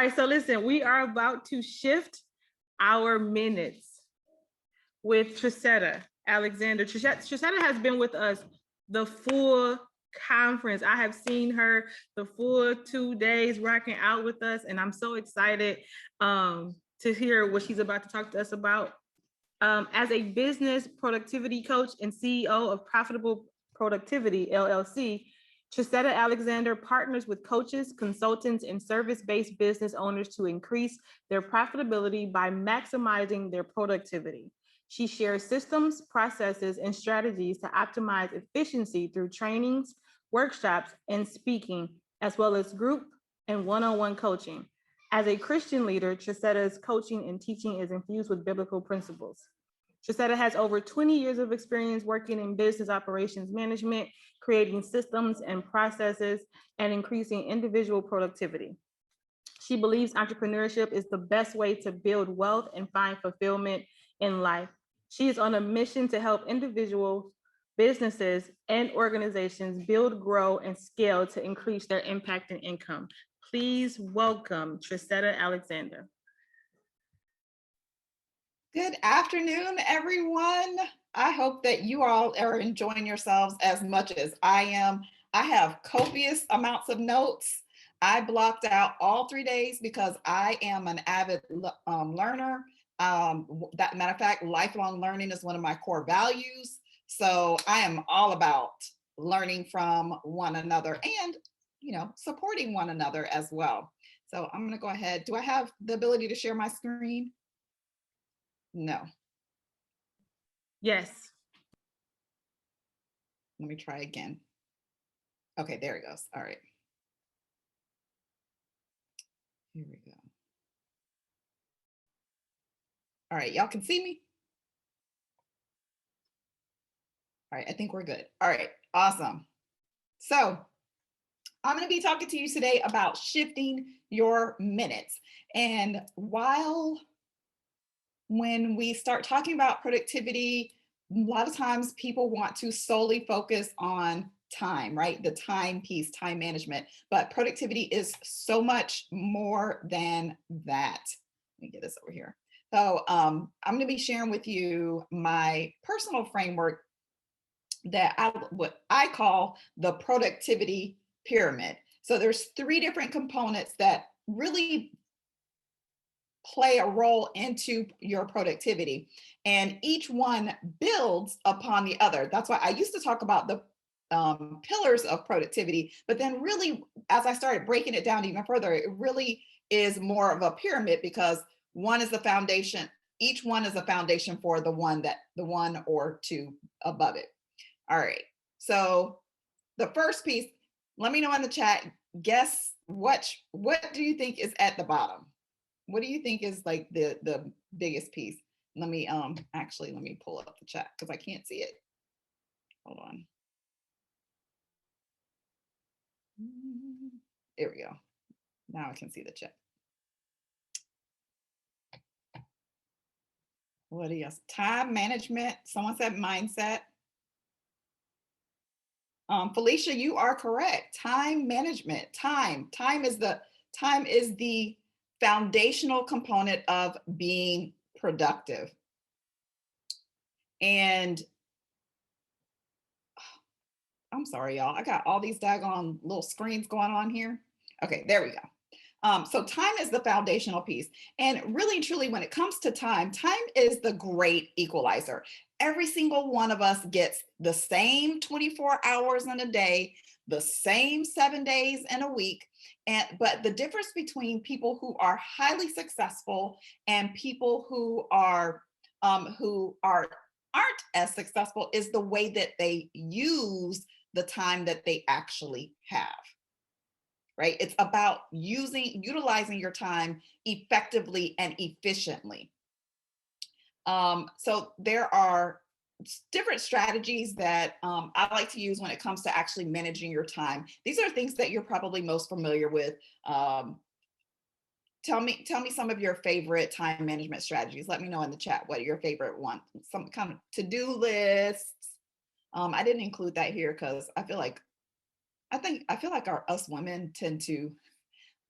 right, so listen, we are about to shift our minutes with Trasetta Alexander. Trasetta has been with us the full conference. I have seen her the full 2 days rocking out with us, and I'm so excited to hear what she's about to talk to us about. As a business productivity coach and CEO of Profitable Productivity, LLC, Trasetta Alexander partners with coaches, consultants, and service-based business owners to increase their profitability by maximizing their productivity. She shares systems, processes, and strategies to optimize efficiency through trainings, workshops, and speaking, as well as group and one-on-one coaching. As a Christian leader, Trasetta's coaching and teaching is infused with biblical principles. Trasetta has over 20 years of experience working in business operations management, creating systems and processes, and increasing individual productivity. She believes entrepreneurship is the best way to build wealth and find fulfillment in life. She is on a mission to help individuals, businesses, and organizations build, grow, and scale to increase their impact and income. Please welcome Trasetta Alexander. Good afternoon, everyone. I hope that you all are enjoying yourselves as much as I am. I have copious amounts of notes. I blocked out all 3 days because I am an avid learner. That matter of fact, lifelong learning is one of my core values. So I am all about learning from one another and, supporting one another as well. So I'm going to go ahead. Do I have the ability to share my screen? No. Yes. Let me try again. Okay, there it goes. All right. Here we go. All right, y'all can see me? All right, I think we're good. All right, awesome. So I'm going to be talking to you today about shifting your minutes. And when we start talking about productivity, a lot of times people want to solely focus on time, right? The time piece, time management, but productivity is so much more than that. Let me get this over here. So I'm going to be sharing with you my personal framework that what I call the productivity pyramid. So there's 3 different components that really play a role into your productivity, and each one builds upon the other. That's why I used to talk about the pillars of productivity, but then really, as I started breaking it down even further, it really is more of a pyramid because one is the foundation. Each one is a foundation for the one or 2 above it. All right. So the first piece, let me know in the chat, guess what do you think is at the bottom? What do you think is like the biggest piece? Let me let me pull up the chat because I can't see it. Hold on. There we go. Now I can see the chat. What else? Time management. Someone said mindset. Felicia, you are correct. Time management. Time is the foundational component of being productive. And I'm sorry, y'all. I got all these daggone little screens going on here. Okay, there we go. So time is the foundational piece. And really and truly, when it comes to time is the great equalizer. Every single one of us gets the same 24 hours in a day, the same 7 days in a week. But the difference between people who are highly successful and people who aren't as successful is the way that they use the time that they actually have. Right? It's about utilizing your time effectively and efficiently. So there are different strategies that I like to use when it comes to actually managing your time. These are things that you're probably most familiar with. Tell me some of your favorite time management strategies. Let me know in the chat what your favorite one. Some kind of to-do lists. I didn't include that here because I feel like us women tend to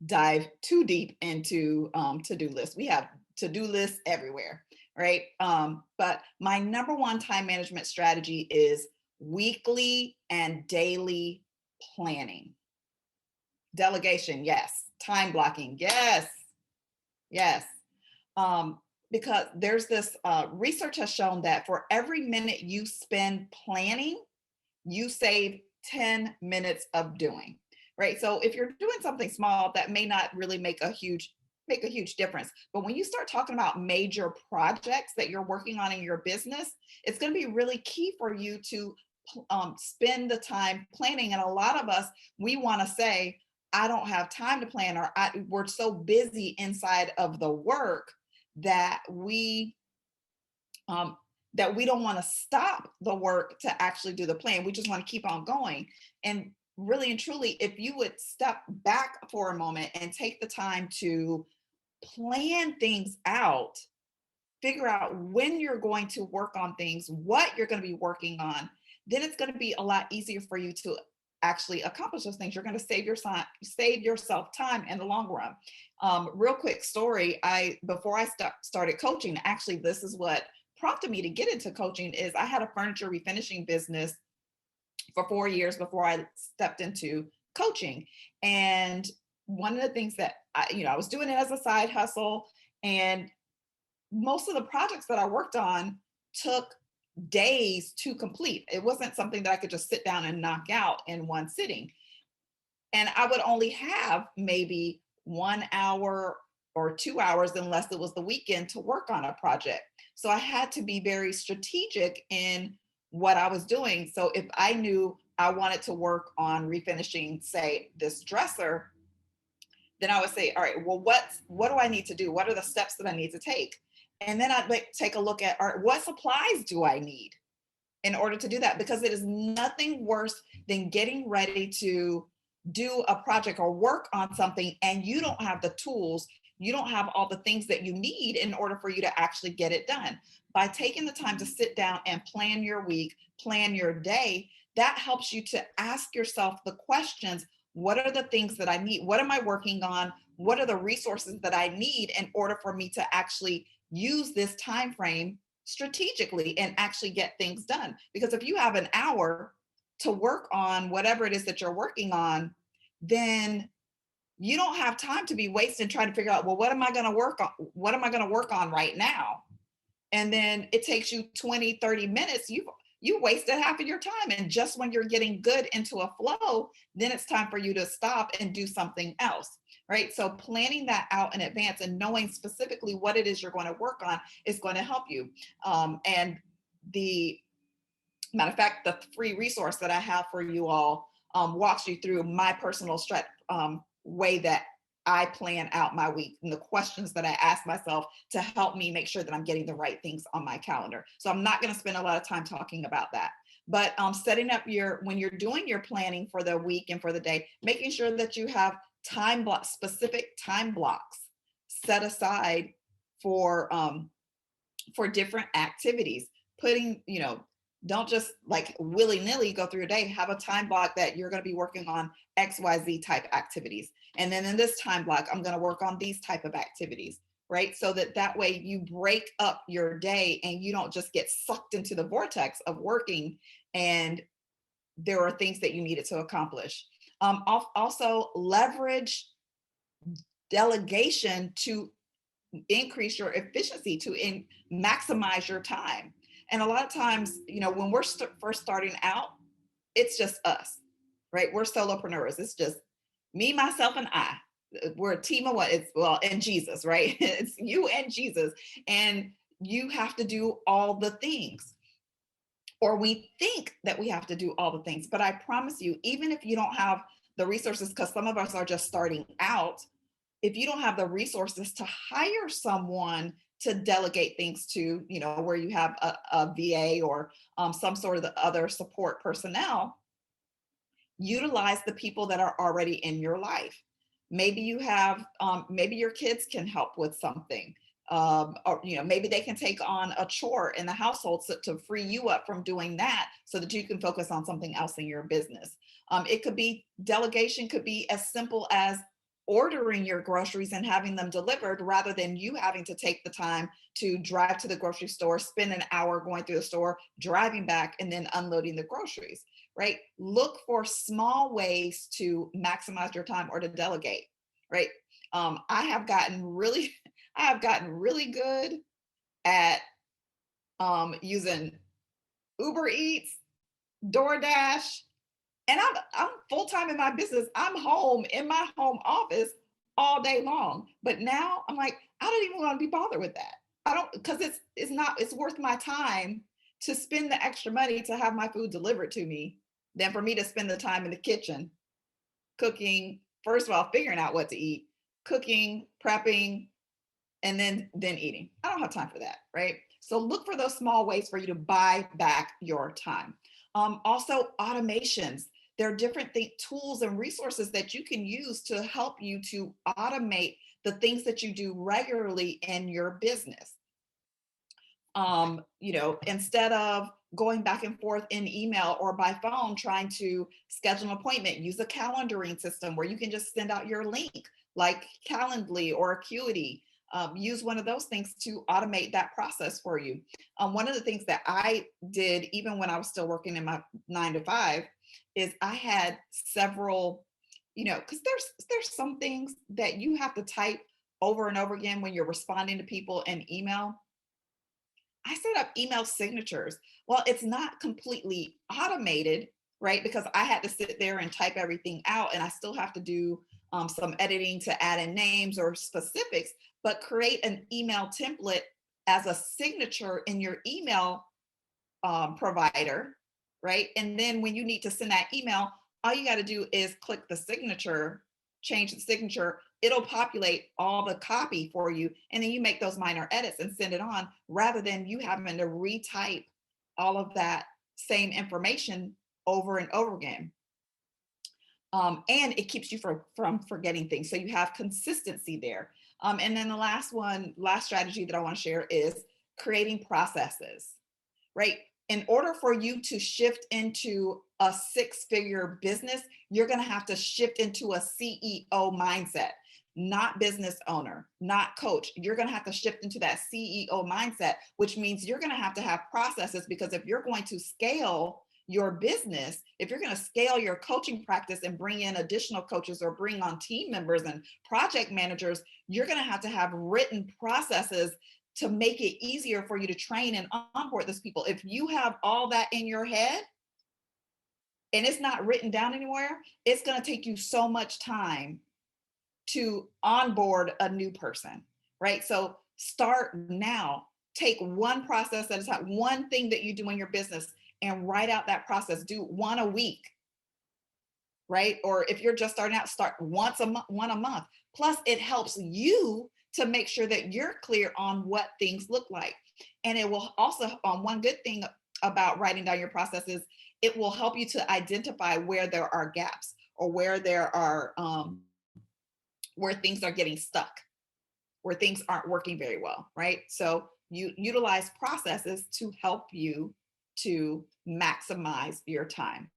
dive too deep into to-do lists. We have to-do lists everywhere, right? But my number one time management strategy is weekly and daily planning. Delegation, yes. Time blocking, yes, yes. Um, because there's this research has shown that for every minute you spend planning, you save 10 minutes of doing, right? So if you're doing something small, that may not really make a huge difference. But when you start talking about major projects that you're working on in your business, it's going to be really key for you to spend the time planning. And a lot of us, we want to say, I don't have time to plan, or we're so busy inside of the work that um, we don't want to stop the work to actually do the plan. We just want to keep on going. And really and truly, if you would step back for a moment and take the time to plan things out, figure out when you're going to work on things, what you're going to be working on, then it's going to be a lot easier for you to actually accomplish those things. You're going to save yourself time in the long run. Real quick story. Before I started coaching, actually, this is what prompted me to get into coaching. Is I had a furniture refinishing business for 4 years before I stepped into coaching. And one of the things that I was doing it as a side hustle, and most of the projects that I worked on took days to complete. It wasn't something that I could just sit down and knock out in one sitting. And I would only have maybe 1 hour or 2 hours, unless it was the weekend, to work on a project. So I had to be very strategic in what I was doing. So if I knew I wanted to work on refinishing, say, this dresser, then I would say, all right, well, what do I need to do? What are the steps that I need to take? And then I'd take a look at, all right, what supplies do I need in order to do that? Because it is nothing worse than getting ready to do a project or work on something and you don't have the tools, you don't have all the things that you need in order for you to actually get it done. By taking the time to sit down and plan your week, plan your day, that helps you to ask yourself the questions: what are the things that I need? What am I working on? What are the resources that I need in order for me to actually use this time frame strategically and actually get things done? Because if you have an hour to work on whatever it is that you're working on, then you don't have time to be wasted trying to figure out, well, what am I going to work on? What am I going to work on right now? And then it takes you 20, 30 minutes. You wasted half of your time. And just when you're getting good into a flow, then it's time for you to stop and do something else, right? So planning that out in advance and knowing specifically what it is you're going to work on is going to help you. And the matter of fact, the free resource that I have for you all walks you through my personal way that I plan out my week and the questions that I ask myself to help me make sure that I'm getting the right things on my calendar. So I'm not going to spend a lot of time talking about that. But setting up when you're doing your planning for the week and for the day, making sure that you have specific time blocks set aside for different activities. Don't just like willy-nilly go through your day. Have a time block that you're going to be working on XYZ type activities. And then in this time block, I'm going to work on these type of activities, right? So that way you break up your day and you don't just get sucked into the vortex of working and there are things that you needed to accomplish. Also leverage delegation to increase your efficiency, to maximize your time. And a lot of times, when we're first starting out, it's just us, right? We're solopreneurs. It's just me, myself, and I. We're a team of what? And Jesus, right? It's you and Jesus. And you have to do all the things. Or we think that we have to do all the things. But I promise you, even if you don't have the resources, because some of us are just starting out, if you don't have the resources to hire someone to delegate things to, where you have a VA or some sort of the other support personnel, utilize the people that are already in your life. Maybe you have, maybe your kids can help with something. Or maybe they can take on a chore in the household to free you up from doing that so that you can focus on something else in your business. Delegation could be as simple as, ordering your groceries and having them delivered rather than you having to take the time to drive to the grocery store, spend an hour going through the store, driving back, and then unloading the groceries, right? Look for small ways to maximize your time or to delegate, right? I have gotten really, I have gotten really good at using Uber Eats, DoorDash, and I'm full-time in my business. I'm home in my home office all day long. But now I'm like, I don't even want to be bothered with that. I don't, because it's worth my time to spend the extra money to have my food delivered to me than for me to spend the time in the kitchen cooking, first of all, figuring out what to eat, cooking, prepping, and then eating. I don't have time for that, right? So look for those small ways for you to buy back your time. Also, automations. There are different tools and resources that you can use to help you to automate the things that you do regularly in your business. Instead of going back and forth in email or by phone trying to schedule an appointment, use a calendaring system where you can just send out your link like Calendly or Acuity. Use one of those things to automate that process for you. One of the things that I did, even when I was still working in my 9 to 5, is I had several, because there's some things that you have to type over and over again when you're responding to people in email. I set up email signatures. Well, it's not completely automated, right? Because I had to sit there and type everything out, and I still have to do some editing to add in names or specifics, but create an email template as a signature in your email provider, right? And then when you need to send that email, all you got to do is click the signature, change the signature. It'll populate all the copy for you. And then you make those minor edits and send it on rather than you having to retype all of that same information over and over again. And it keeps you from forgetting things. So you have consistency there. And then the last strategy that I want to share is creating processes, right? In order for you to shift into a 6-figure business, you're going to have to shift into a CEO mindset, not business owner, not coach. You're going to have to shift into that CEO mindset, which means you're going to have processes, because if you're going to scale your business, if you're going to scale your coaching practice and bring in additional coaches or bring on team members and project managers, you're going to have written processes to make it easier for you to train and onboard those people. If you have all that in your head and it's not written down anywhere, it's going to take you so much time to onboard a new person, right? So start now. Take one process at a time, one thing that you do in your business, and write out that process. Do one a week, right? Or if you're just starting out, start one a month. Plus, it helps you to make sure that you're clear on what things look like. And it will also, one good thing about writing down your process is it will help you to identify where there are gaps or where there are, where things are getting stuck, where things aren't working very well, right? So you utilize processes to help you to maximize your time.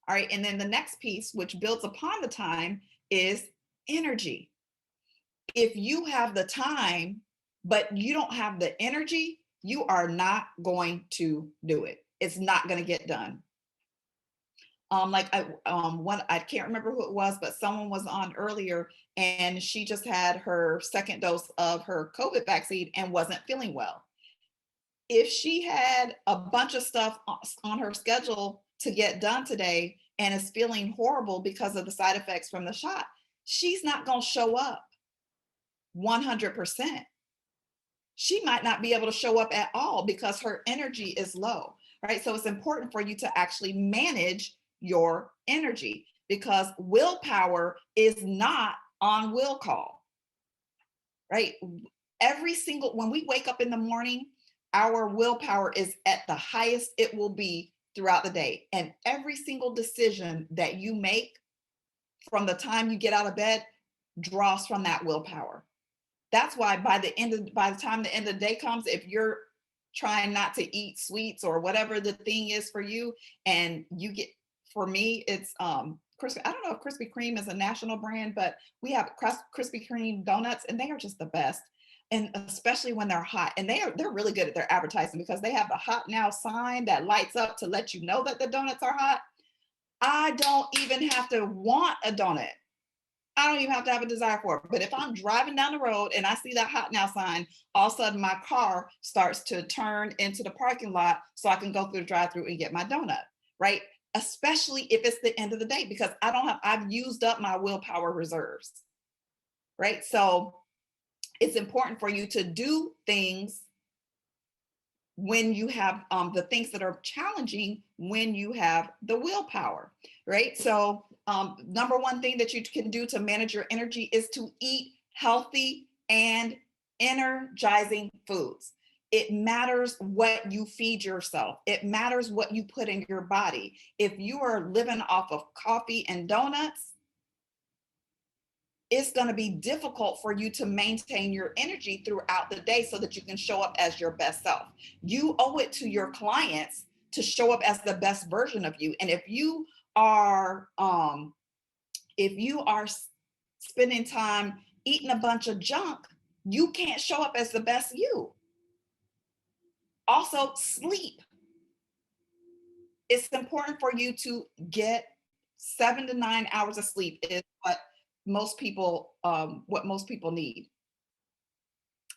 All right, and then the next piece, which builds upon the time, is energy. If you have the time, but you don't have the energy, you are not going to do it. It's not going to get done. I can't remember who it was, but someone was on earlier and she just had her second dose of her COVID vaccine and wasn't feeling well. If she had a bunch of stuff on her schedule to get done today and is feeling horrible because of the side effects from the shot, she's not going to show up 100%. She might not be able to show up at all because her energy is low, right? So it's important for you to actually manage your energy, because willpower is not on will call, right? When we wake up in the morning, our willpower is at the highest it will be throughout the day. And every single decision that you make from the time you get out of bed draws from that willpower. That's why by the time the end of the day comes, if you're trying not to eat sweets or whatever the thing is for you, and you get, for me, it's I don't know if Krispy Kreme is a national brand, but we have Krispy Kreme donuts, and they are just the best. And especially when they're hot, and they're really good at their advertising because they have the hot now sign that lights up to let you know that the donuts are hot. I don't even have to want a donut. I don't even have to have a desire for it. But if I'm driving down the road and I see that hot now sign, all of a sudden my car starts to turn into the parking lot so I can go through the drive-through and get my donut, right? Especially if it's the end of the day, because I've used up my willpower reserves, right? So it's important for you to do things when you have the things that are challenging, when you have the willpower, right? So number one thing that you can do to manage your energy is to eat healthy and energizing foods. It matters what you feed yourself. It matters what you put in your body. If you are living off of coffee and donuts, it's going to be difficult for you to maintain your energy throughout the day so that you can show up as your best self. You owe it to your clients to show up as the best version of you. And if you are spending time eating a bunch of junk, you can't show up as the best you. Also, sleep. It's important for you to get 7 to 9 hours of sleep is what most people need.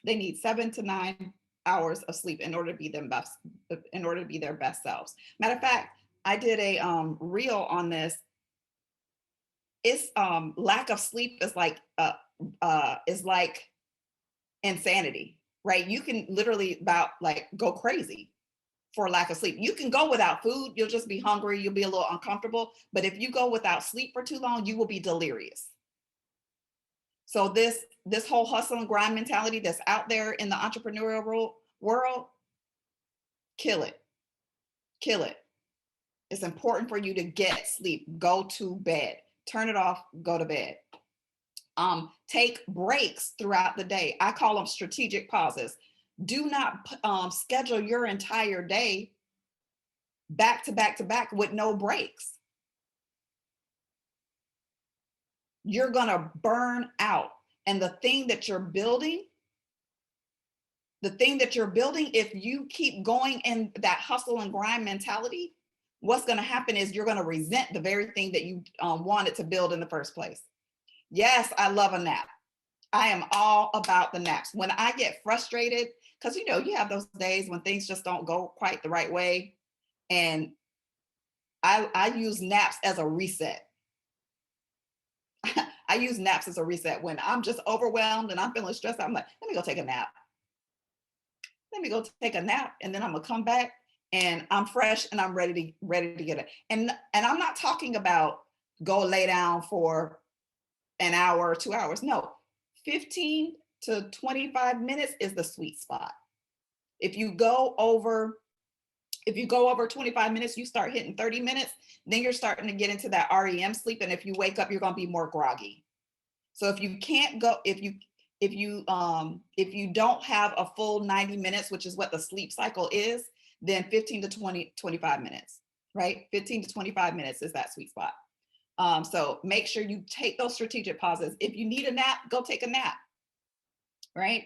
They need 7 to 9 hours of sleep in order to be their best selves. Matter of fact, I did a reel on this. It's lack of sleep is like insanity, right? You can literally go crazy for lack of sleep. You can go without food, you'll just be hungry, you'll be a little uncomfortable. But if you go without sleep for too long, you will be delirious. So this whole hustle and grind mentality that's out there in the entrepreneurial world, kill it. Kill it. It's important for you to get sleep. Go to bed. Turn it off, go to bed. Take breaks throughout the day. I call them strategic pauses. Do not schedule your entire day back to back to back with no breaks. You're going to burn out. And the thing that you're building, if you keep going in that hustle and grind mentality, what's going to happen is you're going to resent the very thing that you wanted to build in the first place. Yes, I love a nap. I am all about the naps. When I get frustrated, because you have those days when things just don't go quite the right way. And I use naps as a reset. I use naps as a reset. When I'm just overwhelmed and I'm feeling stressed, I'm like, let me go take a nap. And then I'm gonna come back and I'm fresh and I'm ready to get it. And I'm not talking about go lay down for an hour or 2 hours. No, 15 to 25 minutes is the sweet spot. If you go over 25 minutes, you start hitting 30 minutes, then you're starting to get into that REM sleep. And if you wake up, you're going to be more groggy. So if you can't go, if you don't have a full 90 minutes, which is what the sleep cycle is, then 15 to 25 minutes, right? 15 to 25 minutes is that sweet spot. So make sure you take those strategic pauses. If you need a nap, go take a nap, right?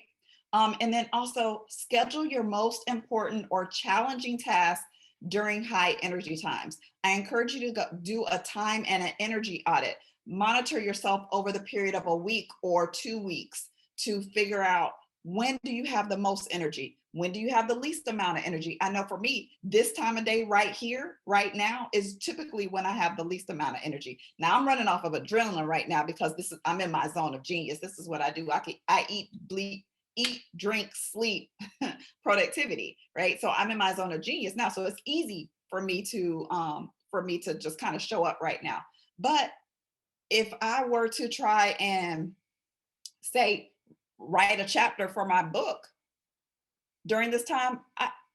And then also schedule your most important or challenging tasks during high energy times. I encourage you to go do a time and an energy audit. Monitor yourself over the period of a week or 2 weeks to figure out, when do you have the most energy? When do you have the least amount of energy? I know for me, this time of day right here, right now, is typically when I have the least amount of energy. Now I'm running off of adrenaline right now because I'm in my zone of genius. This is what I do. I eat, drink, sleep, productivity, right? So I'm in my zone of genius now. So it's easy for me to just kind of show up right now. But if I were to try and say, write a chapter for my book during this time,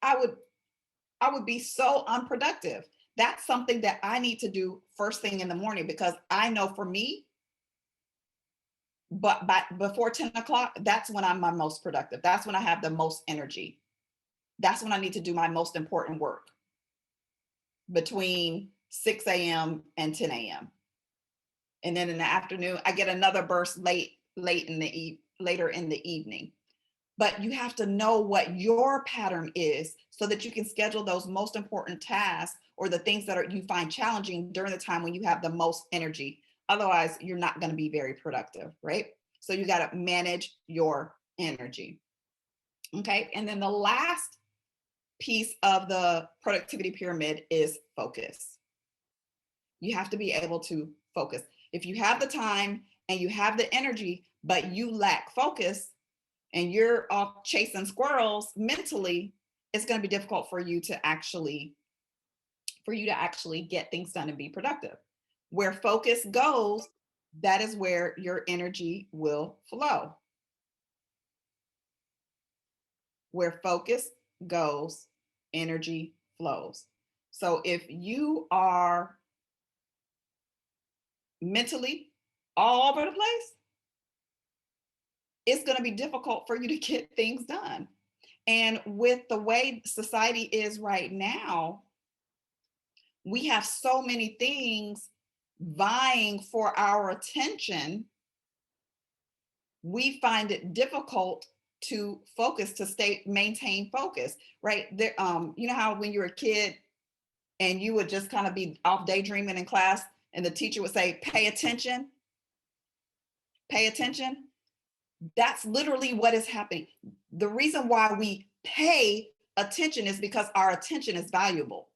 I would be so unproductive. That's something that I need to do first thing in the morning, because I know for me, but before 10 o'clock, that's when I'm my most productive. That's when I have the most energy. That's when I need to do my most important work, between 6 a.m. and 10 a.m. And then in the afternoon, I get another burst later in the evening. But you have to know what your pattern is so that you can schedule those most important tasks or the things that you find challenging during the time when you have the most energy. Otherwise, you're not going to be very productive, right? So you got to manage your energy. Okay. And then the last piece of the productivity pyramid is focus. You have to be able to focus. If you have the time and you have the energy, but you lack focus and you're off chasing squirrels mentally, it's going to be difficult for you to actually get things done and be productive. Where focus goes, that is where your energy will flow. Where focus goes, energy flows. So if you are mentally all over the place, it's going to be difficult for you to get things done. And with the way society is right now, we have so many things vying for our attention. We find it difficult to focus, to maintain focus, right? There, you know how when you were a kid and you would just kind of be off daydreaming in class and the teacher would say, pay attention, pay attention. That's literally what is happening. The reason why we pay attention is because our attention is valuable.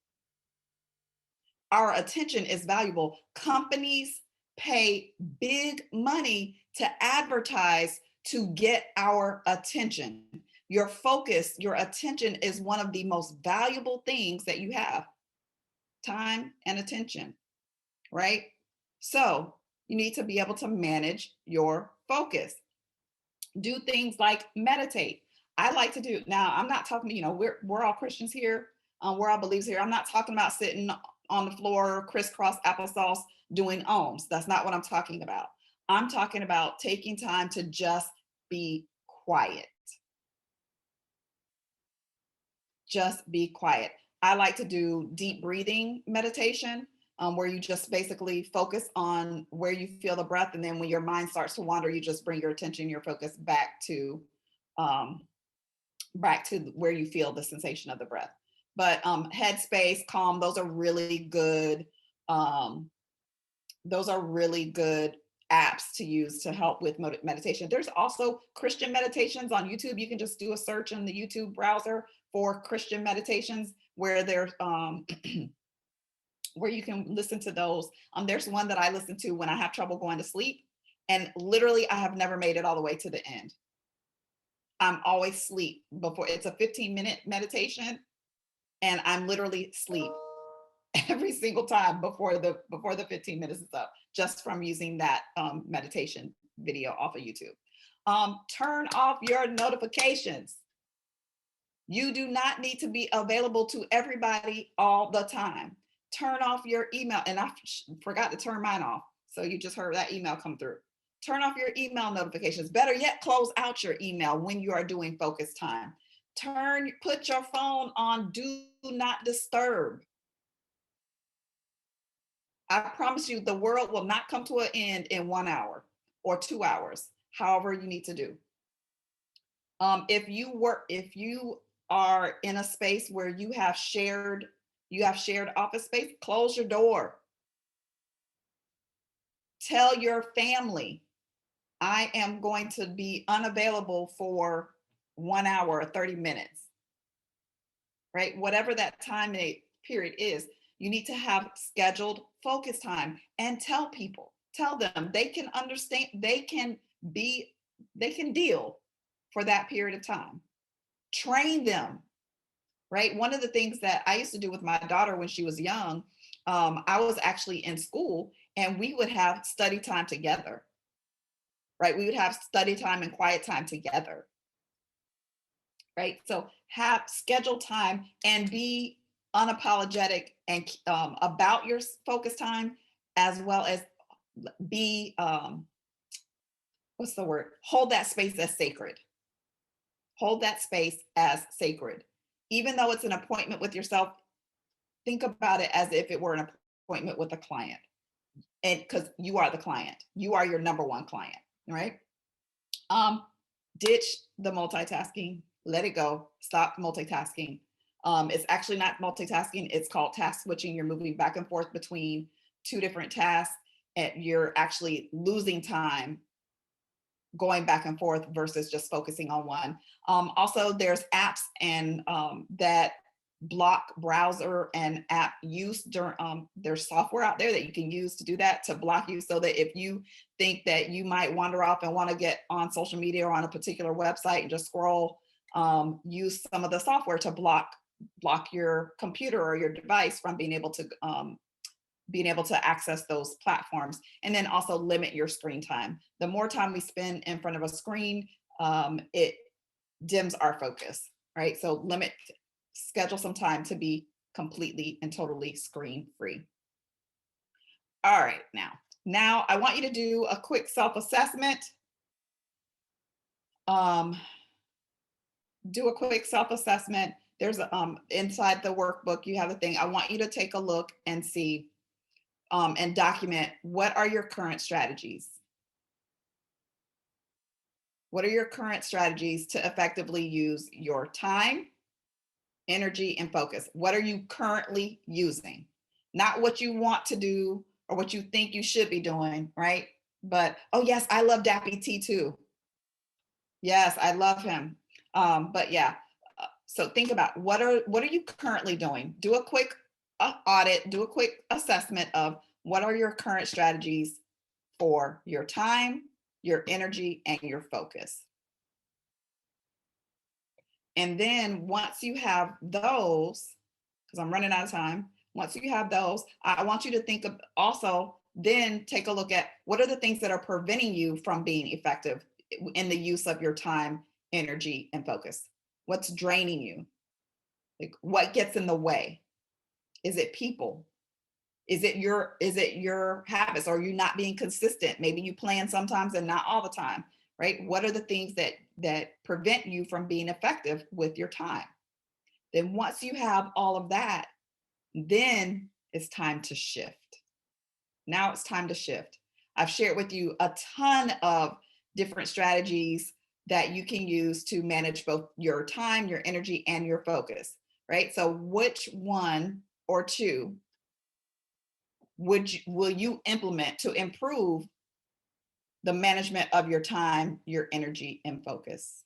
Our attention is valuable. Companies pay big money to advertise to get our attention. Your focus, your attention is one of the most valuable things that you have. Time and attention, right? So you need to be able to manage your focus. Do things like meditate. I like to do, now I'm not talking, you know, we're all Christians here, we're all believers here. I'm not talking about sitting on the floor, crisscross applesauce, doing ohms. That's not what I'm talking about. I'm talking about taking time to just be quiet. Just be quiet. I like to do deep breathing meditation, where you just basically focus on where you feel the breath. And then when your mind starts to wander, you just bring your attention, your focus back to where you feel the sensation of the breath. But Headspace, Calm, those are really good. Those are really good apps to use to help with meditation. There's also Christian meditations on YouTube. You can just do a search in the YouTube browser for Christian meditations where there's where you can listen to those. There's one that I listen to when I have trouble going to sleep, and literally I have never made it all the way to the end. I'm always asleep before. It's a 15-minute meditation, and I'm literally asleep every single time before the 15 minutes is up, just from using that meditation video off of YouTube. Turn off your notifications. You do not need to be available to everybody all the time. Turn off your email. And I forgot to turn mine off. So you just heard that email come through. Turn off your email notifications. Better yet, close out your email when you are doing focus time. Put your phone on do not disturb. I promise you, the world will not come to an end in 1 hour or 2 hours, however you need to do. If you are in a space where you have shared office space, close your door. Tell your family, I am going to be unavailable for 1 hour or 30 minutes, right? Whatever that time period is, you need to have scheduled focus time, and tell them they can understand, they can deal for that period of time. Train them, right? One of the things that I used to do with my daughter when she was young, I was actually in school and we would have study time together, right? We would have study time and quiet time together, right? So have scheduled time and be unapologetic and about your focus time, as well as be, hold that space as sacred. Hold that space as sacred. Even though it's an appointment with yourself, think about it as if it were an appointment with a client. and because you are the client, you are your number one client, right? Ditch the multitasking, let it go, stop multitasking. It's actually not multitasking, it's called task switching. You're moving back and forth between two different tasks, and you're actually losing time going back and forth versus just focusing on one. Also, there's apps and that block browser and app use during, there's software out there that you can use to do that, to block you, so that if you think that you might wander off and want to get on social media or on a particular website and just scroll, use some of the software to block your computer or your device from being able to access those platforms. And then also limit your screen time. The more time we spend in front of a screen, it dims our focus, right? So schedule some time to be completely and totally screen free. All right, now I want you to do a quick self-assessment. Do a quick self-assessment. There's inside the workbook, you have a thing. I want you to take a look and see and document, what are your current strategies? What are your current strategies to effectively use your time, energy, and focus? What are you currently using? Not what you want to do or what you think you should be doing, right? But, oh yes, I love Dappy T too. Yes, I love him. But yeah, so think about what are you currently doing? Do a quick audit, do a quick assessment of what are your current strategies for your time, your energy, and your focus. And then once you have those, because I'm running out of time, once you have those, I want you to think of also, then take a look at what are the things that are preventing you from being effective in the use of your time, energy, and focus. What's draining you? Like, what gets in the way? Is it people? Is it your habits? Or are you not being consistent? Maybe you plan sometimes and not all the time, right? What are the things that prevent you from being effective with your time? Then once you have all of that, then it's time to shift. Now it's time to shift. I've shared with you a ton of different strategies that you can use to manage both your time, your energy, and your focus, right? So which one or two will you implement to improve the management of your time, your energy, and focus?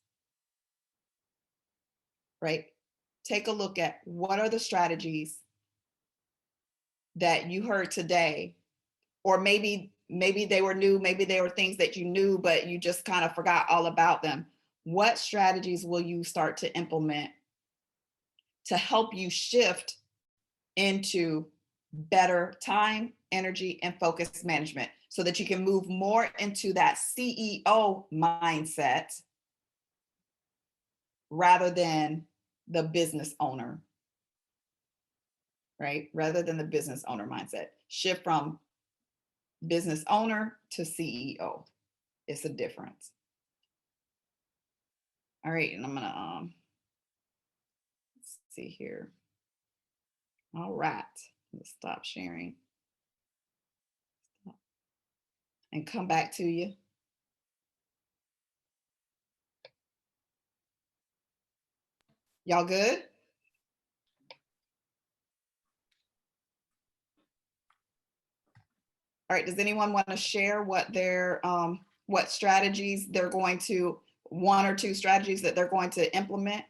Right? Take a look at what are the strategies that you heard today, or maybe they were new, maybe they were things that you knew, but you just kind of forgot all about them. What strategies will you start to implement to help you shift into better time, energy, and focus management so that you can move more into that CEO mindset rather than the business owner, right? Rather than the business owner mindset. Shift from business owner to CEO. It's a difference. All right, and I'm gonna let's see here. All right, let's stop sharing and come back to you. Y'all good? All right, does anyone want to share what their what strategies they're going to, one or two strategies that they're going to implement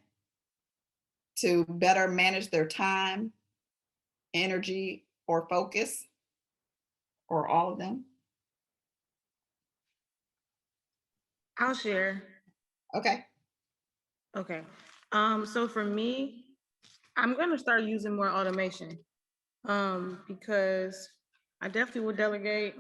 to better manage their time, energy, or focus, or all of them? I'll share. Okay. Okay. So for me, I'm gonna start using more automation. Because I definitely will delegate.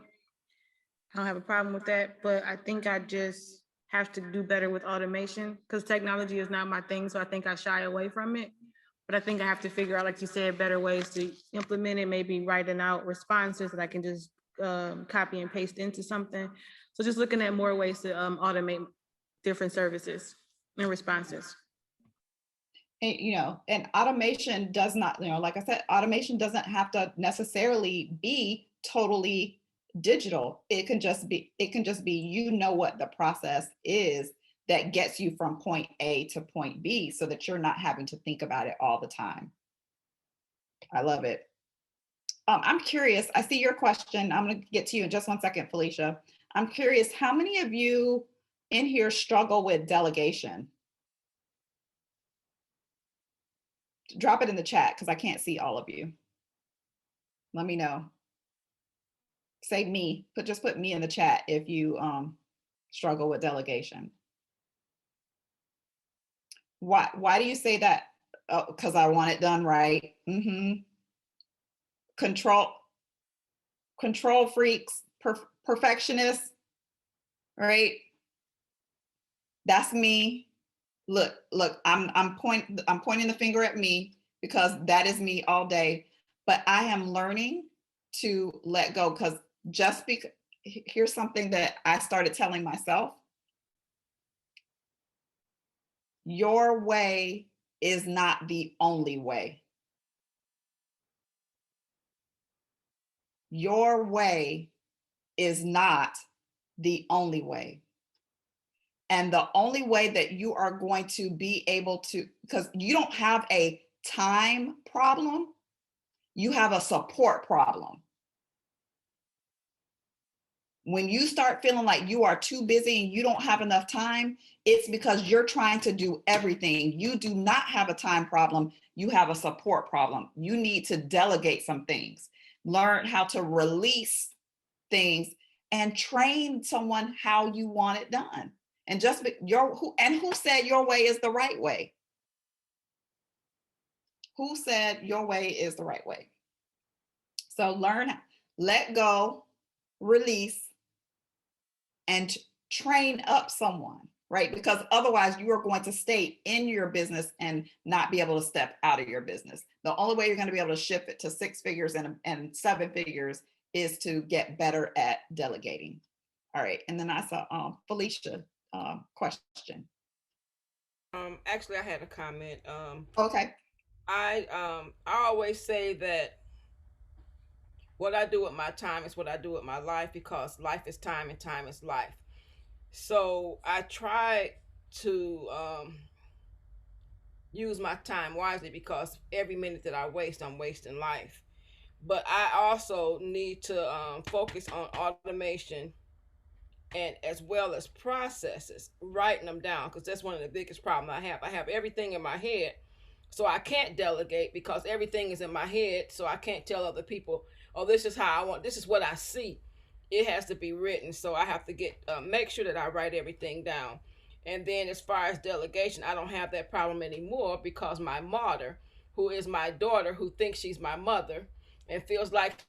I don't have a problem with that, but I think I just have to do better with automation because technology is not my thing. So I think I shy away from it. But I think I have to figure out, like you said, better ways to implement it, maybe writing out responses that I can just copy and paste into something. So just looking at more ways to automate different services and responses. And, and automation does not, like I said, automation doesn't have to necessarily be totally digital. It can just be, you know what the process is that gets you from point A to point B so that you're not having to think about it all the time. I love it. I'm curious, I see your question. I'm going to get to you in just 1 second, Felicia. I'm curious, how many of you in here struggle with delegation? Drop it in the chat because I can't see all of you. Let me know. Say me, just put me in the chat if you struggle with delegation. Why do you say that? Oh, because I want it done right. Control freaks, perfectionists, right? That's me. Look, I'm pointing the finger at me because that is me all day. But I am learning to let go, because just because, here's something that I started telling myself. Your way is not the only way. Your way is not the only way. And the only way that you are going to be able to, because you don't have a time problem, you have a support problem. When you start feeling like you are too busy and you don't have enough time, it's because you're trying to do everything. You do not have a time problem. You have a support problem. You need to delegate some things, learn how to release things, and train someone how you want it done. And just who said your way is the right way? Who said your way is the right way? So learn, let go, release, and train up someone, right? Because otherwise you are going to stay in your business and not be able to step out of your business. The only way you're going to be able to shift it to 6 figures and 7 figures is to get better at delegating. All right, and then I saw Felicia question. Actually, I had a comment. Okay. I always say that what I do with my time is what I do with my life, because life is time and time is life. So I try to use my time wisely, because every minute that I waste, I'm wasting life. But I also need to focus on automation and as well as processes, writing them down, because that's one of the biggest problems I have. I have everything in my head, so I can't delegate because everything is in my head. So I can't tell other people, "Oh, this is how I want. This is what I see." It has to be written, so I have to make sure that I write everything down. And then, as far as delegation, I don't have that problem anymore, because my mother, who is my daughter, who thinks she's my mother and feels like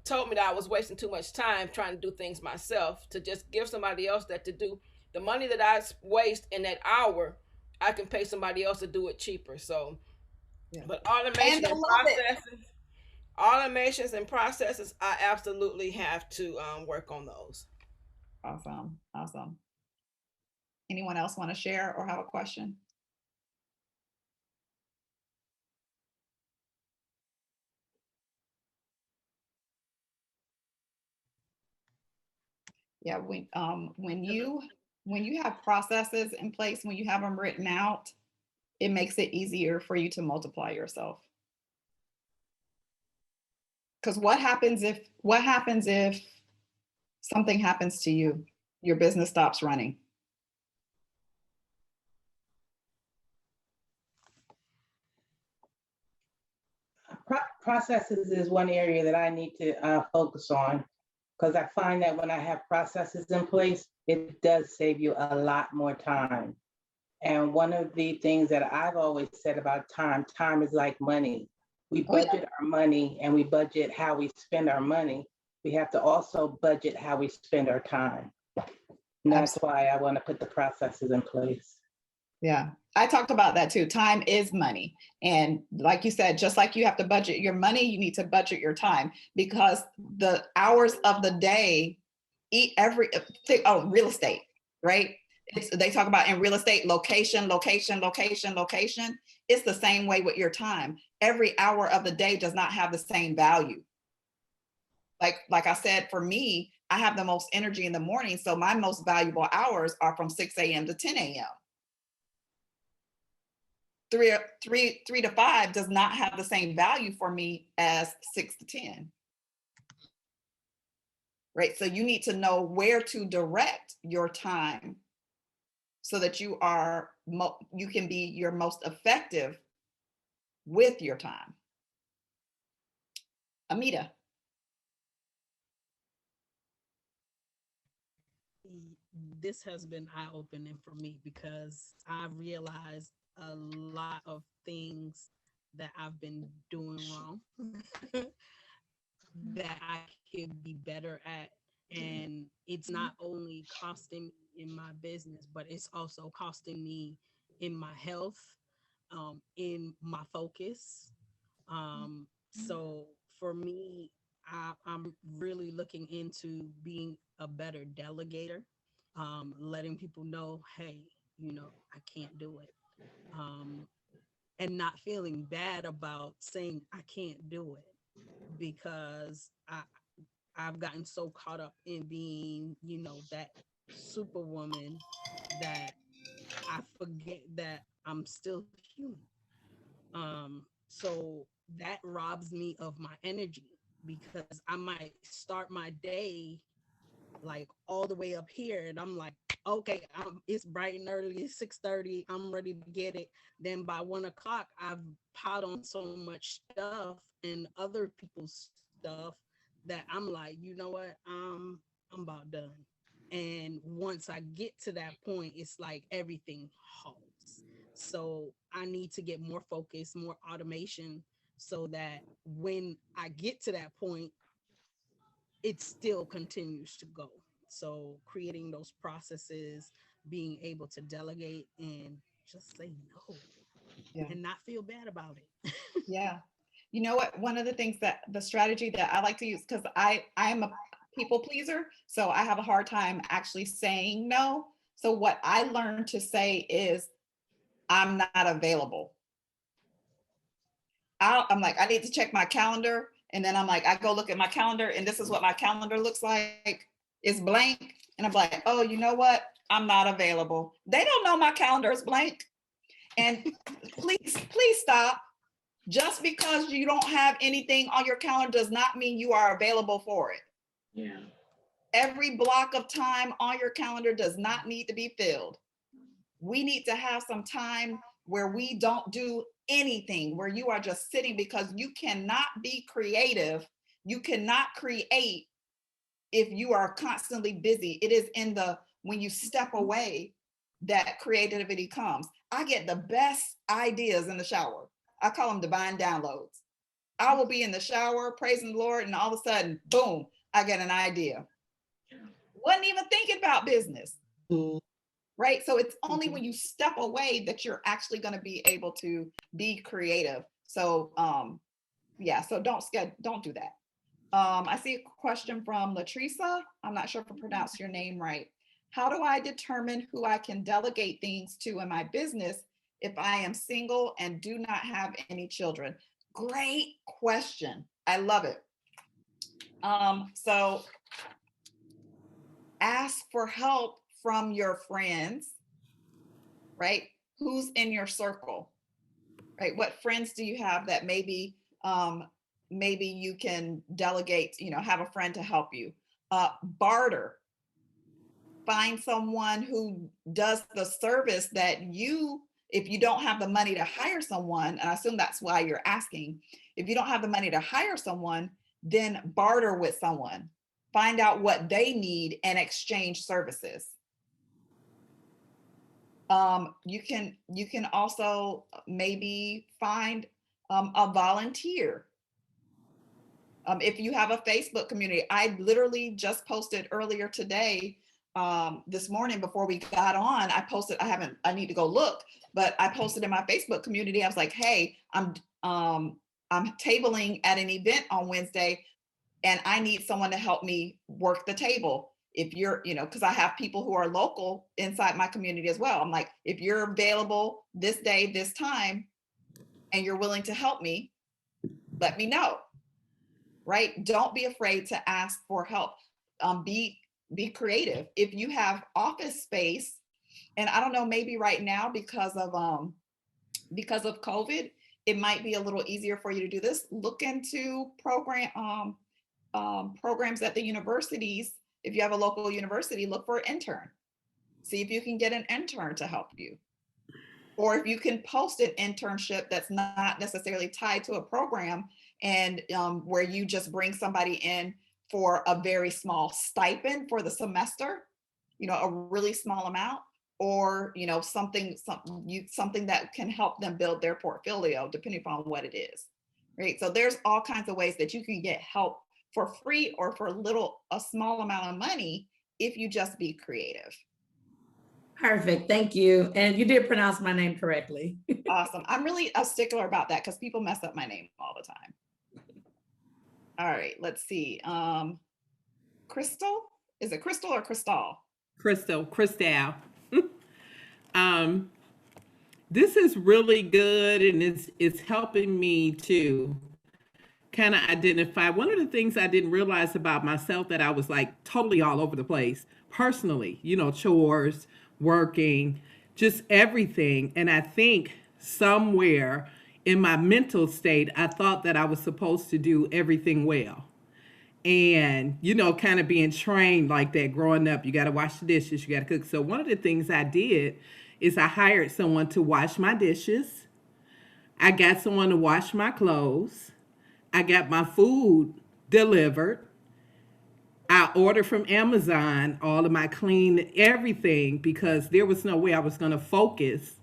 told me that I was wasting too much time trying to do things myself, to just give somebody else that to do the money that I waste in that hour. I can pay somebody else to do it cheaper. So, Yeah. but automation and processes, automations and processes, I absolutely have to work on those. Awesome. Awesome. Anyone else want to share or have a question? Yeah, when you have processes in place, when you have them written out, it makes it easier for you to multiply yourself. Because what happens if something happens to you, your business stops running? Processes is one area that I need to focus on, because I find that when I have processes in place, it does save you a lot more time. And one of the things that I've always said about time is like money. We budget our money and we budget how we spend our money. We have to also budget how we spend our time. And that's why I want to put the processes in place. Yeah, I talked about that too. Time is money. And like you said, just like you have to budget your money, you need to budget your time, because the hours of the day, real estate, right? They talk about in real estate, location, location, location, location. It's the same way with your time. Every hour of the day does not have the same value. Like I said, for me, I have the most energy in the morning. So my most valuable hours are from 6 a.m. to 10 a.m. 3 to 5 does not have the same value for me as 6 to 10. Right? So you need to know where to direct your time so that you can be your most effective with your time. Amita. This has been eye-opening for me because I realized a lot of things that I've been doing wrong that I could be better at. And it's not only costing me in my business, but it's also costing me in my health, in my focus. So for me, I'm really looking into being a better delegator, letting people know, hey, I can't do it. Um, and not feeling bad about saying I can't do it because I've gotten so caught up in being, that superwoman that I forget that I'm still human. So that robs me of my energy because I might start my day like all the way up here and I'm like, okay, it's bright and early, it's 6:30, I'm ready to get it. Then by 1 o'clock I've piled on so much stuff and other people's stuff that I'm like, you know what, I'm about done. And once I get to that point, it's like everything halts. So I need to get more focus, more automation, so that when I get to that point, it still continues to go. So creating those processes, being able to delegate and just say no Yeah. and not feel bad about it. Yeah. You know what? One of the things that the strategy that I like to use, because I am a people pleaser, so I have a hard time actually saying no. So what I learned to say is, I'm not available. I'm like, I need to check my calendar. And then I'm like, I go look at my calendar and this is what my calendar looks like. It's blank. And I'm like, oh, you know what? I'm not available. They don't know my calendar is blank. And please stop. Just because you don't have anything on your calendar does not mean you are available for it. Yeah. Every block of time on your calendar does not need to be filled. We need to have some time where we don't do anything, where you are just sitting, because you cannot be creative. You cannot create if you are constantly busy. It is when you step away that creativity comes. I get the best ideas in the shower. I call them divine downloads. I will be in the shower praising the Lord, and all of a sudden, boom, I get an idea. Wasn't even thinking about business. Right? So it's only when you step away that you're actually going to be able to be creative. So yeah, so don't do that. I see a question from Latresa. I'm not sure if I pronounced your name right. How do I determine who I can delegate things to in my business if I am single and do not have any children? Great question. I love it. So ask for help from your friends, right? Who's in your circle, right? What friends do you have that maybe you can delegate, have a friend to help you. Barter. Find someone who does the service that if you don't have the money to hire someone, and I assume that's why you're asking, if you don't have the money to hire someone, then barter with someone. Find out what they need and exchange services. You can also maybe find a volunteer. If you have a Facebook community, I literally just posted earlier today, this morning before we got on, I need to go look, but I posted in my Facebook community. I was like, hey, I'm tabling at an event on Wednesday and I need someone to help me work the table. If you're, because I have people who are local inside my community as well. I'm like, if you're available this day, this time, and you're willing to help me, let me know. right? Don't be afraid to ask for help. Be creative. If you have office space, and I don't know, maybe right now because of COVID, it might be a little easier for you to do this. Look into programs at the universities. If you have a local university, look for an intern. See if you can get an intern to help you. Or if you can post an internship that's not necessarily tied to a program, and where you just bring somebody in for a very small stipend for the semester, a really small amount, or something that can help them build their portfolio, depending upon what it is, right? So there's all kinds of ways that you can get help for free or for a small amount of money if you just be creative. Perfect. Thank you. And you did pronounce my name correctly. Awesome. I'm really a stickler about that because people mess up my name all the time. All right, let's see. Crystal? Is it Crystal or Crystal? Crystal. This is really good, and it's helping me to kind of identify. One of the things I didn't realize about myself, that I was like totally all over the place personally, chores, working, just everything. And I think somewhere in my mental state, I thought that I was supposed to do everything well. And, kind of being trained like that growing up, you got to wash the dishes, you got to cook. So one of the things I did is I hired someone to wash my dishes. I got someone to wash my clothes. I got my food delivered. I ordered from Amazon all of my clean everything, because there was no way I was going to focus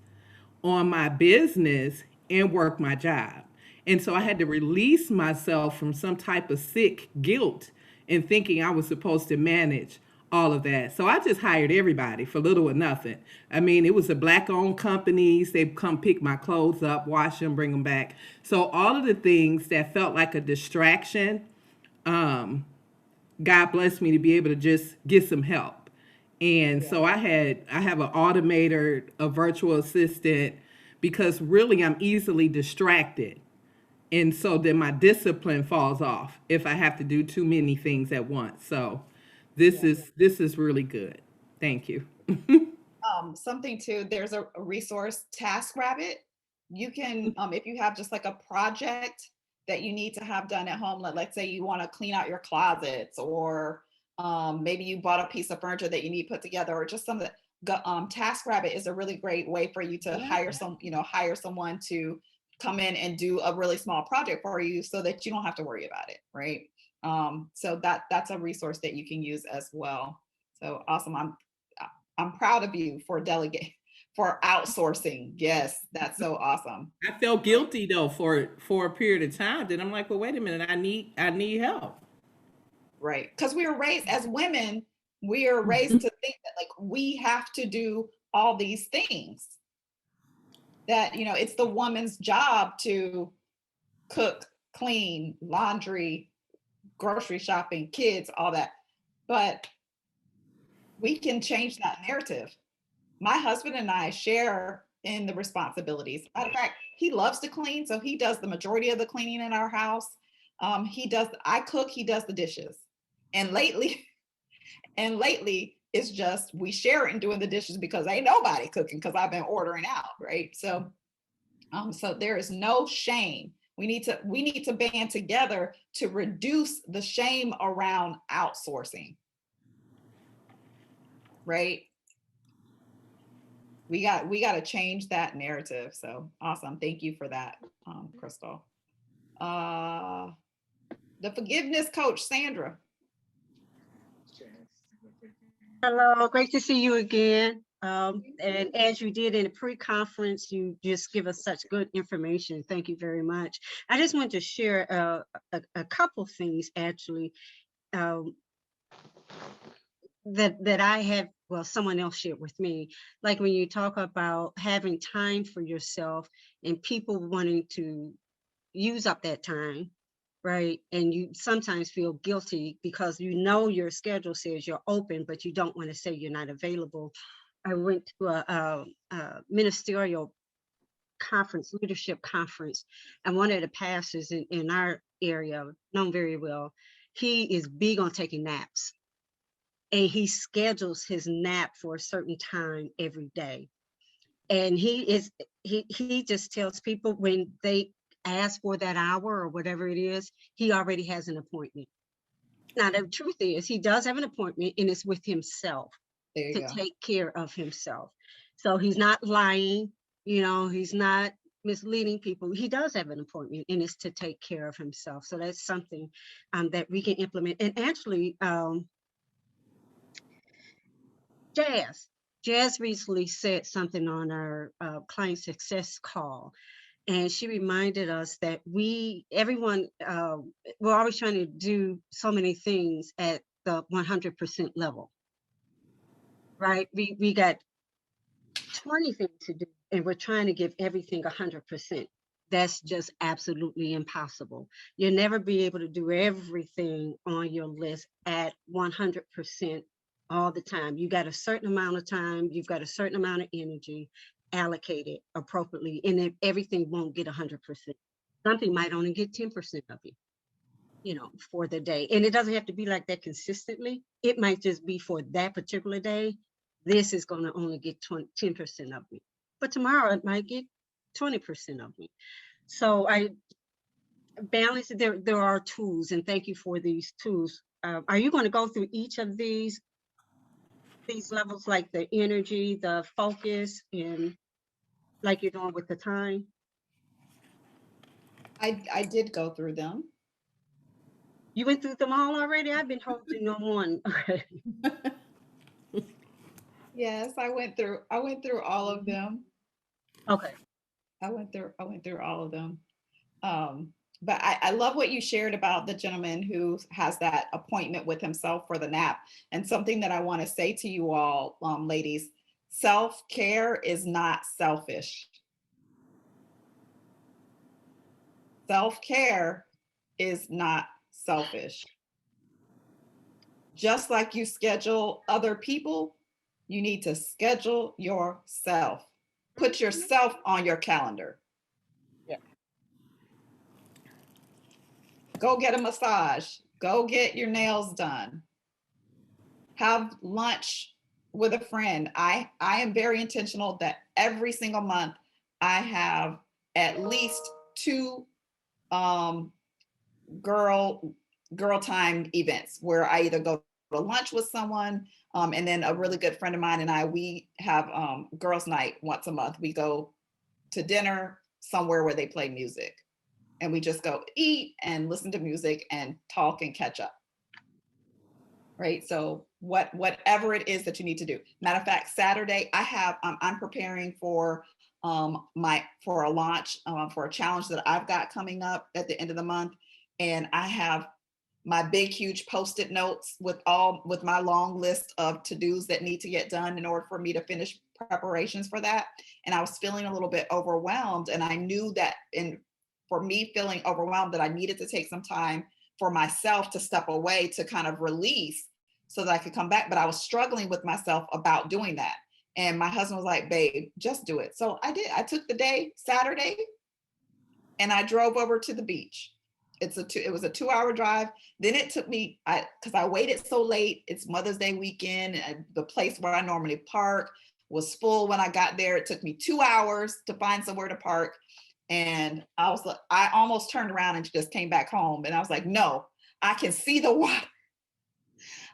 on my business and work my job. And so I had to release myself from some type of sick guilt and thinking I was supposed to manage all of that. So I just hired everybody for little or nothing. I mean, it was a Black-owned companies. They'd come pick my clothes up, wash them, bring them back. So all of the things that felt like a distraction, God blessed me to be able to just get some help. And so I have an automator, a virtual assistant, because really I'm easily distracted. And so then my discipline falls off if I have to do too many things at once. So this is really good. Thank you. Something too, there's a resource, TaskRabbit. You can, if you have just like a project that you need to have done at home, let's say you want to clean out your closets, or maybe you bought a piece of furniture that you need put together, or just something. TaskRabbit is a really great way for you to hire someone to come in and do a really small project for you, so that you don't have to worry about it, right? So that's a resource that you can use as well. So awesome. I'm proud of you for outsourcing. Yes, that's so awesome. I felt guilty though for a period of time. Then I'm like, well, wait a minute, I need help. Right, because we were raised as women. We are raised to think that like we have to do all these things. That it's the woman's job to cook, clean, laundry, grocery shopping, kids, all that. But we can change that narrative. My husband and I share in the responsibilities. Matter of fact, he loves to clean, so he does the majority of the cleaning in our house. I cook, he does the dishes. And lately it's just we share in doing the dishes, because ain't nobody cooking, because I've been ordering out, right? So so there is no shame. We need to band together to reduce the shame around outsourcing, right? We got to change that narrative. So awesome. Thank you for that, Crystal. The forgiveness coach, Sandra. Hello, great to see you again. And as you did in the pre-conference, you just give us such good information. Thank you very much. I just want to share a couple things actually that I have, well, someone else shared with me. Like when you talk about having time for yourself and people wanting to use up that time, right? And you sometimes feel guilty because your schedule says you're open, but you don't want to say you're not available. I went to a ministerial conference, leadership conference, and one of the pastors in our area, known very well. He is big on taking naps, and he schedules his nap for a certain time every day. And he just tells people when they ask for that hour or whatever it is, he already has an appointment. Now, the truth is, he does have an appointment, and it's with himself There you to go. take care of himself. So he's not lying, he's not misleading people. He does have an appointment, and it's to take care of himself. So that's something that we can implement. And actually, Jazz recently said something on our client success call, and she reminded us that everyone, we're always trying to do so many things at the 100% level, right? We got 20 things to do, and we're trying to give everything 100%. That's just absolutely impossible. You'll never be able to do everything on your list at 100% all the time. You got a certain amount of time, you've got a certain amount of energy allocated appropriately, and then everything won't get 100%. Something might only get 10% of it, for the day. And it doesn't have to be like that consistently. It might just be for that particular day. This is going to only get 10% of me, but tomorrow it might get 20% of me. So I balance. There are tools, and thank you for these tools. Are you going to go through each of these levels, like the energy, the focus, and like you're doing with the time? I did go through them. You went through them all already? I've been holding on one. Okay. Yes, I went through all of them. Okay. I went through all of them. But I love what you shared about the gentleman who has that appointment with himself for the nap. And something that I want to say to you all, ladies, self-care is not selfish. Self-care is not selfish. Just like you schedule other people, you need to schedule yourself. Put yourself on your calendar. Yeah. Go get a massage. Go get your nails done. Have lunch with a friend. I am very intentional that every single month I have at least 2 girl time events where I either go to lunch with someone, and then a really good friend of mine and we have girls' night once a month. We go to dinner somewhere where they play music, and we just go eat and listen to music and talk and catch up. Right. So whatever it is that you need to do. Matter of fact, Saturday I'm preparing for for a launch, for a challenge that I've got coming up at the end of the month. And I have my big, huge Post-it notes with my long list of to-dos that need to get done in order for me to finish preparations for that. And I was feeling a little bit overwhelmed. And I knew that for me feeling overwhelmed, that I needed to take some time for myself to step away, to kind of release so that I could come back. But I was struggling with myself about doing that. And my husband was like, babe, just do it. So I did. I took the day, Saturday, and I drove over to the beach. It was a 2-hour drive. Then it took me, because I waited so late, it's Mother's Day weekend, and the place where I normally park was full when I got there. It took me 2 hours to find somewhere to park. And I almost turned around and just came back home. And I was like, no, I can see the water.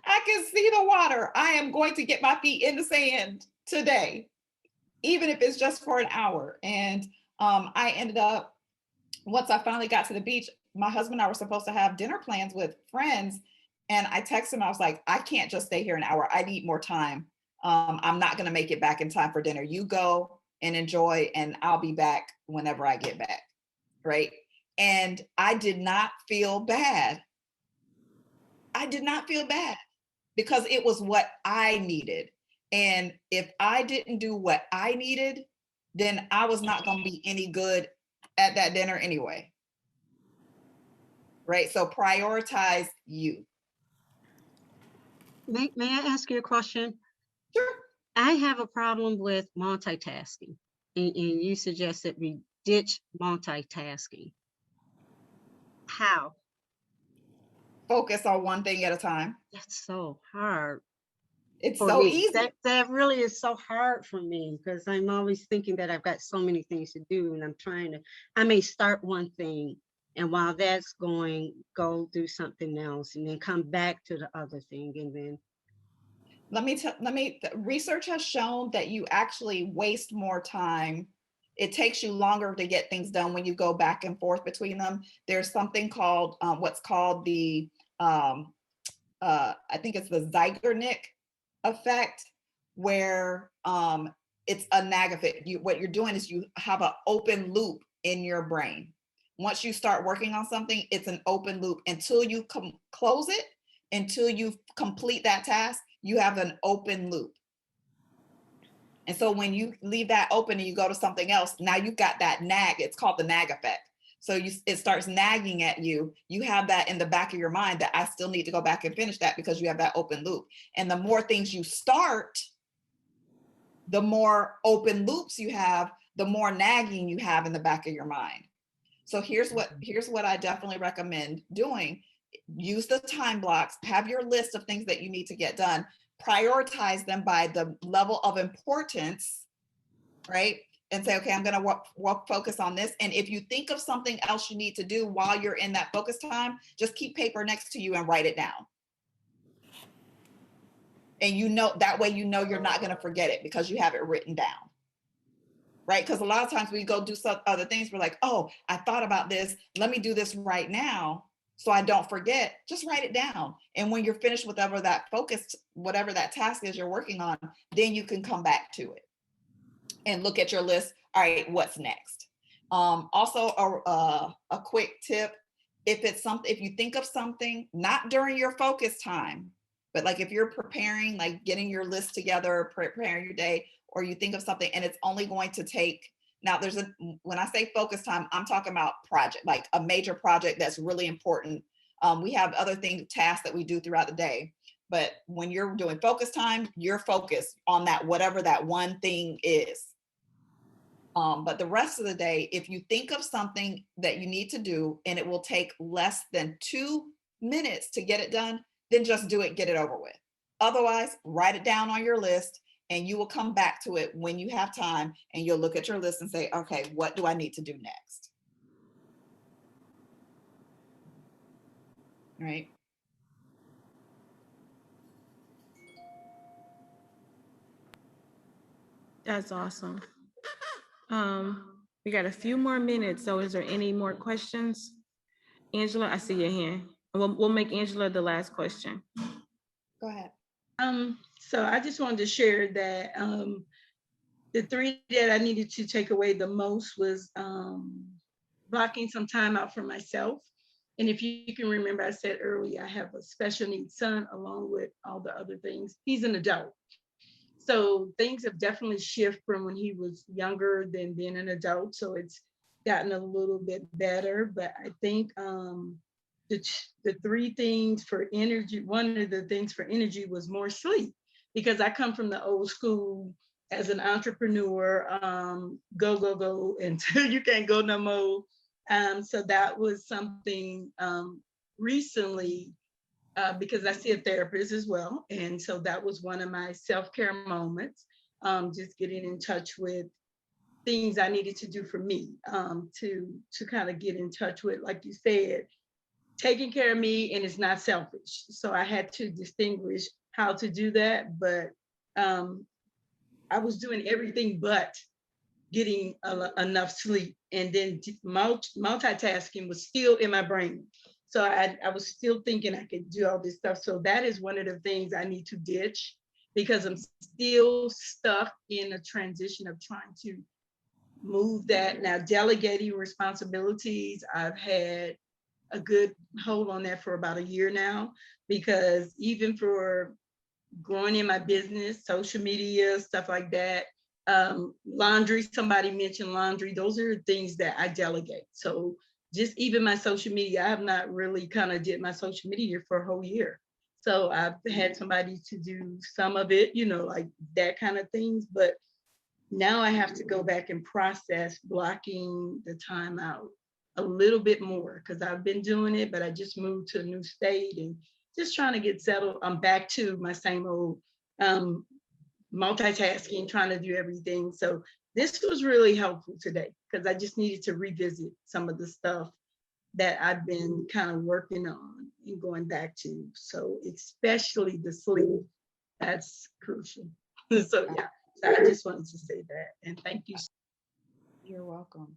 I can see the water. I am going to get my feet in the sand today, even if it's just for an hour. And I ended up, once I finally got to the beach, my husband and I were supposed to have dinner plans with friends. And I texted him, I was like, I can't just stay here an hour. I need more time. I'm not going to make it back in time for dinner. You go and enjoy, and I'll be back whenever I get back. Right. And I did not feel bad. I did not feel bad because it was what I needed. And if I didn't do what I needed, then I was not going to be any good at that dinner anyway. Right. So prioritize you. May I ask you a question? Sure. I have a problem with multitasking, and you suggested we ditch multitasking. How? focus on one thing at a time. That's so hard It's for so me. easy. That really is so hard for me because I'm always thinking that I've got so many things to do and I may start one thing and while that's going, go do something else and then come back to the other thing and then. Research has shown that you actually waste more time. It takes you longer to get things done when you go back and forth between them. There's something called what's called the I think it's the Zeigarnik effect, where it's a nag effect. What you're doing is you have an open loop in your brain. Once you start working on something, it's an open loop until you close it, until you complete that task, you have an open loop. And so when you leave that open and you go to something else, now you've got that nag. It's called the nag effect. So it starts nagging at you. You have that in the back of your mind that I still need to go back and finish that because you have that open loop. And the more things you start, the more open loops you have, the more nagging you have in the back of your mind. So here's what I definitely recommend doing. Use the time blocks, have your list of things that you need to get done, prioritize them by the level of importance, right? And say, okay, I'm going to focus on this. And if you think of something else you need to do while you're in that focus time, just keep paper next to you and write it down. And that way you're not going to forget it because you have it written down. Right? Because a lot of times we go do some other things. We're like, oh, I thought about this. Let me do this right now so I don't forget. Just write it down. And when you're finished with whatever that task is you're working on, then you can come back to it and look at your list. All right, what's next? Also, a quick tip: if you think of something not during your focus time, but like if you're preparing, like getting your list together, preparing your day, or you think of something and it's only going to take, now when I say focus time, I'm talking about project, like a major project that's really important. We have other tasks that we do throughout the day, but when you're doing focus time, you're focused on that, whatever that one thing is. But the rest of the day, if you think of something that you need to do and it will take less than 2 minutes to get it done, then just do it, get it over with. Otherwise, write it down on your list and you will come back to it when you have time and you'll look at your list and say, okay, what do I need to do next? Right? That's awesome. We got a few more minutes. So is there any more questions? Angela, I see your hand. We'll make Angela the last question. Go ahead. So I just wanted to share that the 3 that I needed to take away the most was blocking some time out for myself. And if you can remember, I said earlier, I have a special needs son along with all the other things. He's an adult. So things have definitely shifted from when he was younger than being an adult. So it's gotten a little bit better. But I think the 3 things for energy, one of the things for energy was more sleep, because I come from the old school as an entrepreneur, go until you can't go no more. So that was something recently, because I see a therapist as well. And so that was one of my self-care moments, just getting in touch with things I needed to do for me, to kind of get in touch with, like you said, taking care of me, and it's not selfish. So I had to distinguish how to do that. But I was doing everything but getting enough sleep. And then multitasking was still in my brain. So I was still thinking I could do all this stuff. So that is one of the things I need to ditch, because I'm still stuck in a transition of trying to move that. Now, delegating responsibilities, I've had a good hold on that for about a year now, because even for growing in my business, social media, stuff like that, laundry, somebody mentioned laundry, those are things that I delegate. So just even my social media, I have not really kind of did my social media for a whole year. So I've had somebody to do some of it, like that kind of things. But now I have to go back and process blocking the time out a little bit more because I've been doing it, but I just moved to a new state and just trying to get settled. I'm back to my same old multitasking, trying to do everything. So this was really helpful today because I just needed to revisit some of the stuff that I've been kind of working on and going back to. So especially the sleep, that's crucial. So yeah, so I just wanted to say that. And thank you. You're welcome.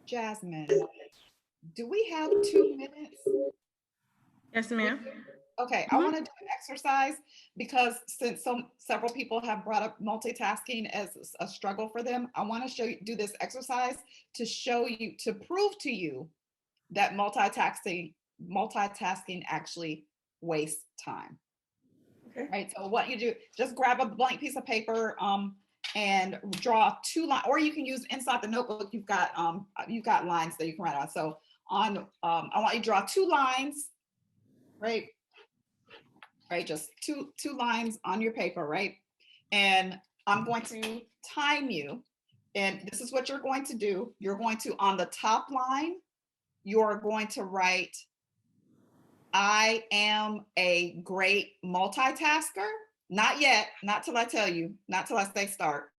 Jasmine, do we have 2 minutes? Yes, ma'am. Okay, I want to do an exercise because since several people have brought up multitasking as a struggle for them, I want to do this exercise to show you, to prove to you that multitasking actually wastes time. Okay. Right. So what you do, just grab a blank piece of paper and draw 2 lines, or you can use inside the notebook. You've got lines that you can write on. So I want you to draw 2 lines, right? Right, just two lines on your paper, right? And I'm going to time you. And this is what you're going to do. You're going to, on the top line, you're going to write, I am a great multitasker. Not yet, not till I tell you, not till I say start.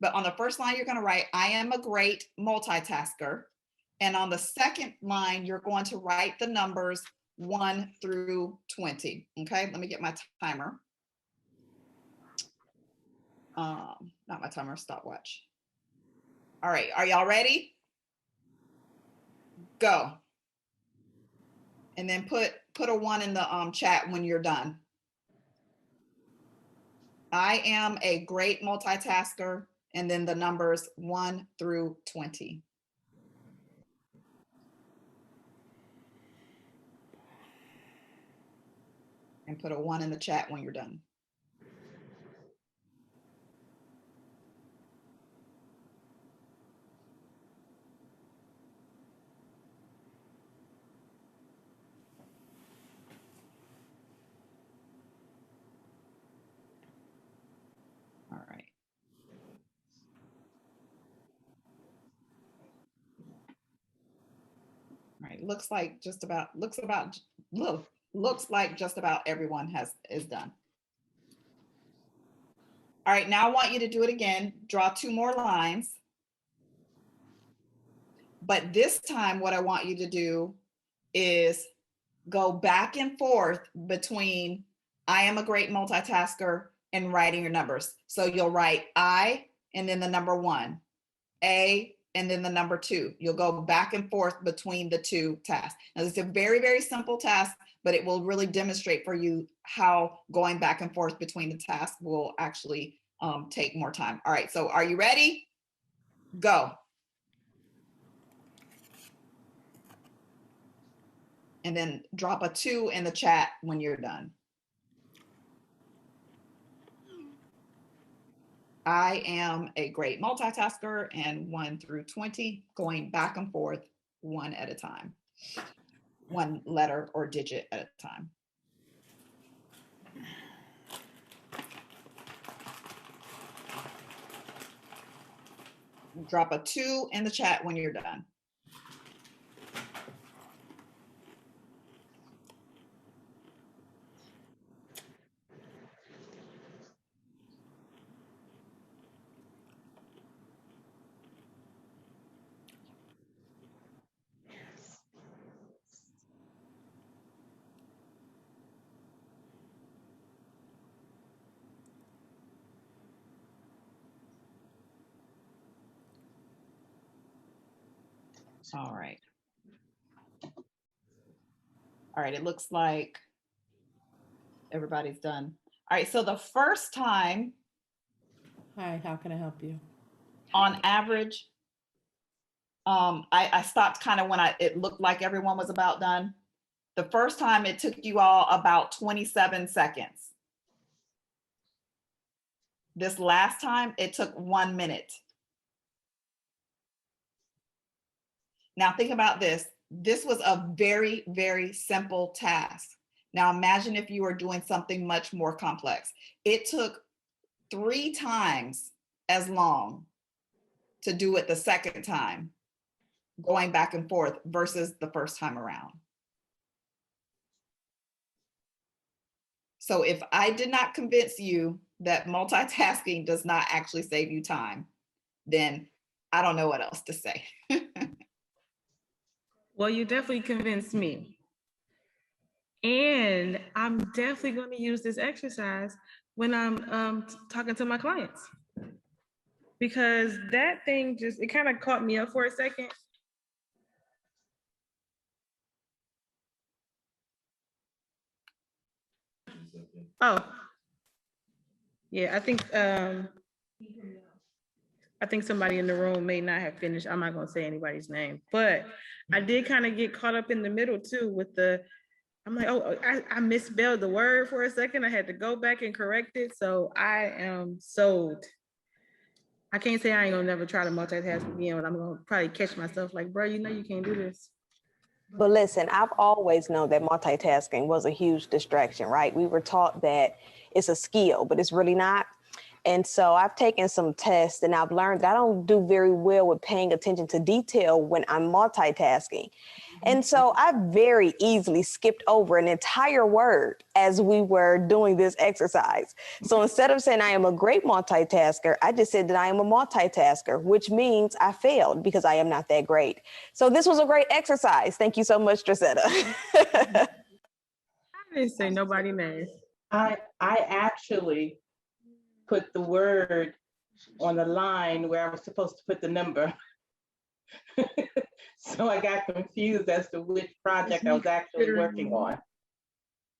But on the first line, you're going to write, I am a great multitasker. And on the second line, you're going to write the numbers 1 through 20. Okay, let me get my timer. Not my timer, stopwatch. All right, are y'all ready? Go. And then put a 1 in the chat when you're done. I am a great multitasker, and then the numbers 1 through 20. And put a 1 in the chat when you're done. All right. All right, looks like just about everyone is done. All right, now I want you to do it again. Draw 2 more lines. But this time, what I want you to do is go back and forth between I am a great multitasker and writing your numbers. So you'll write I and then the number 1, A and then the number 2. You'll go back and forth between the 2 tasks. Now, this is a very, very simple task, but it will really demonstrate for you how going back and forth between the tasks will actually take more time. All right, so are you ready? Go. And then drop a 2 in the chat when you're done. I am a great multitasker, and 1 through 20, going back and forth 1 at a time, 1 letter or digit at a time. Drop a 2 in the chat when you're done. All right. All right, it looks like everybody's done. All right, so the first time. Hi, how can I help you? On average, I stopped kind of when it looked like everyone was about done. The first time it took you all about 27 seconds. This last time it took 1 minute. Now think about this. This was a very, very simple task. Now imagine if you were doing something much more complex. It took 3 times as long to do it the second time going back and forth versus the first time around. So if I did not convince you that multitasking does not actually save you time, then I don't know what else to say. Well, you definitely convinced me. And I'm definitely going to use this exercise when I'm talking to my clients. Because that thing just, it kind of caught me up for a second. Oh, yeah, I think somebody in the room may not have finished. I'm not gonna say anybody's name, but I did kind of get caught up in the middle too with I'm like, oh, I misspelled the word for a second. I had to go back and correct it. So I am sold. I can't say I ain't gonna never try to multitask again, but I'm gonna probably catch myself like, bro, you know you can't do this. But listen, I've always known that multitasking was a huge distraction, right? We were taught that it's a skill, but it's really not. And so I've taken some tests and I've learned that I don't do very well with paying attention to detail when I'm multitasking. And so I very easily skipped over an entire word as we were doing this exercise. So instead of saying I am a great multitasker, I just said that I am a multitasker, which means I failed because I am not that great. So this was a great exercise. Thank you so much, Trasetta. I didn't say nobody name. I actually put the word on the line where I was supposed to put the number. So I got confused as to which project I was actually working on.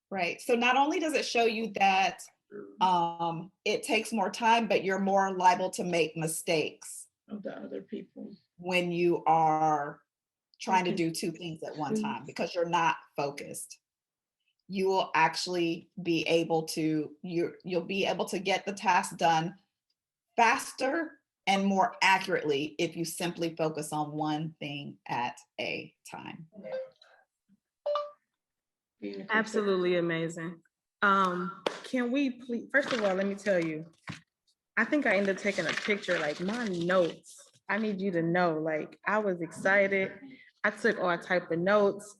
Right. So not only does it show you that it takes more time, but you're more liable to make mistakes Of the other people. when you are trying to do two things at one time because you're not focused. You will actually be able to, you'll be able to get the task done faster and more accurately if you simply focus on one thing at a time. Absolutely amazing. Can we please, first of all, let me tell you, I think I ended up taking a picture, like my notes. I need you to know, like I was excited. I took all type of notes.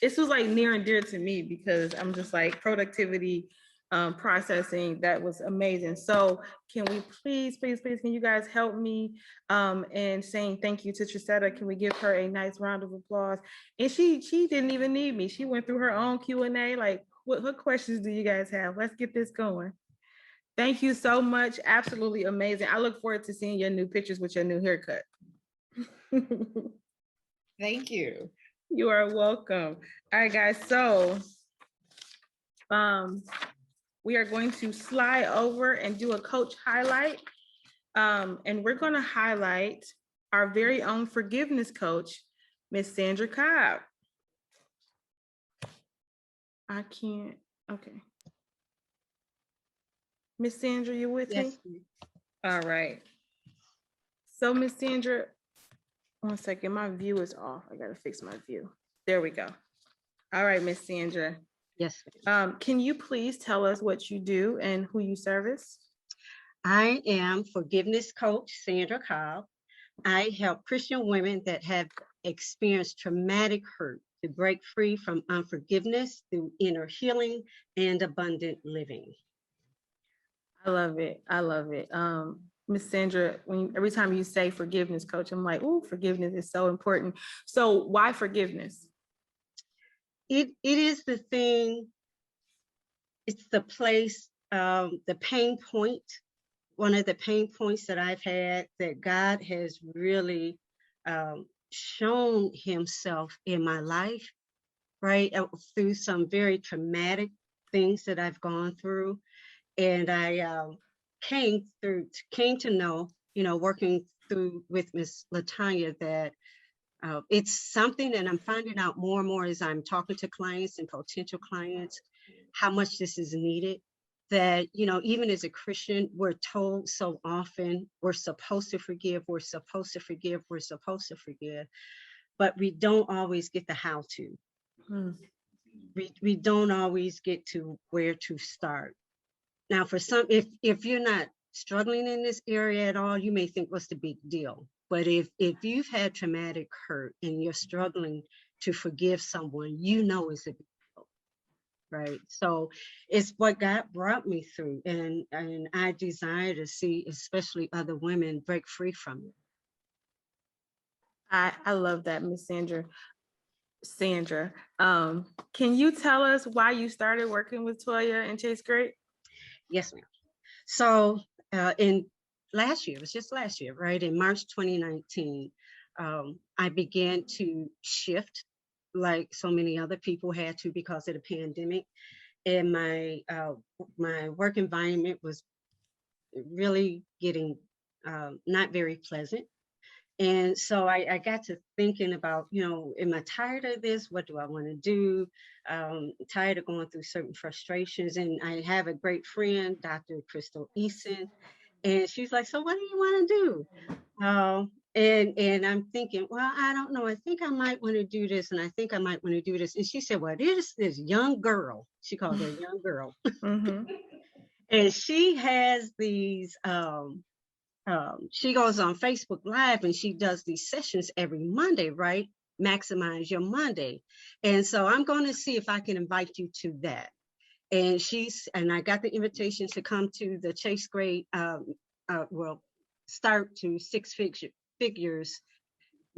This was like near and dear to me because I'm just like productivity, processing. That was amazing. So can we please, can you guys help me in saying thank you to Trasetta? Can we give her a nice round of applause? And she didn't even need me. She went through her own Q&A. Like, what questions do you guys have? Let's get this going. Thank you so much. Absolutely amazing. I look forward to seeing your new pictures with your new haircut. Thank you. You are welcome. All right, guys. So we are going to slide over and do a coach highlight. And we're going to highlight our very own forgiveness coach, Miss Sandra Cobb. I can't. Okay. Miss Sandra, you with me? Yes. All right. So Miss Sandra, one second, my view is off. I gotta fix my view. There we go. All right, Miss Sandra. Yes. Can you please tell us what you do and who you service? I am forgiveness coach Sandra Cobb. I help Christian women that have experienced traumatic hurt to break free from unforgiveness through inner healing and abundant living. I love it. I love it. Miss Sandra, every time you say forgiveness coach, I'm like, oh, forgiveness is so important. So why forgiveness? It is the thing, it's the place, the pain point, one of the pain points that I've had that God has really shown himself in my life, right? Through some very traumatic things that I've gone through. And I came to know, working through with Miss LaToya, that it's something that I'm finding out more and more as I'm talking to clients and potential clients, how much this is needed. That, even as a Christian, we're told so often we're supposed to forgive, we're supposed to forgive, we're supposed to forgive, but we don't always get the how to. We don't always get to where to start. Now, for some, if you're not struggling in this area at all, you may think, what's the big deal? But if you've had traumatic hurt and you're struggling to forgive someone, you know it's a big deal, right? So it's what God brought me through, and I desire to see, especially other women, break free from it. I love that, Miss Sandra. Can you tell us why you started working with Toya and Chase Great? Yes, ma'am. So in last year, it was just last year, right? In March 2019, I began to shift like so many other people had to because of the pandemic. And my work environment was really getting not very pleasant. And so I got to thinking about, am I tired of this? What do I want to do? Tired of going through certain frustrations. And I have a great friend, Dr. Crystal Eason, and she's like, so what do you want to do? And I'm thinking, well, I don't know. I think I might want to do this. And I think I might want to do this. And she said, well, there's this young girl. She called her a young girl. And she has these, she goes on Facebook Live and she does these sessions every Monday, right? Maximize Your Monday. And so I'm going to see if I can invite you to that. And I got the invitation to come to the Chase Great, start to six figures,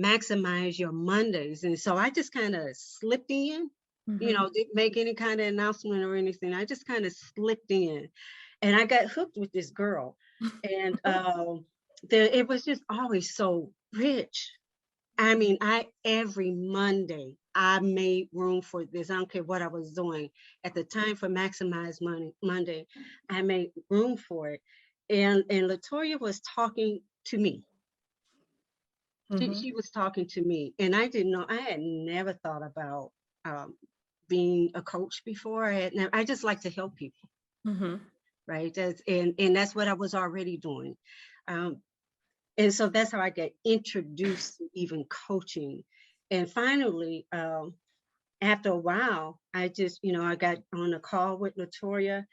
Maximize Your Mondays. And so I just kind of slipped in, didn't make any kind of announcement or anything. I just kind of slipped in and I got hooked with this girl. And it was just always so rich. I mean, every Monday I made room for this. I don't care what I was doing at the time for Maximize Monday. I made room for it, and LaToya was talking to me. She was talking to me, and I didn't know. I had never thought about being a coach before. I just like to help people. Right. And that's what I was already doing. And so that's how I got introduced to even coaching. And finally, after a while, I just, I got on a call with LaToya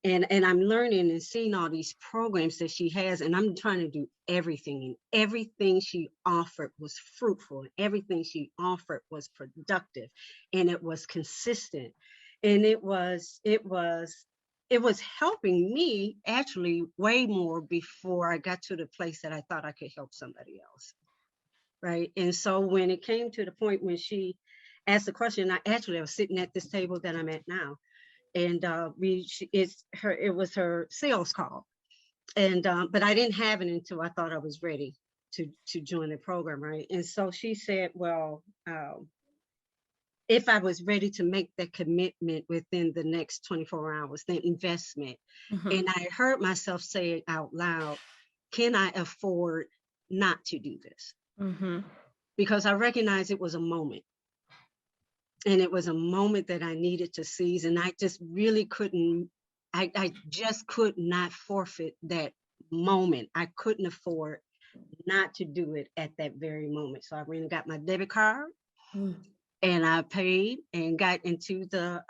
and I'm learning and seeing all these programs that she has. And I'm trying to do everything. And everything she offered was fruitful. Everything she offered was productive. And it was consistent. And it was helping me actually way more before I got to the place that I thought I could help somebody else. Right. And so when it came to the point when she asked the question, I was sitting at this table that I'm at now. And it was her sales call. And but I didn't have it until I thought I was ready to join the program. Right. And so she said, well, if I was ready to make that commitment within the next 24 hours, the investment. And I heard myself say it out loud, can I afford not to do this? Because I recognized it was a moment. And it was a moment that I needed to seize. And I just really couldn't, I just could not forfeit that moment. I couldn't afford not to do it at that very moment. So I went and got my debit card. And I paid and got into the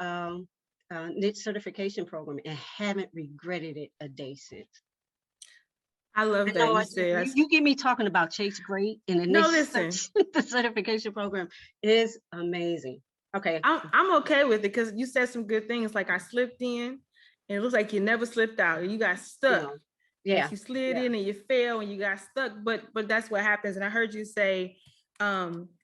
NIT certification program and haven't regretted it a day since. I love that. You get me talking about Chase Great and the certification program is amazing. Okay. I'm okay with it because you said some good things. Like I slipped in and it looks like you never slipped out. You got stuck. Yeah. Like you slid in and you fell and you got stuck. But that's what happens. And I heard you say,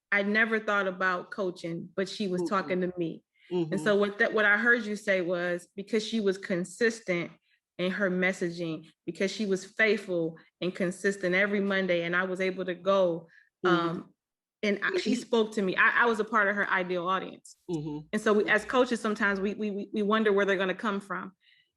I never thought about coaching, but she was talking to me. And so what I heard you say was because she was consistent in her messaging, because she was faithful and consistent every Monday, and I was able to go. And she spoke to me. I was a part of her ideal audience. And so as coaches, sometimes we wonder where they're going to come from.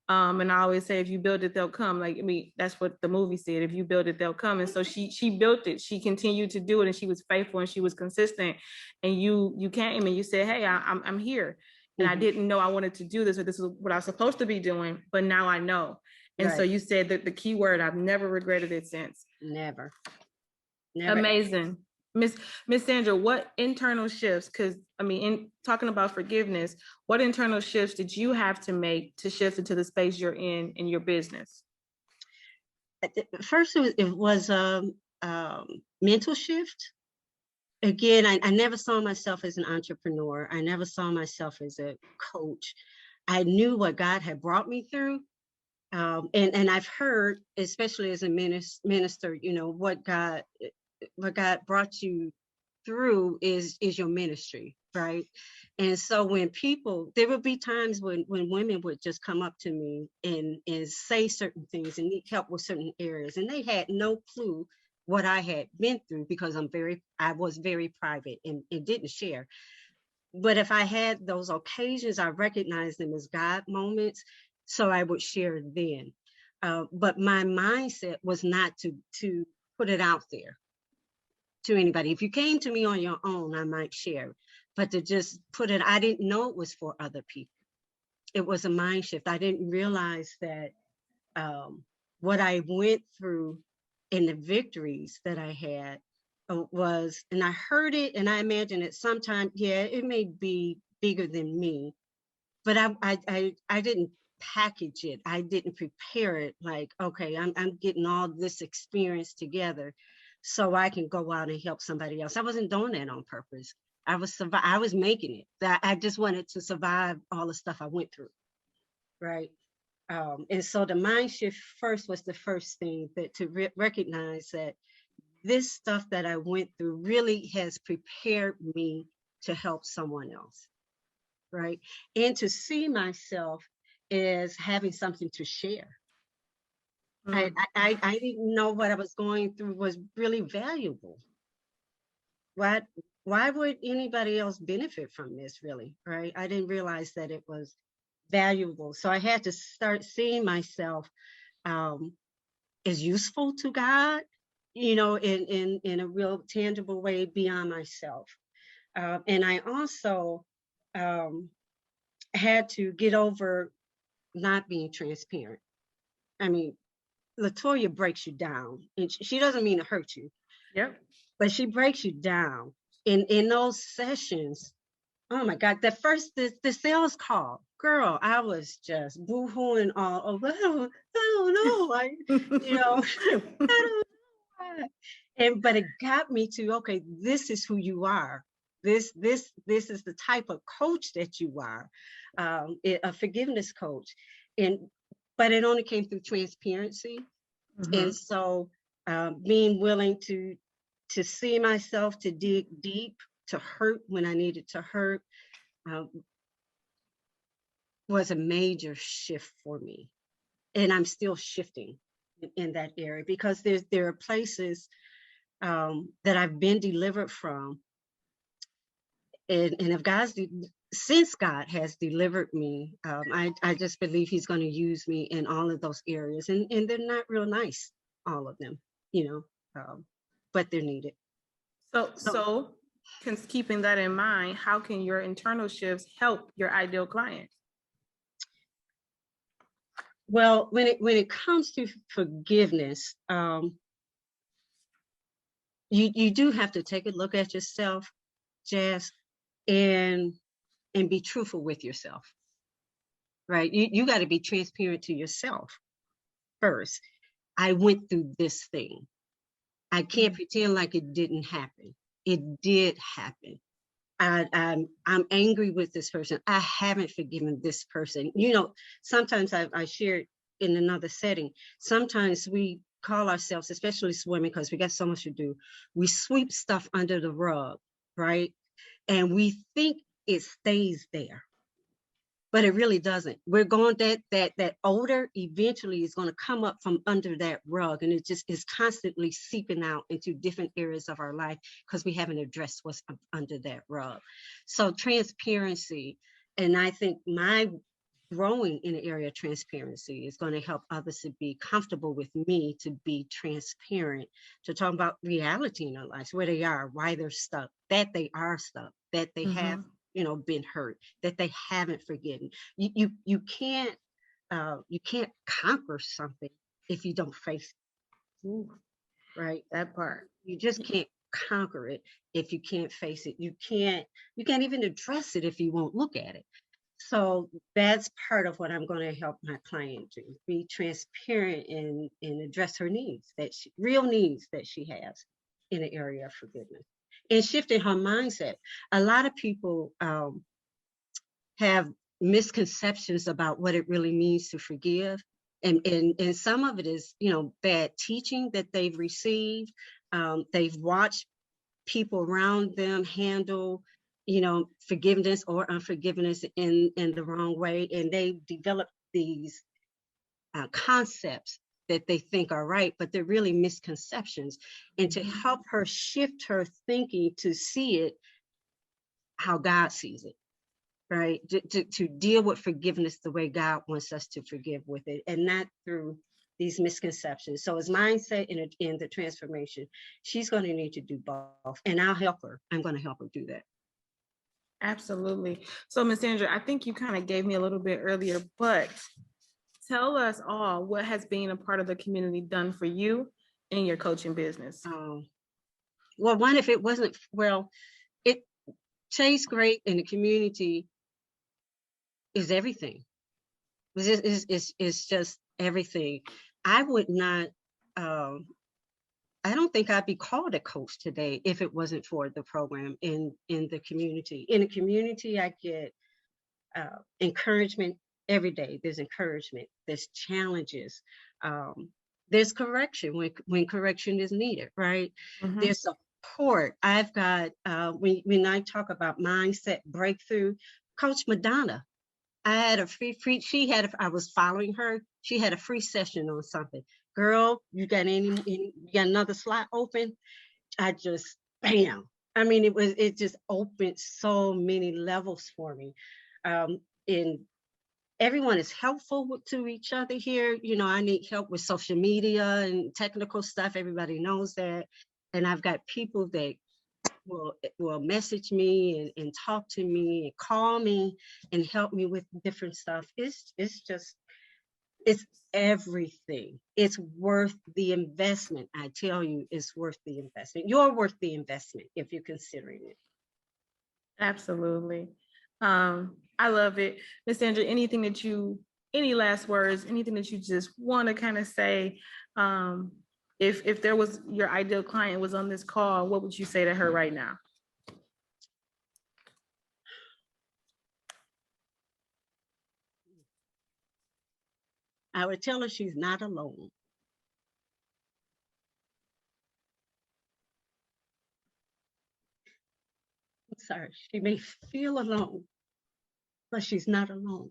And I always say, if you build it, they'll come. Like, I mean, that's what the movie said. If you build it, they'll come. And so she built it. She continued to do it, and she was faithful and she was consistent. And you came and you said, hey, I'm here. And I didn't know I wanted to do this, or this is what I was supposed to be doing, but now I know. And so you said that the key word, I've never regretted it since. Never. Amazing. Miss Sandra, what internal shifts, because I mean, in talking about forgiveness, what internal shifts did you have to make to shift into the space you're in your business? first it was mental shift. Again, I never saw myself as an entrepreneur. I never saw myself as a coach. I knew what God had brought me through. And I've heard, especially as a minister, you know, what God brought you through is your ministry, right? And so when there would be times when women would just come up to me and say certain things and need help with certain areas, and they had no clue what I had been through, because I was very private and didn't share. But if I had those occasions, I recognized them as God moments, so I would share then. But my mindset was not to put it out there to anybody. If you came to me on your own, I might share, but to just put it, I didn't know it was for other people. It was a mind shift. I didn't realize that what I went through and the victories that I had was, and I heard it and I imagine it sometime, yeah, it may be bigger than me, but I didn't package it. I didn't prepare it like, okay, I'm getting all this experience together so I can go out and help somebody else. I wasn't doing that on purpose. I was making it. That I just wanted to survive all the stuff I went through, right? And so the mind shift first was the first thing, that to recognize that this stuff that I went through really has prepared me to help someone else, right? And to see myself as having something to share. I didn't know what I was going through was really valuable. Why would anybody else benefit from this, really, right? I didn't realize that it was valuable. So I had to start seeing myself as useful to God, you know, in a real tangible way beyond myself. And I also had to get over not being transparent. I mean, LaToya breaks you down, and she doesn't mean to hurt you. Yep. But she breaks you down in those sessions. Oh my God, the sales call, girl, I was just boo-hooing all over. I don't know, like, you know, I don't know. But it got me to, okay, this is who you are. This is the type of coach that you are, a forgiveness coach. But it only came through transparency. And so being willing to see myself, to dig deep, to hurt when I needed to hurt, was a major shift for me. And I'm still shifting in that area, because there are places that I've been delivered from. And if since God has delivered me, I just believe he's going to use me in all of those areas. And they're not real nice, all of them, you know, but they're needed. So keeping that in mind, how can your internal shifts help your ideal client? Well, when it comes to forgiveness, you do have to take a look at yourself, Jazz, and be truthful with yourself, right? You got to be transparent to yourself first. I went through this thing. I can't pretend like it didn't happen. It did happen. I'm angry with this person. I haven't forgiven this person. You know, sometimes I shared in another setting, sometimes we call ourselves, especially as women, because we got so much to do, we sweep stuff under the rug, right? And we think it stays there, but it really doesn't. We're going that odor eventually is going to come up from under that rug, and it just is constantly seeping out into different areas of our life because we haven't addressed what's under that rug. So transparency, and I think my growing in the area of transparency is going to help others to be comfortable with me, to be transparent, to talk about reality in their lives, where they are, why they're stuck, that they are stuck, that they have, you know, been hurt, that they haven't forgiven. You can't conquer something if you don't face it. Ooh, right? That part. You just can't conquer it if you can't face it. You can't even address it if you won't look at it. So that's part of what I'm going to help my client do, be transparent and address her needs, real needs that she has in the area of forgiveness, and shifting her mindset. A lot of people have misconceptions about what it really means to forgive. And some of it is, bad teaching that they've received. They've watched people around them handle, forgiveness or unforgiveness in the wrong way. And they've developed these concepts that they think are right, but they're really misconceptions. And to help her shift her thinking to see it how God sees it, right? To deal with forgiveness the way God wants us to forgive with it, and not through these misconceptions. So as mindset in the transformation, she's going to need to do both, and I'll help her. I'm going to help her do that. Absolutely. So Ms. Sandra, I think you kind of gave me a little bit earlier, but tell us all what has been a part of the community done for you in your coaching business. Well, one, if it wasn't, Chase Great in the community is everything. It's just everything. I would not, I don't think I'd be called a coach today if it wasn't for the program in the community. In the community, I get encouragement every day. There's encouragement, there's challenges, there's correction when correction is needed, right? Mhm. There's support. I've got, when I talk about mindset breakthrough, Coach Madonna, I had a free, I was following her. She had a free session on something. Girl, you got another slot open? I just, bam. I mean, it just opened so many levels for me. And everyone is helpful to each other here. I need help with social media and technical stuff. Everybody knows that. And I've got people that will message me and talk to me and call me and help me with different stuff. It's everything. It's worth the investment. I tell you, it's worth the investment. You're worth the investment if you're considering it. Absolutely. I love it. Ms. Sandra, any last words, anything that you just want to kind of say? If there was your ideal client was on this call, what would you say to her right now? I would tell her she's not alone. I'm sorry, she may feel alone, but she's not alone.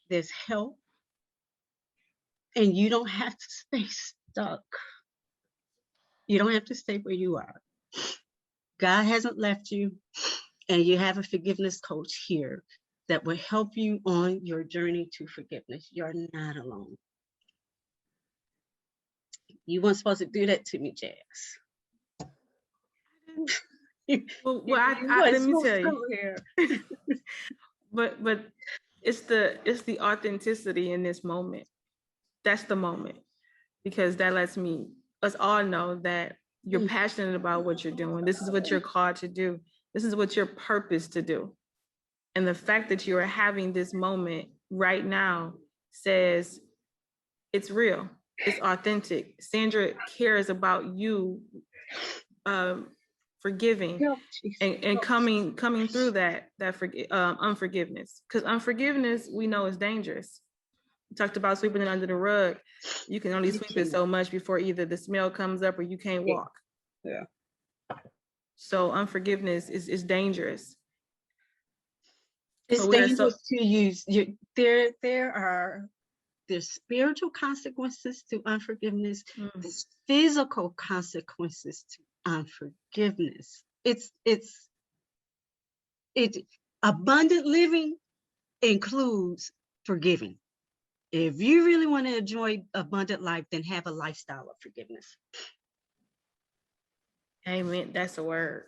There's help, and you don't have to stay stuck. You don't have to stay where you are. God hasn't left you, and you have a forgiveness coach here that will help you on your journey to forgiveness. You're not alone. You weren't supposed to do that to me, Jazz. Well, let me tell you. but it's the authenticity in this moment. That's the moment, because that lets us all know that you're passionate about what you're doing. This is what you're called to do. This is what your purpose to do. And the fact that you are having this moment right now says it's real, it's authentic. Sandra cares about you forgiving and coming through that unforgiveness, because unforgiveness, we know, is dangerous. We talked about sweeping it under the rug. You can only sweep it so much before either the smell comes up or you can't walk. Yeah. So unforgiveness is dangerous. It's dangerous to use. There's spiritual consequences to unforgiveness. There's physical consequences to unforgiveness. Abundant living includes forgiving. If you really want to enjoy abundant life, then have a lifestyle of forgiveness. Amen. That's a word.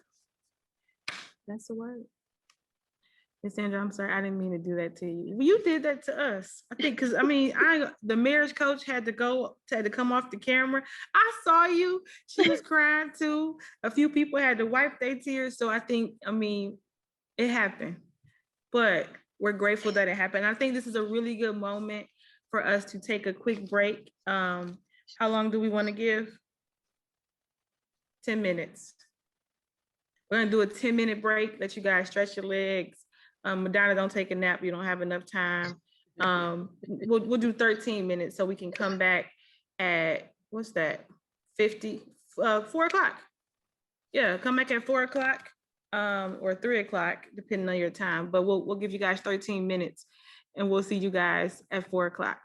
That's a word. Ms. Sandra, I'm sorry, I didn't mean to do that to you. You did that to us, I think, because the marriage coach had to come off the camera. I saw you. She was crying too. A few people had to wipe their tears. So I think, it happened. but we're grateful that it happened. I think this is a really good moment for us to take a quick break. How long do we want to give? 10 minutes. We're gonna do a 10-minute break, let you guys stretch your legs. Madonna, don't take a nap, you don't have enough time. We'll do 13 minutes so we can come back at, what's that, 4 o'clock. Yeah, come back at 4 o'clock or 3 o'clock, depending on your time. But we'll give you guys 13 minutes and we'll see you guys at 4 o'clock.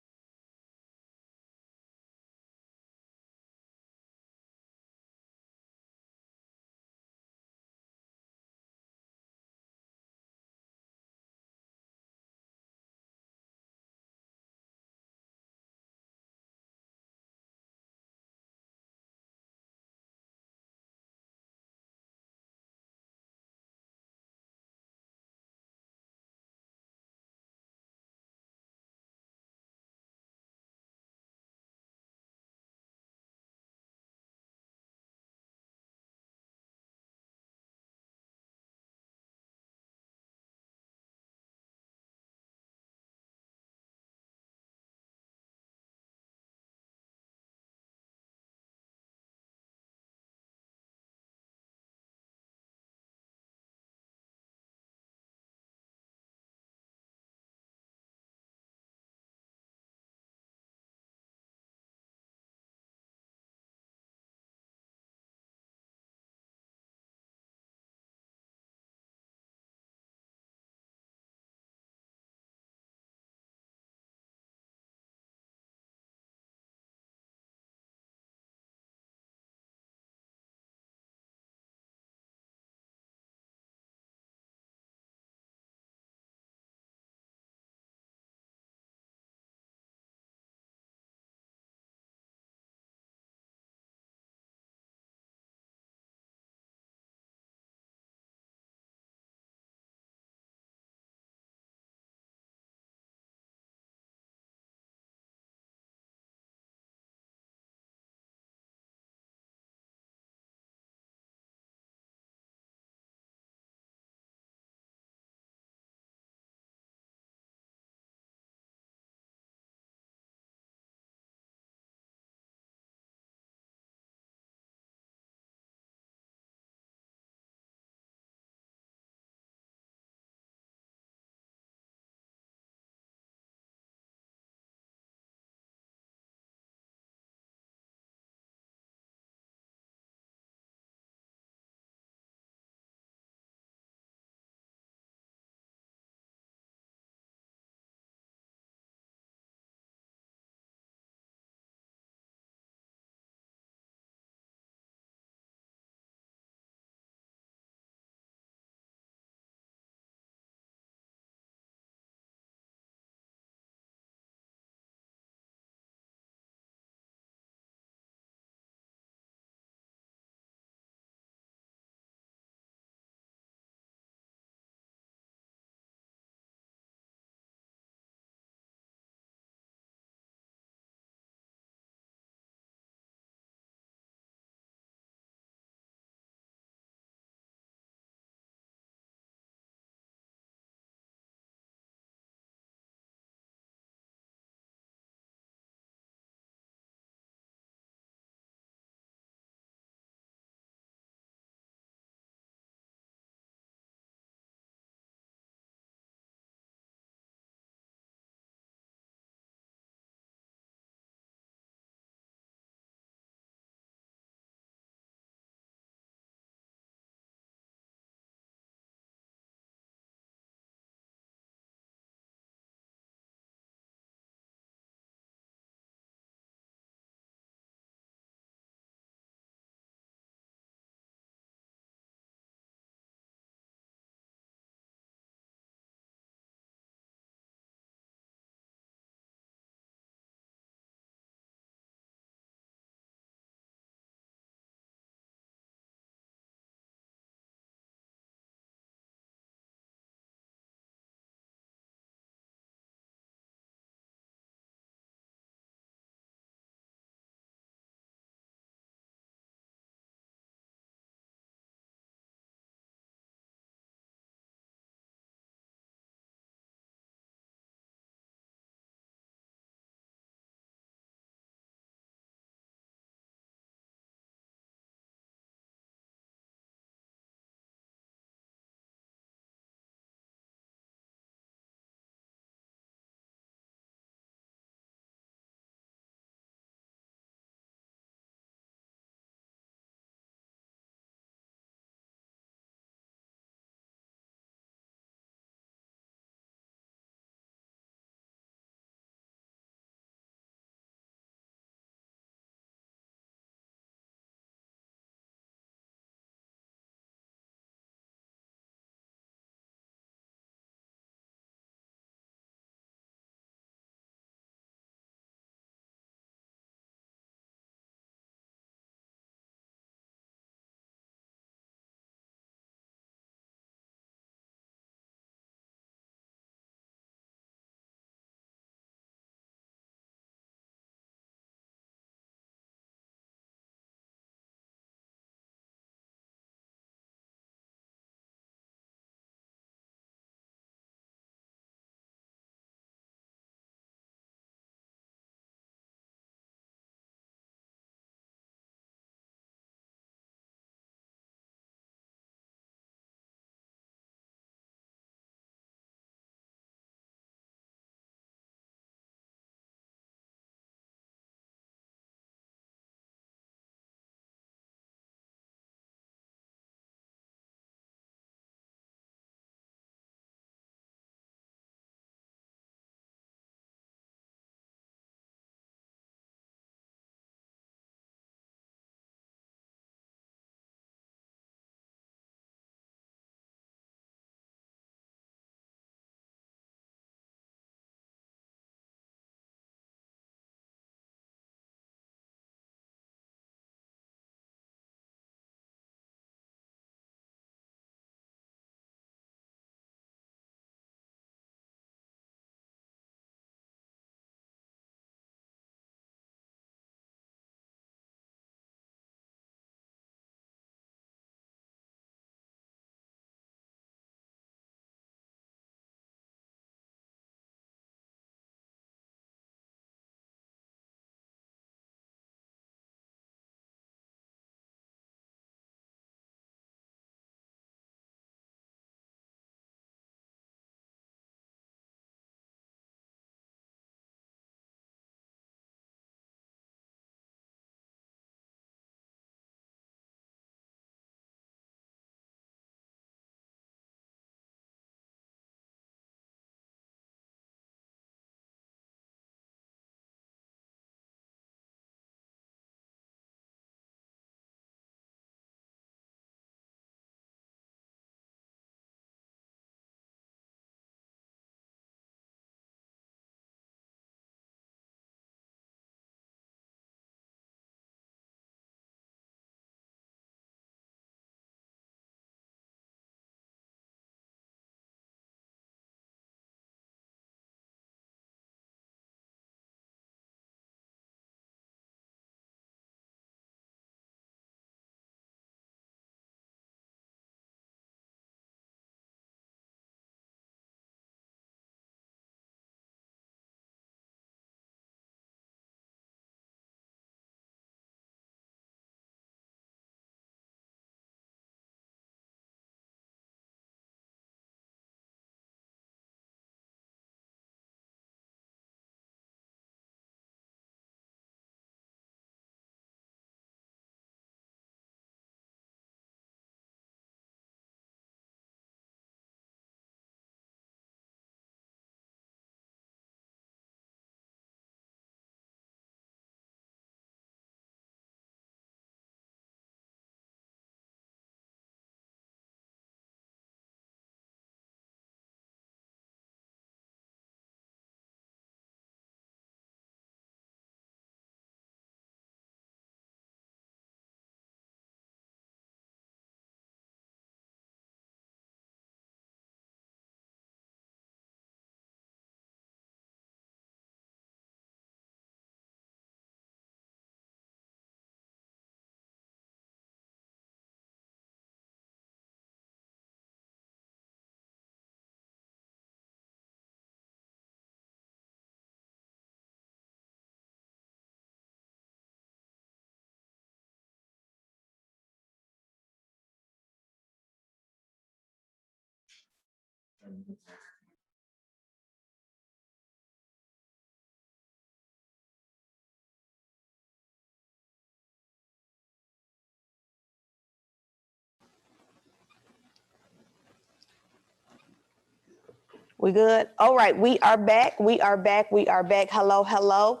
We good? All right, we are back. We are back. We are back. Hello, hello.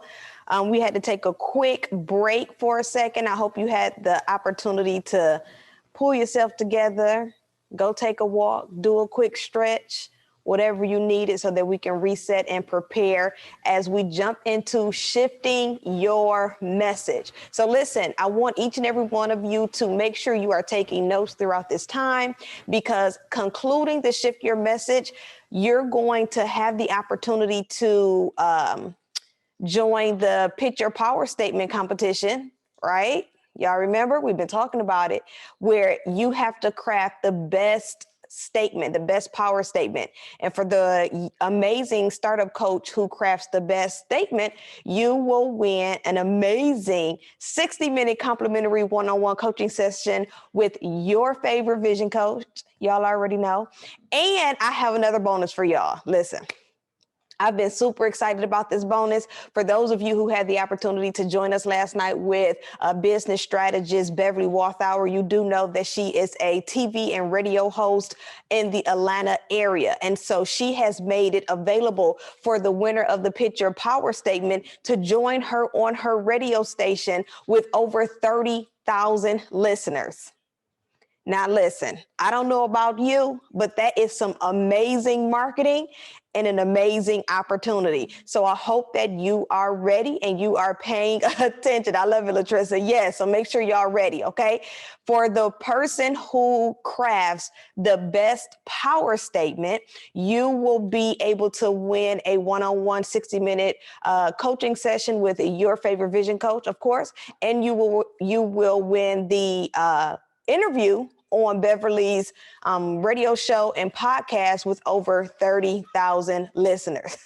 We had to take a quick break for a second. I hope you had the opportunity to pull yourself together, go take a walk, do a quick stretch, whatever you needed so that we can reset and prepare as we jump into shifting your message. So listen, I want each and every one of you to make sure you are taking notes throughout this time, because concluding the shift your message, you're going to have the opportunity to join the Pitch Your Power Statement competition, right? Y'all remember, we've been talking about it, where you have to craft the best statement, the best power statement. And for the amazing startup coach who crafts the best statement, you will win an amazing 60-minute complimentary one-on-one coaching session with your favorite vision coach. Y'all already know. And I have another bonus for y'all. Listen. I've been super excited about this bonus. For those of you who had the opportunity to join us last night with business strategist Beverly Walthour, you do know that she is a TV and radio host in the Atlanta area. And so she has made it available for the winner of the Pitch Your Power Statement to join her on her radio station with over 30,000 listeners. Now, listen, I don't know about you, but that is some amazing marketing and an amazing opportunity. So I hope that you are ready and you are paying attention. I love it, LaToya. Yes, so make sure y'all ready, okay? For the person who crafts the best power statement, you will be able to win a one-on-one 60-minute coaching session with your favorite vision coach, of course, and you will win the interview on Beverly's radio show and podcast with over 30,000 listeners.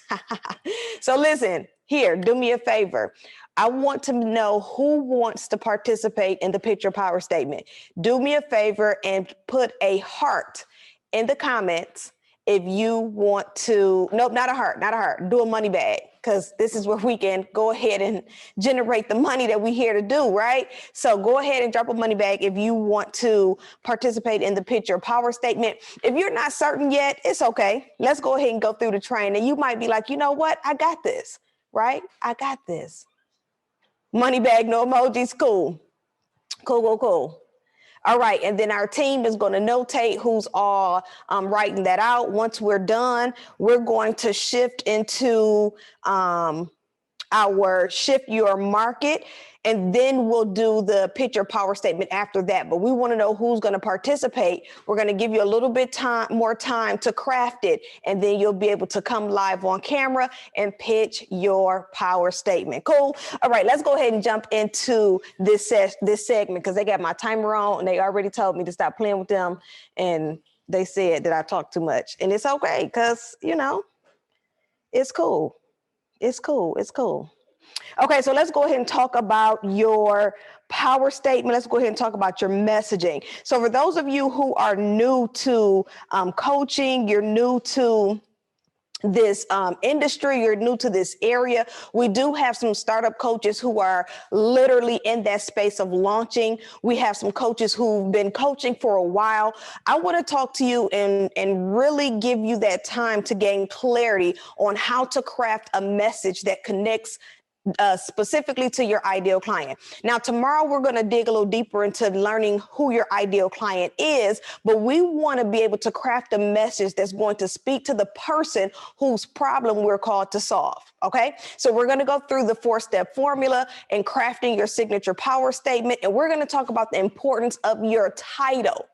So listen, here, do me a favor. I want to know who wants to participate in the Pitch Your Power Statement. Do me a favor and put a heart in the comments if you want to, nope, not a heart, do a money bag, because this is where we can go ahead and generate the money that we're here to do, right? So go ahead and drop a money bag if you want to participate in the Pitch Your Power Statement. If you're not certain yet, it's okay. Let's go ahead and go through the training. You might be like, you know what? I got this, right? I got this. Money bag, no emojis, cool. Cool. All right, and then our team is going to notate who's all writing that out. Once we're done, we're going to shift into our shift your market, and then we'll do the Pitch Your Power Statement after that. But we want to know who's going to participate. We're going to give you a little bit more time to craft it, and then you'll be able to come live on camera and pitch your power statement. Cool. All right, let's go ahead and jump into this segment, because they got my timer on and they already told me to stop playing with them, and they said that I talk too much, and it's okay, because it's cool. It's cool. Okay, so let's go ahead and talk about your power statement. Let's go ahead and talk about your messaging. So for those of you who are new to coaching, you're new to this industry, you're new to this area, we do have some startup coaches who are literally in that space of launching. We have some coaches who've been coaching for a while. I want to talk to you and really give you that time to gain clarity on how to craft a message that connects specifically to your ideal client. Now, tomorrow we're going to dig a little deeper into learning who your ideal client is, but we want to be able to craft a message that's going to speak to the person whose problem we're called to solve. Okay, so we're going to go through the 4-step formula and crafting your signature power statement, and we're going to talk about the importance of your title.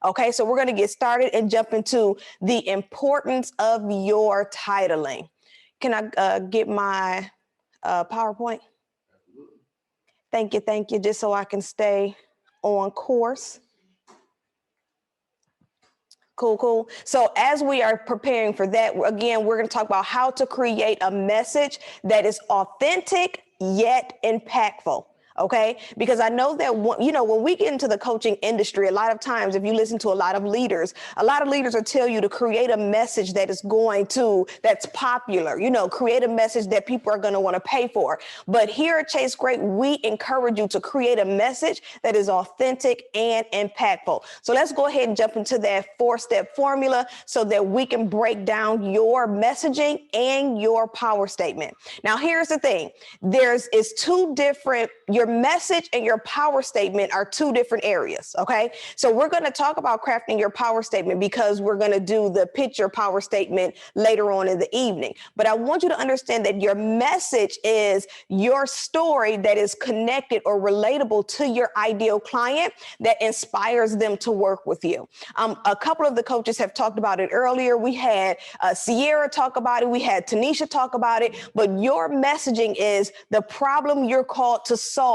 Okay, so we're going to get started and jump into the importance of your titling. Can I get my PowerPoint? Thank you, just so I can stay on course. Cool. So as we are preparing for that, again, we're going to talk about how to create a message that is authentic yet impactful. Okay, because I know that when we get into the coaching industry, a lot of times, if you listen to a lot of leaders will tell you to create a message that's popular, create a message that people are going to want to pay for. But here at Chase Great, we encourage you to create a message that is authentic and impactful. So let's go ahead and jump into that 4-step formula so that we can break down your messaging and your power statement. Now, here's the thing. Your message and your power statement are two different areas, okay? So we're going to talk about crafting your power statement because we're going to do the picture power statement later on in the evening. But I want you to understand that your message is your story that is connected or relatable to your ideal client that inspires them to work with you. A couple of the coaches have talked about it earlier. We had Sierra talk about it. We had Tanisha talk about it. But your messaging is the problem you're called to solve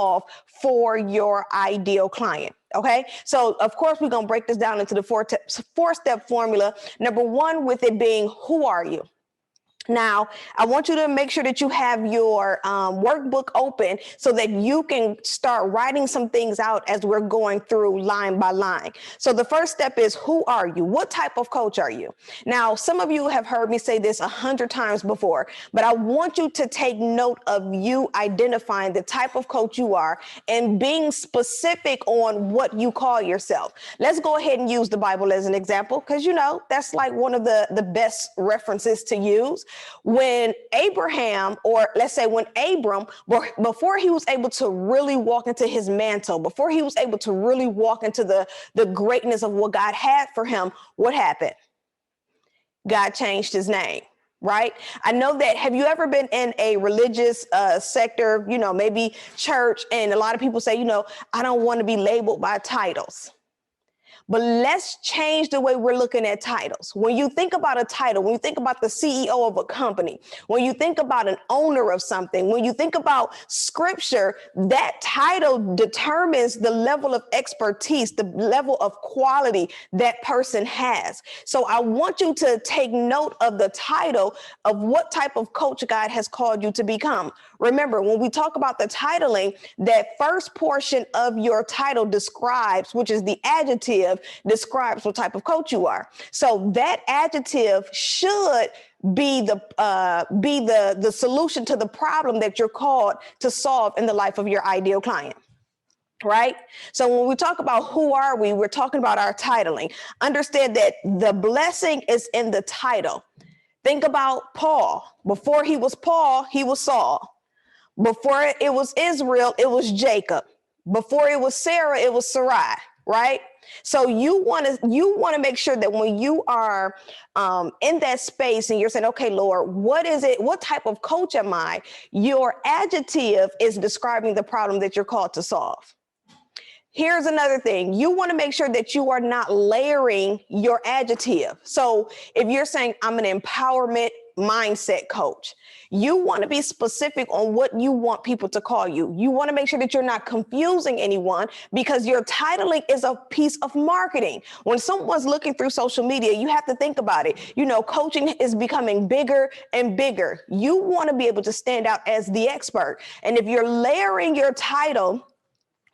for your ideal client. Okay, so of course, we're going to break this down into the 4-step formula. Number 1, with it being, who are you? Now, I want you to make sure that you have your workbook open so that you can start writing some things out as we're going through line by line. So the first step is, who are you? What type of coach are you? Now, some of you have heard me say this 100 times before, but I want you to take note of you identifying the type of coach you are and being specific on what you call yourself. Let's go ahead and use the Bible as an example, because that's like one of the best references to use. When Abraham, or let's say when Abram, before he was able to really walk into his mantle, before he was able to really walk into the greatness of what God had for him, what happened? God changed his name, right? I know that. Have you ever been in a religious sector, maybe church, and a lot of people say, I don't want to be labeled by titles. But let's change the way we're looking at titles. When you think about a title, when you think about the CEO of a company, when you think about an owner of something, when you think about scripture, that title determines the level of expertise, the level of quality that person has. So I want you to take note of the title of what type of coach God has called you to become. Remember, when we talk about the titling, that first portion of your title describes, which is the adjective, describes what type of coach you are. So that adjective should be the solution to the problem that you're called to solve in the life of your ideal client. Right? So when we talk about who are we, we're talking about our titling. Understand that the blessing is in the title. Think about Paul. Before he was Paul, he was Saul. Before it was Israel, it was Jacob. Before it was Sarah, it was Sarai, right? So you want to make sure that when you are in that space and you're saying, okay, Lord, what is it? What type of coach am I? Your adjective is describing the problem that you're called to solve. Here's another thing. You want to make sure that you are not layering your adjective. So if you're saying I'm an empowerment mindset coach, you want to be specific on what you want people to call you. You want to make sure that you're not confusing anyone, because your titling is a piece of marketing. When someone's looking through social media, you have to think about it. Coaching is becoming bigger and bigger. You want to be able to stand out as the expert. And if you're layering your title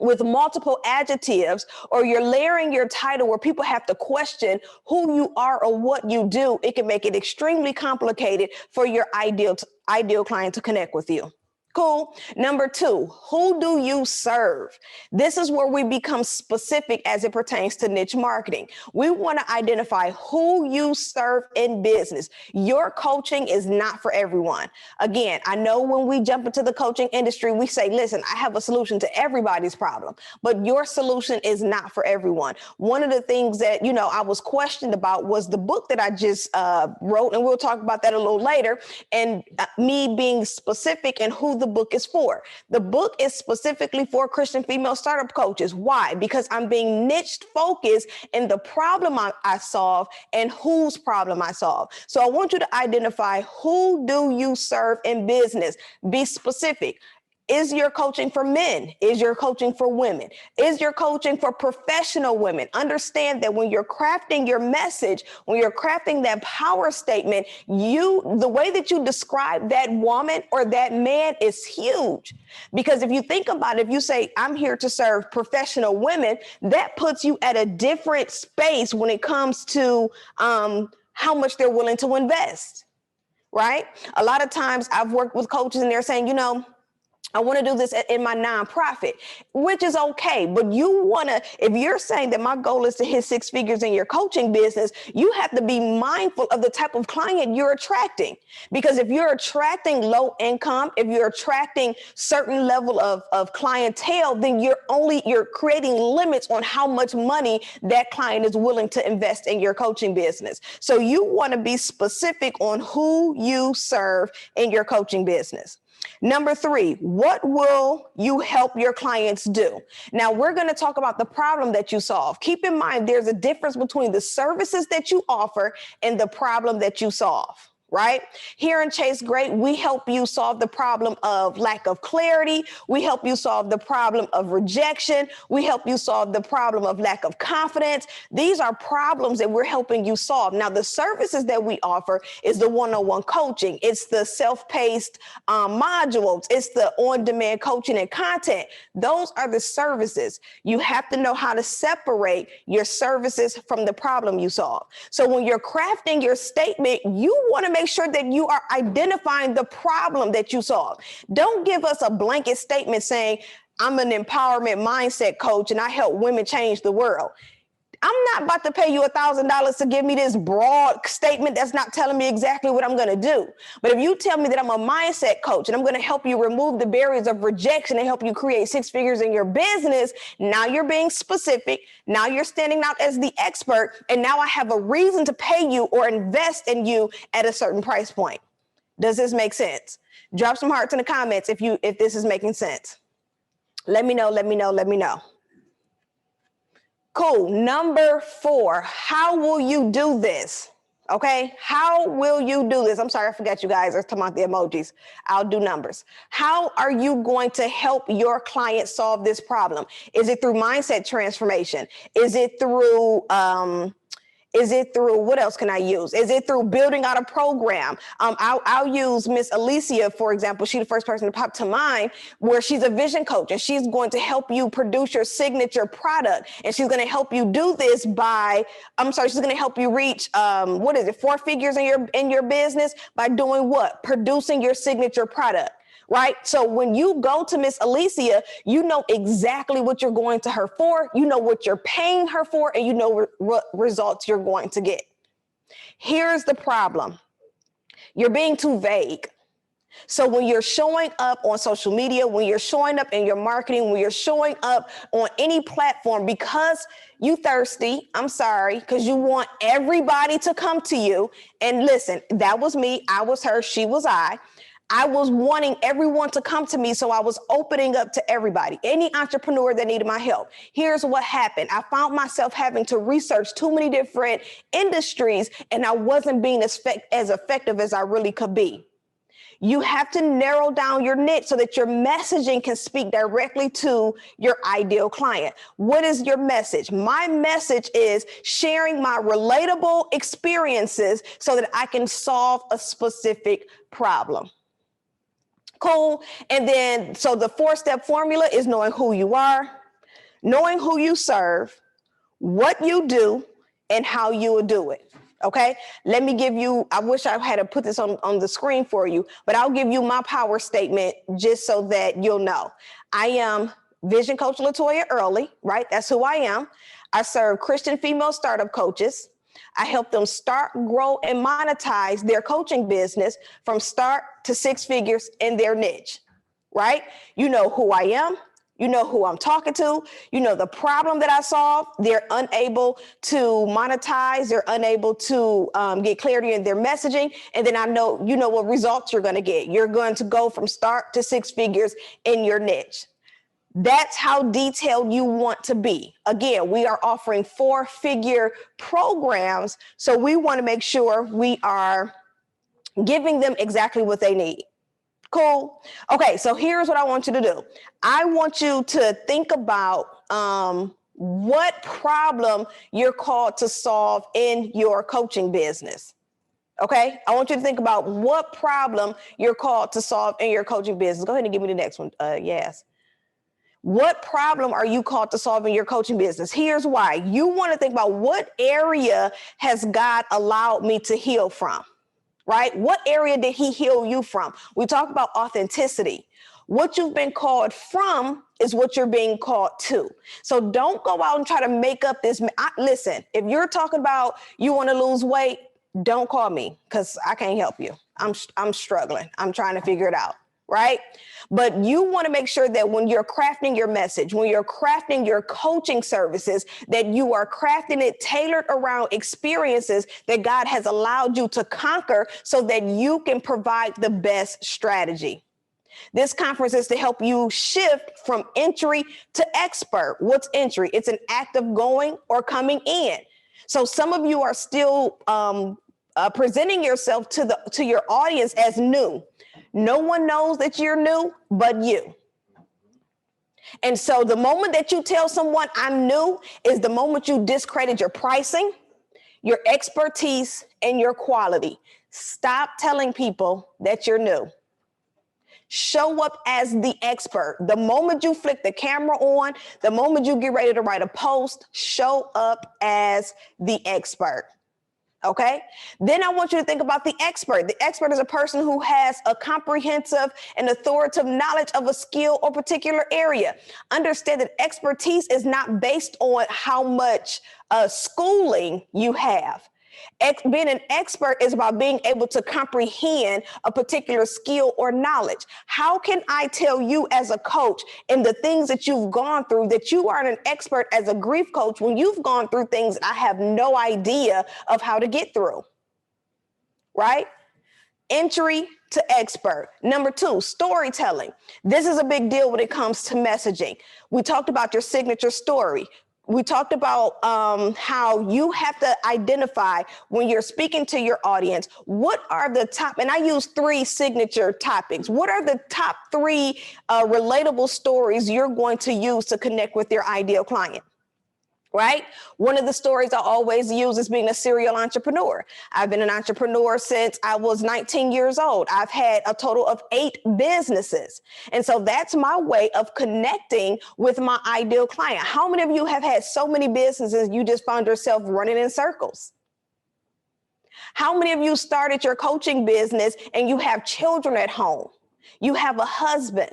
with multiple adjectives, or you're layering your title where people have to question who you are or what you do, it can make it extremely complicated for your ideal client to connect with you. Cool. Number 2, who do you serve? This is where we become specific as it pertains to niche marketing. We want to identify who you serve in business. Your coaching is not for everyone. Again, I know when we jump into the coaching industry, we say, listen, I have a solution to everybody's problem, but your solution is not for everyone. One of the things that, I was questioned about was the book that I just wrote, and we'll talk about that a little later, and me being specific in who the book is for. The book is specifically for Christian female startup coaches. Why? Because I'm being niche focused in the problem I solve and whose problem I solve. So I want you to identify, who do you serve in business? Be specific. Is your coaching for men? Is your coaching for women? Is your coaching for professional women? Understand that when you're crafting your message, when you're crafting that power statement, the way that you describe that woman or that man is huge. Because if you think about it, if you say, I'm here to serve professional women, that puts you at a different space when it comes to how much they're willing to invest, right? A lot of times I've worked with coaches and they're saying, I want to do this in my nonprofit, which is okay. But if you're saying that my goal is to hit 6 figures in your coaching business, you have to be mindful of the type of client you're attracting. Because if you're attracting low income, if you're attracting certain level of clientele, then you're creating limits on how much money that client is willing to invest in your coaching business. So you want to be specific on who you serve in your coaching business. Number 3, what will you help your clients do? Now, we're going to talk about the problem that you solve. Keep in mind, there's a difference between the services that you offer and the problem that you solve. Right? Here in Chase Great, we help you solve the problem of lack of clarity. We help you solve the problem of rejection. We help you solve the problem of lack of confidence. These are problems that we're helping you solve. Now, the services that we offer is the one-on-one coaching. It's the self-paced modules. It's the on-demand coaching and content. Those are the services. You have to know how to separate your services from the problem you solve. So when you're crafting your statement, you want to make sure that you are identifying the problem that you solve. Don't give us a blanket statement saying, I'm an empowerment mindset coach and I help women change the world. I'm not about to pay you $1,000 to give me this broad statement that's not telling me exactly what I'm going to do. But if you tell me that I'm a mindset coach and I'm going to help you remove the barriers of rejection and help you create 6 figures in your business, now you're being specific. Now you're standing out as the expert. And now I have a reason to pay you or invest in you at a certain price point. Does this make sense? Drop some hearts in the comments if this is making sense. Let me know. Cool. Number 4, how will you do this? Okay. How will you do this? I'm sorry, I forgot you guys. I was talking about the emojis. I'll do numbers. How are you going to help your client solve this problem? Is it through mindset transformation? Is it through, what else can I use? Is it through building out a program? I'll use Miss Alicia, for example. She's the first person to pop to mind, where she's a vision coach and she's going to help you produce your signature product. And she's going to help you do this she's going to help you reach, 4 figures in your business by doing what? Producing your signature product. Right? So when you go to Miss Alicia, you know exactly what you're going to her for, you know what you're paying her for, and you know what results you're going to get. Here's the problem. You're being too vague. So when you're showing up on social media, when you're showing up in your marketing, when you're showing up on any platform, because you thirsty, I'm sorry, because you want everybody to come to you. And listen, that was me. I was her. She was I. I was wanting everyone to come to me, so I was opening up to everybody, any entrepreneur that needed my help. Here's what happened. I found myself having to research too many different industries, and I wasn't being as effective as I really could be. You have to narrow down your niche so that your messaging can speak directly to your ideal client. What is your message? My message is sharing my relatable experiences so that I can solve a specific problem. Cool. And then, so the 4-step formula is knowing who you are, knowing who you serve, what you do, and how you will do it. Okay. Let me give you, I wish I had to put this on the screen for you, but I'll give you my power statement just so that you'll know. I am Vision Coach LaToya Early, right? That's who I am. I serve Christian female startup coaches. I help them start, grow, and monetize their coaching business from start to 6 figures in their niche, right? You know who I am. You know who I'm talking to. You know the problem that I solve. They're unable to monetize. They're unable to get clarity in their messaging. And then I know, you know what results you're going to get. You're going to go from start to 6 figures in your niche. That's how detailed you want to be. Again, we are offering 4-figure programs. So we want to make sure we are giving them exactly what they need. Cool. Okay, so here's what I want you to do. I want you to think about what problem you're called to solve in your coaching business. Okay, I want you to think about what problem you're called to solve in your coaching business. Go ahead and give me the next one. Yes. What problem are you called to solve in your coaching business? Here's why. You want to think about what area has God allowed me to heal from, right? What area did he heal you from? We talk about authenticity. What you've been called from is what you're being called to. So don't go out and try to make up this. Listen, if you're talking about you want to lose weight, don't call me because I can't help you. I'm struggling. I'm trying to figure it out. Right? But you want to make sure that when you're crafting your message, when you're crafting your coaching services, that you are crafting it tailored around experiences that God has allowed you to conquer so that you can provide the best strategy. This conference is to help you shift from entry to expert. What's entry? It's an act of going or coming in. So some of you are still presenting yourself to your audience as new. No one knows that you're new but you. And so the moment that you tell someone I'm new is the moment you discredit your pricing, your expertise, and your quality. Stop telling people that you're new. Show up as the expert. The moment you flick the camera on, the moment you get ready to write a post, show up as the expert. Okay. Then I want you to think about the expert. The expert is a person who has a comprehensive and authoritative knowledge of a skill or particular area. Understand that expertise is not based on how much schooling you have. Being an expert is about being able to comprehend a particular skill or knowledge. How can I tell you as a coach in the things that you've gone through that you aren't an expert as a grief coach when you've gone through things that I have no idea of how to get through? Right? Entry to expert. Number 2, storytelling. This is a big deal when it comes to messaging. We talked about your signature story. We talked about how you have to identify when you're speaking to your audience, what are the top, and I use 3 signature topics. What are the top 3 relatable stories you're going to use to connect with your ideal client? Right? One of the stories I always use is being a serial entrepreneur. I've been an entrepreneur since I was 19 years old. I've had a total of 8 businesses. And so that's my way of connecting with my ideal client. How many of you have had so many businesses you just found yourself running in circles? How many of you started your coaching business and you have children at home? You have a husband.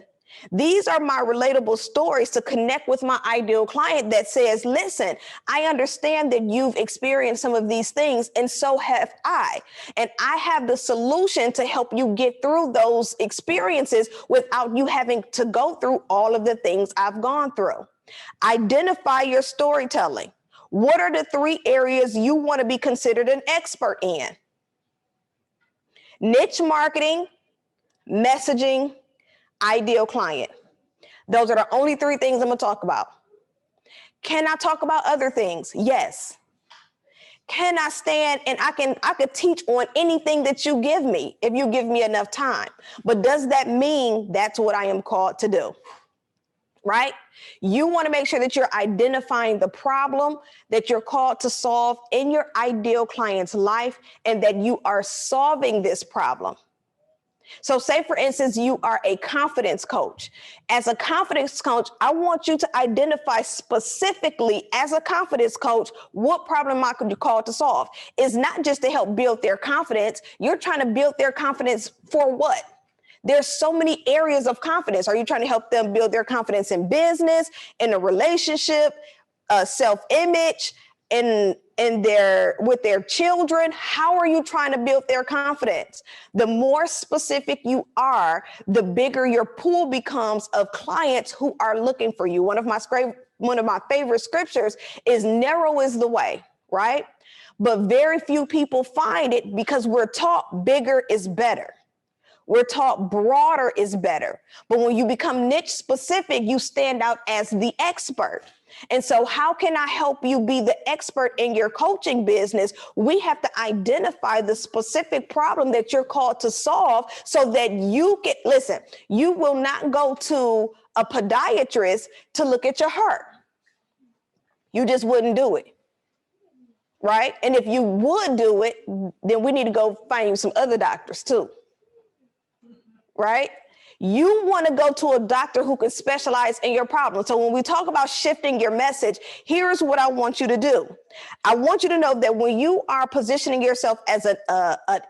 These are my relatable stories to connect with my ideal client that says, listen, I understand that you've experienced some of these things, and so have I. And I have the solution to help you get through those experiences without you having to go through all of the things I've gone through. Identify your storytelling. What are the 3 areas you want to be considered an expert in? Niche marketing, messaging, ideal client. Those are the only 3 things I'm going to talk about. Can I talk about other things? Yes. Can I stand and I could teach on anything that you give me if you give me enough time? But does that mean that's what I am called to do? Right? You want to make sure that you're identifying the problem that you're called to solve in your ideal client's life and that you are solving this problem. So say, for instance, you are a confidence coach. As a confidence coach, I want you to identify specifically as a confidence coach, what problem I could be called to solve. It's not just to help build their confidence. You're trying to build their confidence for what? There's so many areas of confidence. Are you trying to help them build their confidence in business, in a relationship, self-image, with their children? How are you trying to build their confidence? The more specific you are, the bigger your pool becomes of clients who are looking for you. One of my favorite scriptures is narrow is the way, right? But very few people find it because we're taught bigger is better. We're taught broader is better. But when you become niche specific, you stand out as the expert. And so how can I help you be the expert in your coaching business? We have to identify the specific problem that you're called to solve so that you can, listen, you will not go to a podiatrist to look at your heart. You just wouldn't do it. Right? And if you would do it, then we need to go find you some other doctors too. Right? You want to go to a doctor who can specialize in your problem. So when we talk about shifting your message, here's what I want you to do. I want you to know that when you are positioning yourself as an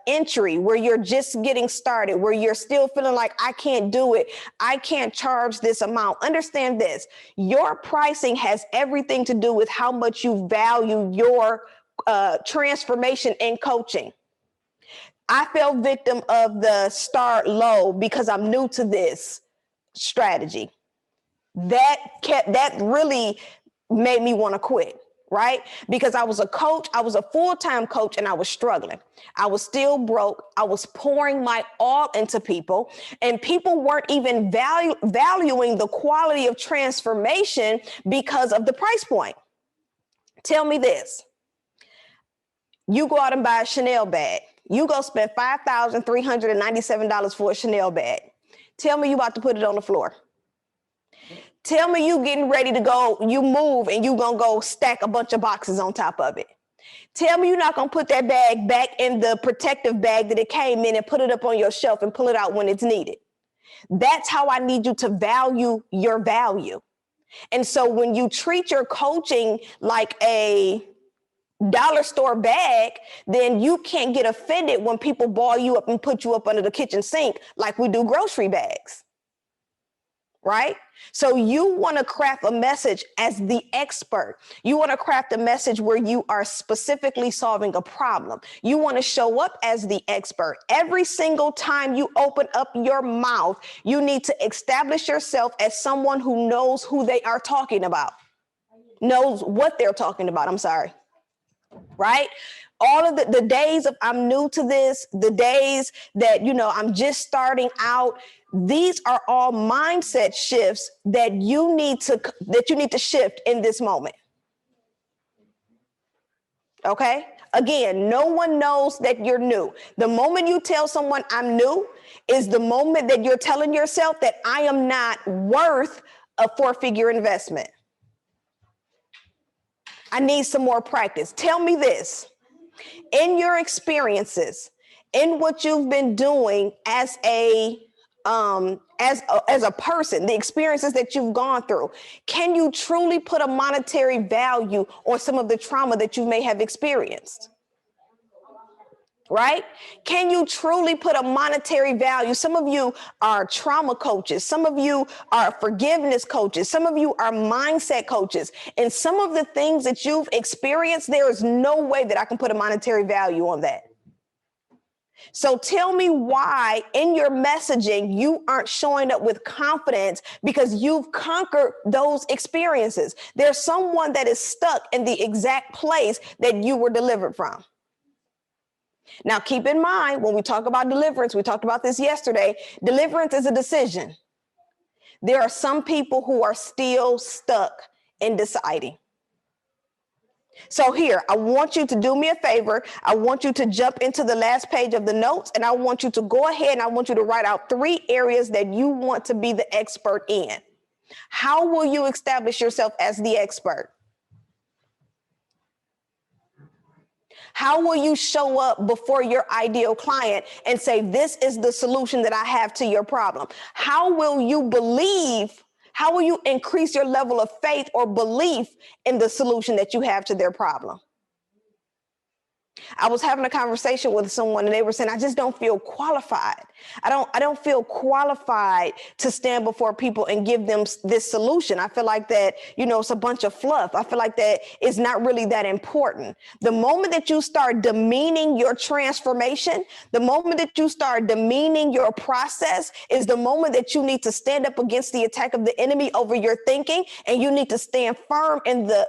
entry where you're just getting started, where you're still feeling like I can't do it, I can't charge this amount. Understand this, your pricing has everything to do with how much you value your transformation in coaching. I fell victim of the start low because I'm new to this strategy. That really made me want to quit, right? Because I was a coach, I was a full-time coach, and I was struggling. I was still broke. I was pouring my all into people, and people weren't even valuing the quality of transformation because of the price point. Tell me this. You go out and buy a Chanel bag. You go spend $5,397 for a Chanel bag. Tell me you about to put it on the floor. Tell me you getting ready to go, you move and you gonna go stack a bunch of boxes on top of it. Tell me you're not gonna put that bag back in the protective bag that it came in and put it up on your shelf and pull it out when it's needed. That's how I need you to value your value. And so when you treat your coaching like a dollar store bag, then you can't get offended when people ball you up and put you up under the kitchen sink like we do grocery bags, right? So you want to craft a message as the expert. You want to craft a message where you are specifically solving a problem. You want to show up as the expert. Every single time you open up your mouth, you need to establish yourself as someone who knows who they are talking about, knows what they're talking about. I'm sorry. Right? All of the days of I'm new to this, the days that, I'm just starting out, these are all mindset shifts that you need to shift in this moment. Okay? Again, no one knows that you're new. The moment you tell someone I'm new is the moment that you're telling yourself that I am not worth a 4-figure investment. I need some more practice. Tell me this. In your experiences, in what you've been doing as a person, the experiences that you've gone through, can you truly put a monetary value on some of the trauma that you may have experienced? Right? Can you truly put a monetary value? Some of you are trauma coaches. Some of you are forgiveness coaches. Some of you are mindset coaches. And some of the things that you've experienced, there is no way that I can put a monetary value on that. So tell me why in your messaging, you aren't showing up with confidence because you've conquered those experiences. There's someone that is stuck in the exact place that you were delivered from. Now, keep in mind, when we talk about deliverance, we talked about this yesterday, deliverance is a decision. There are some people who are still stuck in deciding. So here, I want you to do me a favor. I want you to jump into the last page of the notes, and I want you to go ahead and I want you to write out 3 areas that you want to be the expert in. How will you establish yourself as the expert? How will you show up before your ideal client and say, this is the solution that I have to your problem? How will you believe? How will you increase your level of faith or belief in the solution that you have to their problem? I was having a conversation with someone and they were saying, I just don't feel qualified. I don't feel qualified to stand before people and give them this solution. I feel like that, it's a bunch of fluff. I feel like that is not really that important. The moment that you start demeaning your transformation, the moment that you start demeaning your process is the moment that you need to stand up against the attack of the enemy over your thinking. And you need to stand firm in the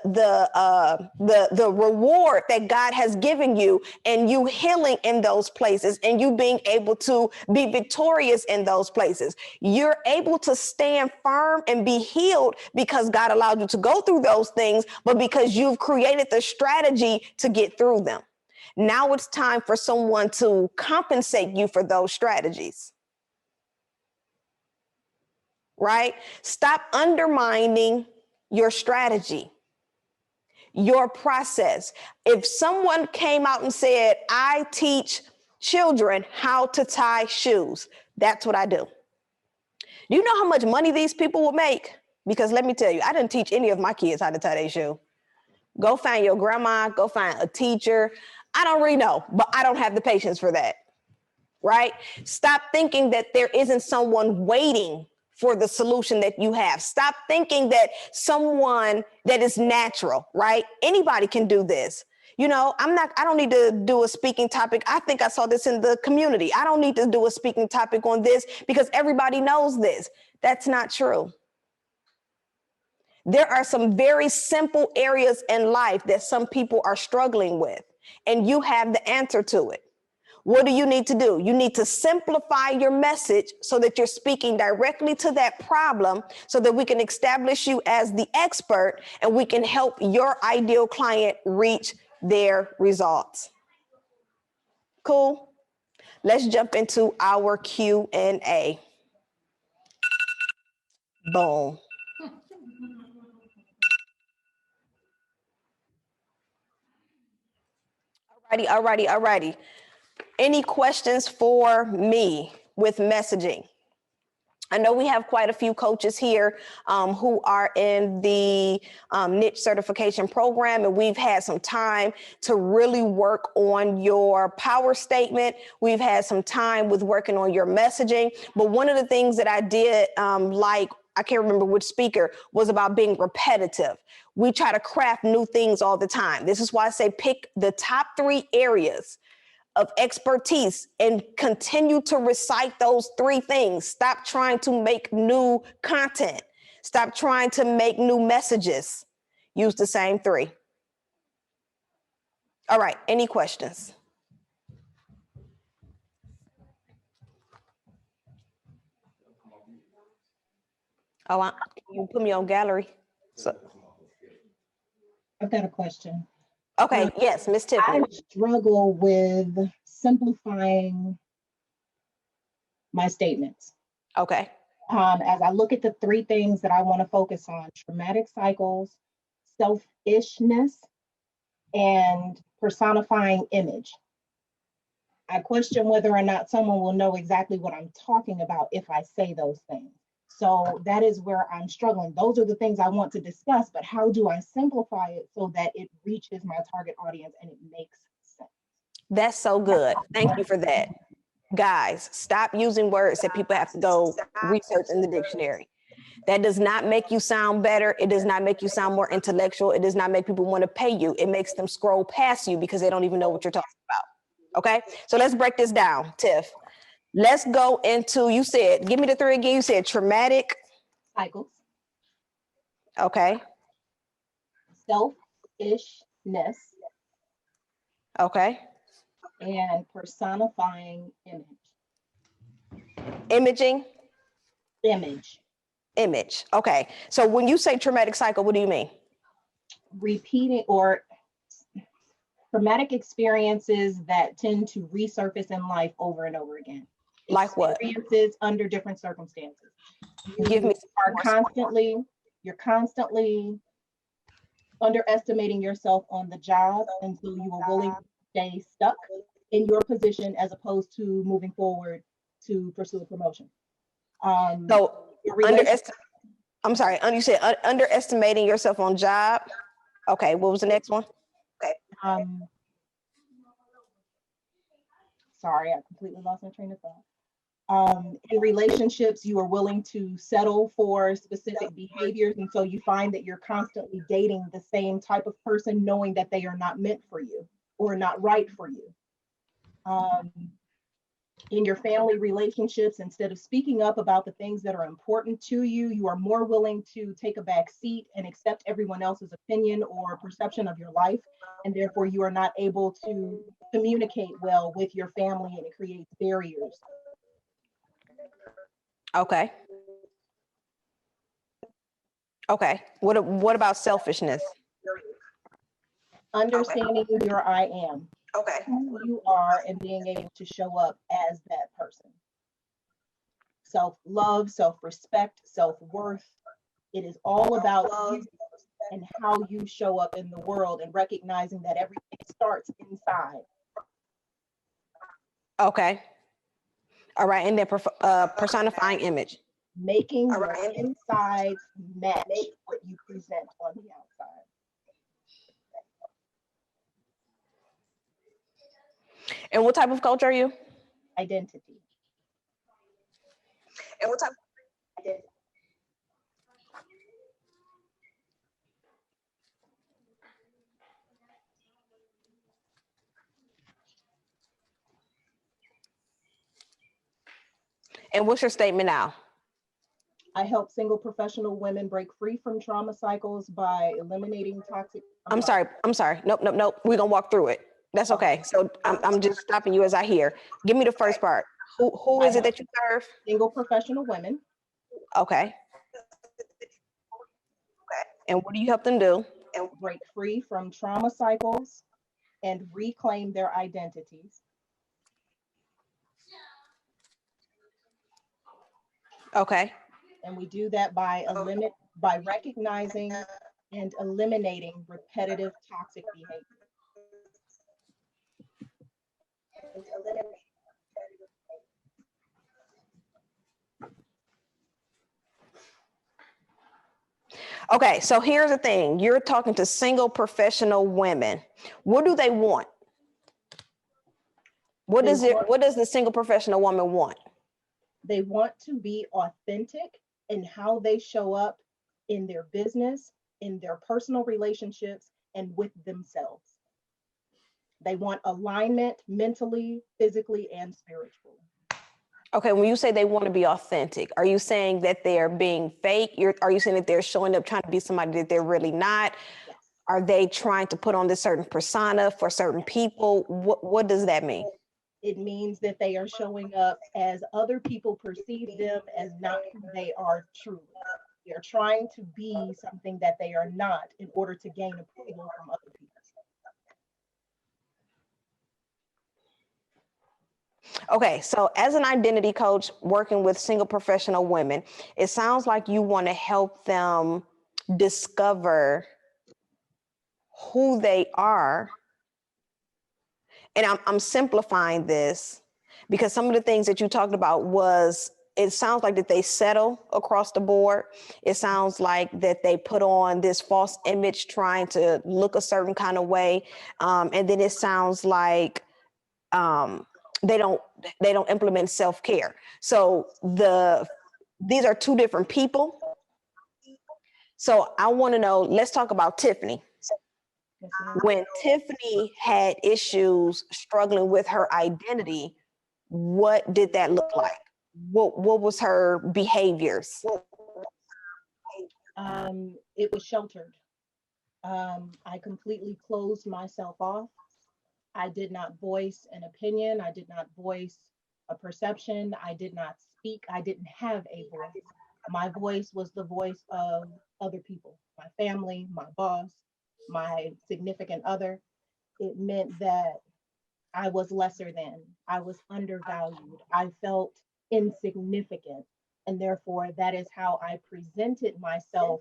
reward that God has given you you, and you healing in those places, and you being able to be victorious in those places. You're able to stand firm and be healed because God allowed you to go through those things, but because you've created the strategy to get through them. Now it's time for someone to compensate you for those strategies. Right? Stop undermining your strategy, your process. If someone came out and said, I teach children how to tie shoes, that's what I do. Do you know how much money these people will make? Because let me tell you, I didn't teach any of my kids how to tie their shoe. Go find your grandma, go find a teacher. I don't really know, but I don't have the patience for that. Right? Stop thinking that there isn't someone waiting for the solution that you have. Stop thinking that someone that is natural, right? Anybody can do this. You know, I don't need to do a speaking topic. I think I saw this in the community. I don't need to do a speaking topic on this because everybody knows this. That's not true. There are some very simple areas in life that some people are struggling with, and you have the answer to it. What do you need to do? You need to simplify your message so that you're speaking directly to that problem so that we can establish you as the expert and we can help your ideal client reach their results. Cool? Let's jump into our Q&A. Boom. Alrighty. Any questions for me with messaging? I know we have quite a few coaches here who are in the niche certification program, and we've had some time to really work on your power statement. We've had some time with working on your messaging. But one of the things that I did, I can't remember which speaker, was about being repetitive. We try to craft new things all the time. This is why I say pick the top 3 areas of expertise and continue to recite those 3 things. Stop trying to make new content. Stop trying to make new messages. Use the same 3. All right, any questions? Oh, you put me on gallery. So. I've got a question. Okay, yes, Miss Tiffany. I struggle with simplifying my statements. Okay. As I look at the 3 things that I want to focus on: traumatic cycles, selfishness, and personifying image. I question whether or not someone will know exactly what I'm talking about if I say those things. So that is where I'm struggling. Those are the things I want to discuss, but how do I simplify it so that it reaches my target audience and it makes sense? That's so good. Thank you for that. Guys, stop using words that people have to go research in the dictionary. That does not make you sound better. It does not make you sound more intellectual. It does not make people want to pay you. It makes them scroll past you because they don't even know what you're talking about. Okay, so let's break this down, Tiff. Let's go into, you said, give me the 3 again. You said traumatic cycles. Okay. Selfishness. Okay. And personifying image. Imaging? Image. Okay. So when you say traumatic cycle, what do you mean? Repeating or traumatic experiences that tend to resurface in life over and over again. Like what? Experiences under different circumstances. Give me You're constantly underestimating yourself on the job until you are willing to stay stuck in your position as opposed to moving forward to pursue a promotion. I'm sorry, you said underestimating yourself on job. Okay, what was the next one? Okay. Sorry, I completely lost my train of thought. In relationships, you are willing to settle for specific behaviors, and so you find that you're constantly dating the same type of person, knowing that they are not meant for you or not right for you. In your family relationships, instead of speaking up about the things that are important to you, you are more willing to take a back seat and accept everyone else's opinion or perception of your life. And therefore, you are not able to communicate well with your family, and it creates barriers. Okay. Okay. What about selfishness? Understanding your I am. Okay. Who you are and being able to show up as that person. Self-love, self-respect, self-worth. It is all about you and how you show up in the world, and recognizing that everything starts inside. Okay. All right. And then personifying image. Making your insides match what you present on the outside. And what type of coach are you? Identity. And what type of identity? And what's your statement now? I help single professional women break free from trauma cycles by eliminating toxic. I'm sorry. Nope. We're gonna walk through it. That's okay. So I'm just stopping you as I hear. Give me the first part. Who is it that you serve? Single professional women. Okay. And what do you help them do? And break free from trauma cycles and reclaim their identities. Okay. And we do that by recognizing and eliminating repetitive toxic behavior. Okay, so here's the thing. You're talking to single professional women. What do they want? What does the single professional woman want? They want to be authentic in how they show up in their business, in their personal relationships, and with themselves. They want alignment mentally, physically, and spiritually. Okay, when you say they want to be authentic, are you saying that they're being fake? Are you saying that they're showing up trying to be somebody that they're really not? Yes. Are they trying to put on this certain persona for certain people? What does that mean? It means that they are showing up as other people perceive them as not who they are truly. They are trying to be something that they are not in order to gain approval from other people. Okay, so as an identity coach working with single professional women, it sounds like you want to help them discover who they are. And I'm simplifying this because some of the things that you talked about it sounds like that they settle across the board. It sounds like that they put on this false image trying to look a certain kind of way. And then it sounds like they don't implement self-care. So these are two different people. So I want to know, let's talk about Tiffany. When Tiffany had issues struggling with her identity, what did that look like? What was her behaviors? It was sheltered. I completely closed myself off. I did not voice an opinion. I did not voice a perception. I did not speak. I didn't have a voice. My voice was the voice of other people, my family, my boss, my significant other. It meant that I was lesser than, I was undervalued. I felt insignificant. And therefore, that is how I presented myself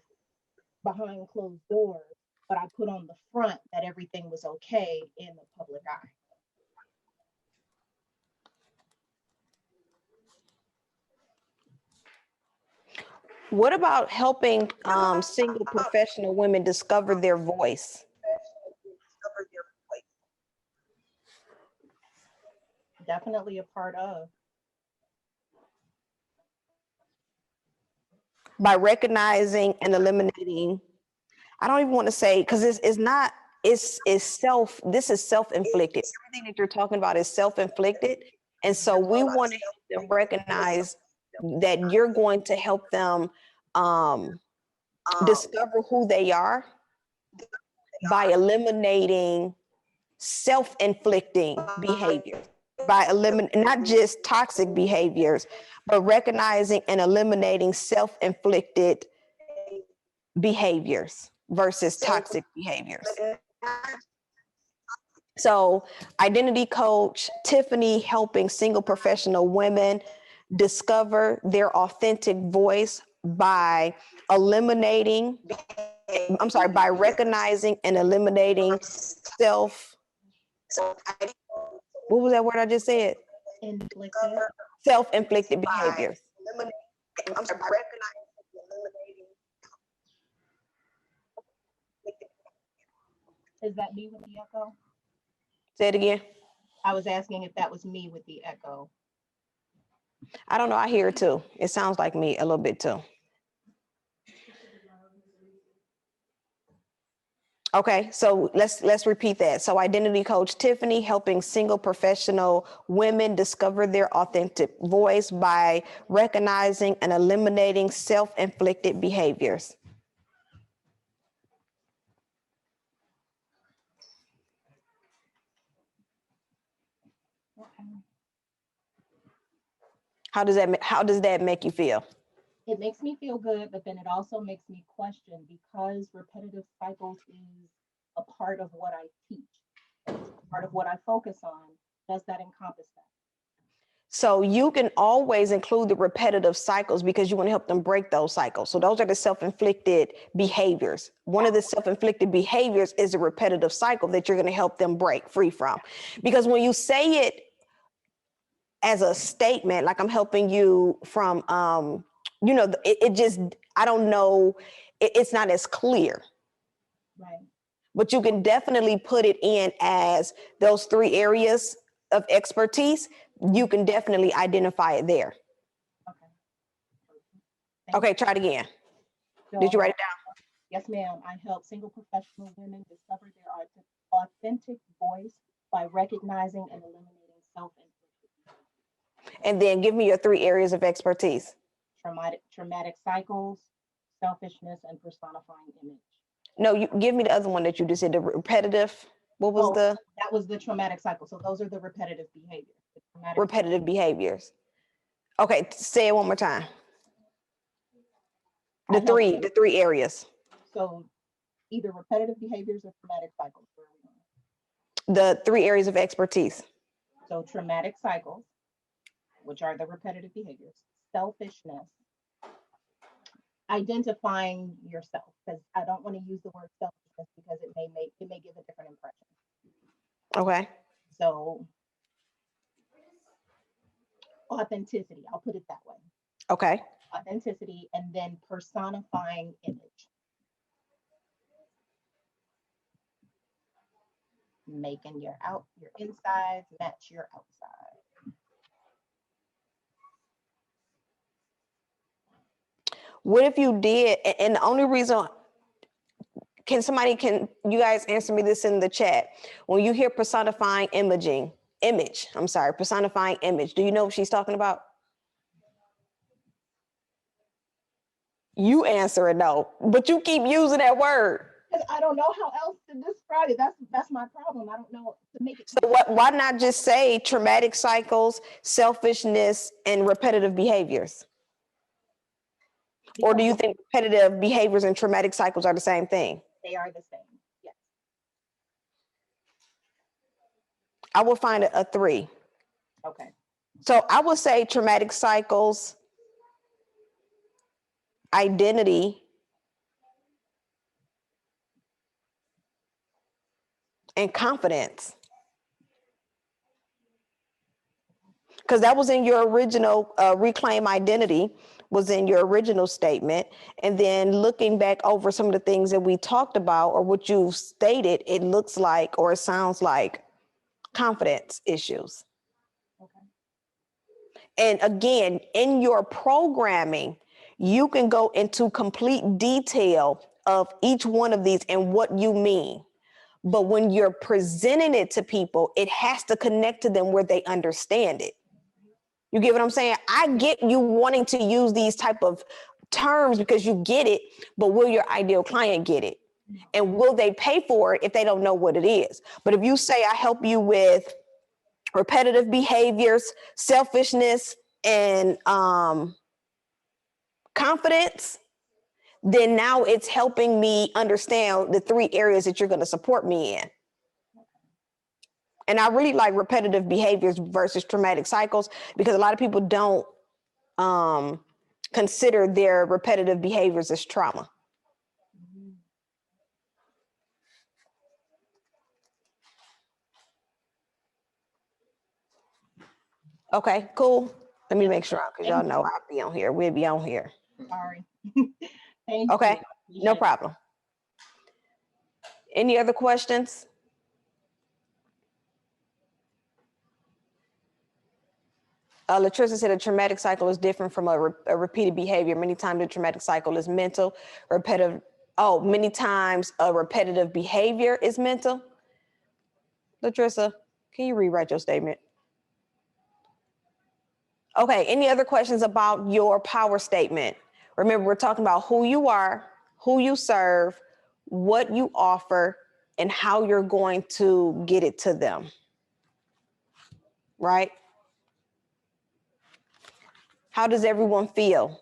behind closed doors. But I put on the front that everything was okay in the public eye. What about helping single professional women discover their voice? Definitely a part of. By recognizing and eliminating, I don't even want to say, because this is self-inflicted. Everything that you're talking about is self-inflicted. And so we want to help them recognize that you're going to help them discover who they are by eliminating self-inflicting behaviors, by eliminating not just toxic behaviors, but recognizing and eliminating self-inflicted behaviors versus toxic behaviors. So identity coach Tiffany helping single professional women discover their authentic voice by eliminating, by recognizing and eliminating what was that word I just said? Inflicted. Self-inflicted behaviors. Is that me with the echo? Say it again. I was asking if that was me with the echo. I don't know. I hear it too. It sounds like me a little bit too. Okay, so let's repeat that. So identity coach Tiffany helping single professional women discover their authentic voice by recognizing and eliminating self-inflicted behaviors. How does that make you feel? It makes me feel good, but then it also makes me question, because repetitive cycles is a part of what I teach, it's part of what I focus on. Does that encompass that? So you can always include the repetitive cycles because you want to help them break those cycles. So those are the self-inflicted behaviors. One of the self-inflicted behaviors is a repetitive cycle that you're going to help them break free from. Because when you say it as a statement, like I'm helping you from, it just, I don't know, it's not as clear. Right. But you can definitely put it in as those 3 areas of expertise. You can definitely identify it there. Okay, try it again. Did you write it down? Yes, ma'am. I help single professional women discover their authentic voice by recognizing and eliminating self-inflicted. And then give me your 3 areas of expertise. Traumatic cycles, selfishness, and personifying image. No, you give me the other one that you just said, the repetitive. What was that was the traumatic cycle. So those are the repetitive behaviors. Repetitive behaviors. Okay, say it one more time. The three areas. So either repetitive behaviors or traumatic cycles. The 3 areas of expertise. So traumatic cycles, which are the repetitive behaviors, selfishness, identifying yourself, because I don't want to use the word selfishness because it may give a different impression. Okay. So authenticity, I'll put it that way. Okay. Authenticity, and then personifying image. Making your insides match your outside. What if you did, and the only reason, can you guys answer me this in the chat? When you hear personifying personifying image, do you know what she's talking about? You answer it no, but you keep using that word. I don't know how else to describe it. That's my problem. I don't know to make it. So why not just say traumatic cycles, selfishness, and repetitive behaviors? Or do you think repetitive behaviors and traumatic cycles are the same thing? They are the same, yes. I will find a 3. Okay. So I would say traumatic cycles, identity, and confidence. Because that was in your original reclaim identity, was in your original statement. And then looking back over some of the things that we talked about or what you stated, it looks like, or it sounds like, confidence issues. Okay. And again, in your programming, you can go into complete detail of each one of these and what you mean. But when you're presenting it to people, it has to connect to them where they understand it. You get what I'm saying? I get you wanting to use these type of terms because you get it, but will your ideal client get it? And will they pay for it if they don't know what it is? But if you say, I help you with repetitive behaviors, selfishness, and confidence, then now it's helping me understand the 3 areas that you're going to support me in. And I really like repetitive behaviors versus traumatic cycles, because a lot of people don't consider their repetitive behaviors as trauma. Okay, cool. Let me make sure, because y'all know I'll be on here. We'll be on here. Sorry. Thank Okay, you. no problem. Any other questions? LaToya said a traumatic cycle is different from a repeated behavior. Many times the traumatic cycle is mental, repetitive. Oh, many times a repetitive behavior is mental. LaToya, can you rewrite your statement? Okay, any other questions about your power statement? Remember, we're talking about who you are, who you serve, what you offer, and how you're going to get it to them, right? How does everyone feel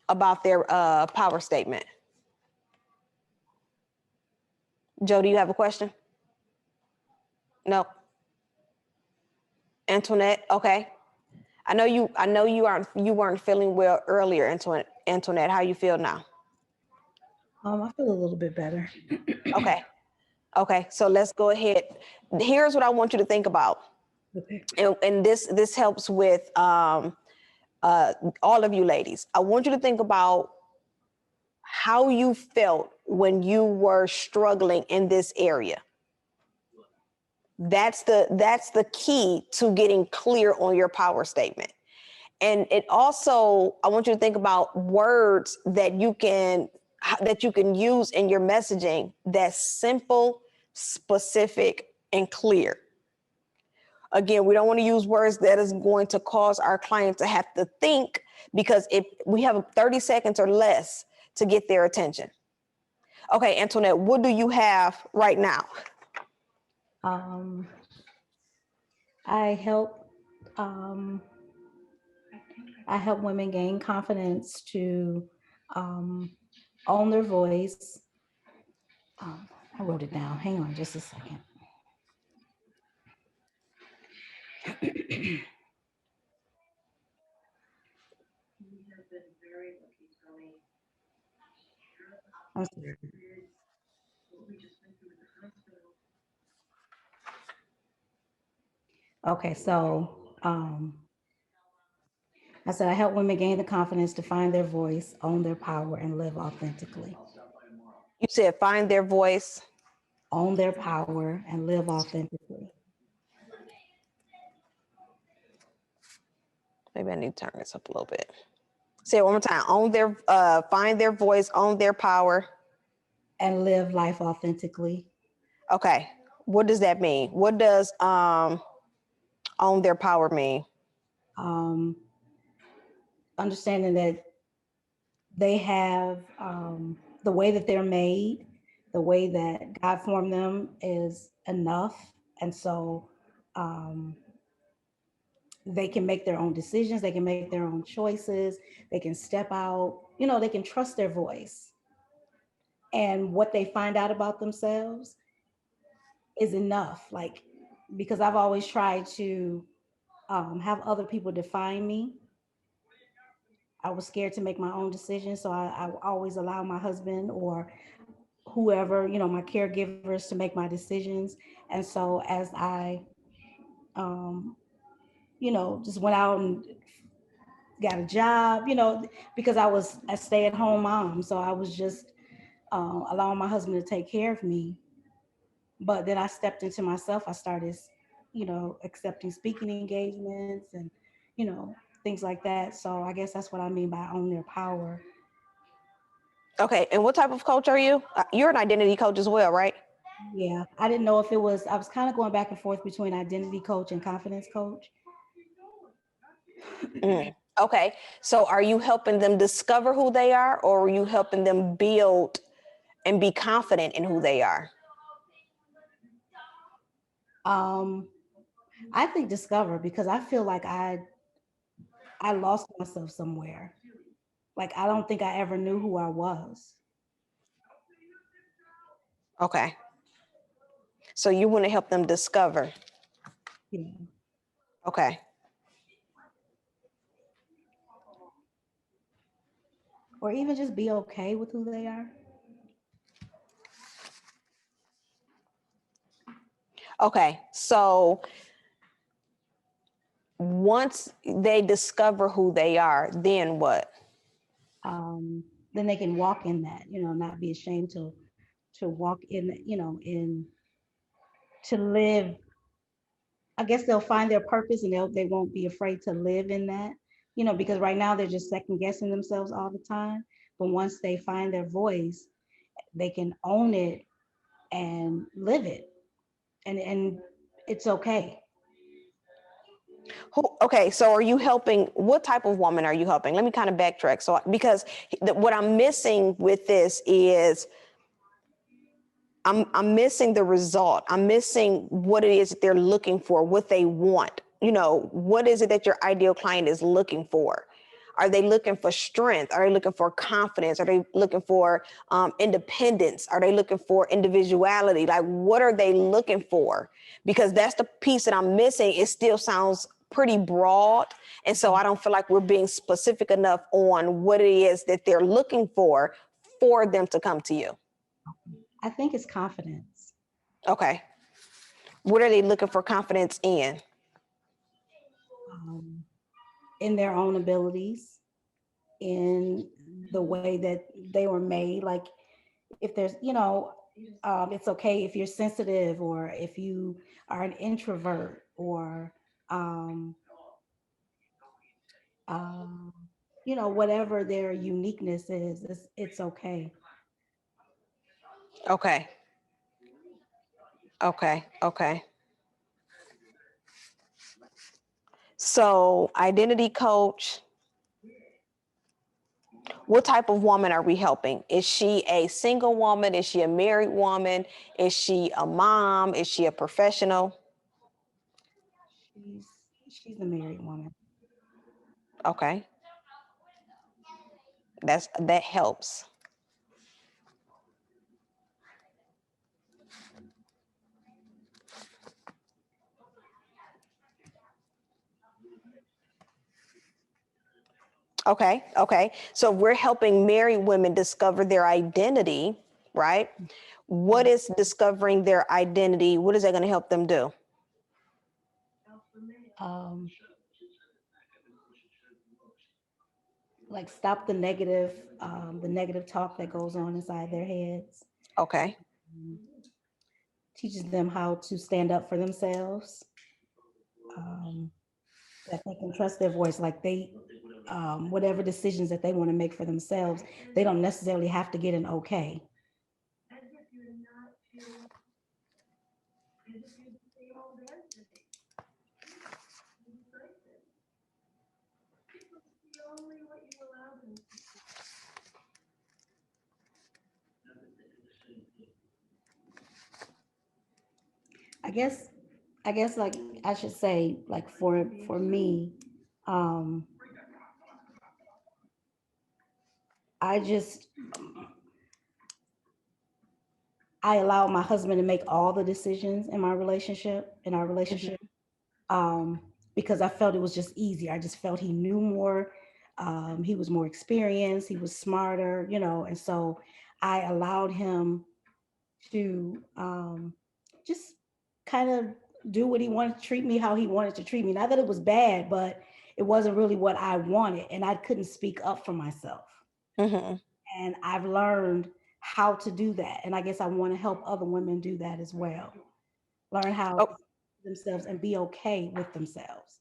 about their power statement? Joe, do you have a question? No. Antoinette, okay. I know you weren't feeling well earlier, Antoinette. How you feel now? I feel a little bit better. Okay. Okay, so let's go ahead. Here's what I want you to think about. Okay. And this helps with all of you ladies. I want you to think about how you felt when you were struggling in this area. That's the key to getting clear on your power statement. And it also, I want you to think about words that you can use in your messaging that's simple, specific, and clear. Again, we don't want to use words that is going to cause our client to have to think, because if we have 30 seconds or less to get their attention. Okay, Antoinette, what do you have right now? I help women gain confidence to own their voice. I wrote it down. Hang on just a second. I'm sorry. Okay, so I said I help women gain the confidence to find their voice, own their power, and live authentically. You said find their voice, own their power, and live authentically. Maybe I need to turn this up a little bit. Say it one more time. Find their voice, own their power, and live life authentically. Okay, what does that mean? What does own their power mean? Understanding that they have the way that they're made, the way that God formed them is enough. And so they can make their own decisions, they can make their own choices, they can step out, they can trust their voice. And what they find out about themselves is enough. Like, because I've always tried to have other people define me. I was scared to make my own decisions. So I always allow my husband or whoever, my caregivers to make my decisions. And so as I, just went out and got a job, because I was a stay-at-home mom. So I was just allowing my husband to take care of me. But then I stepped into myself. I started, accepting speaking engagements and, things like that. So I guess that's what I mean by own their power. Okay, and what type of coach are you? You're an identity coach as well, right? Yeah, I didn't know if it was, I was kind of going back and forth between identity coach and confidence coach. Okay, so are you helping them discover who they are, or are you helping them build and be confident in who they are? I think discover, because I feel like I lost myself somewhere. Like, I don't think I ever knew who I was. Okay. So you want to help them discover. Yeah. Okay. Or even just be okay with who they are. Okay. So once they discover who they are, then what? Then they can walk in that, not be ashamed to walk in, to live. I guess they'll find their purpose, and they won't be afraid to live in that, because right now they're just second guessing themselves all the time. But once they find their voice, they can own it and live it, and it's okay. Okay, so are you helping, what type of woman are you helping? Let me kind of backtrack. So, because what I'm missing with this is I'm missing the result. I'm missing what it is that they're looking for, what they want. What is it that your ideal client is looking for? Are they looking for strength? Are they looking for confidence? Are they looking for independence? Are they looking for individuality? Like, what are they looking for? Because that's the piece that I'm missing. It still sounds pretty broad. And so I don't feel like we're being specific enough on what it is that they're looking for them to come to you. I think it's confidence. Okay. What are they looking for confidence in? In their own abilities, in the way that they were made. Like, if there's, it's okay if you're sensitive, or if you are an introvert, or, whatever their uniqueness is, it's okay. Okay. Okay. Okay. So, identity coach, what type of woman are we helping? Is she a single woman? Is she a married woman? Is she a mom? Is she a professional? She's a married woman. Okay. That helps. Okay. Okay. So we're helping married women discover their identity, right? What is discovering their identity? What is that going to help them do? Like, stop the negative talk that goes on inside their heads. Okay. Teaches them how to stand up for themselves. That they can trust their voice. Like, they, whatever decisions that they want to make for themselves, they don't necessarily have to get an okay. I guess like I should say, like, for me, I allowed my husband to make all the decisions in our relationship, because I felt it was just easier. I just felt he knew more. He was more experienced. He was smarter, and so I allowed him to just kind of do what he wanted to, treat me how he wanted to treat me. Not that it was bad, but it wasn't really what I wanted, and I couldn't speak up for myself. And I've learned how to do that, and I guess I want to help other women do that as well. Learn how to themselves and be okay with themselves.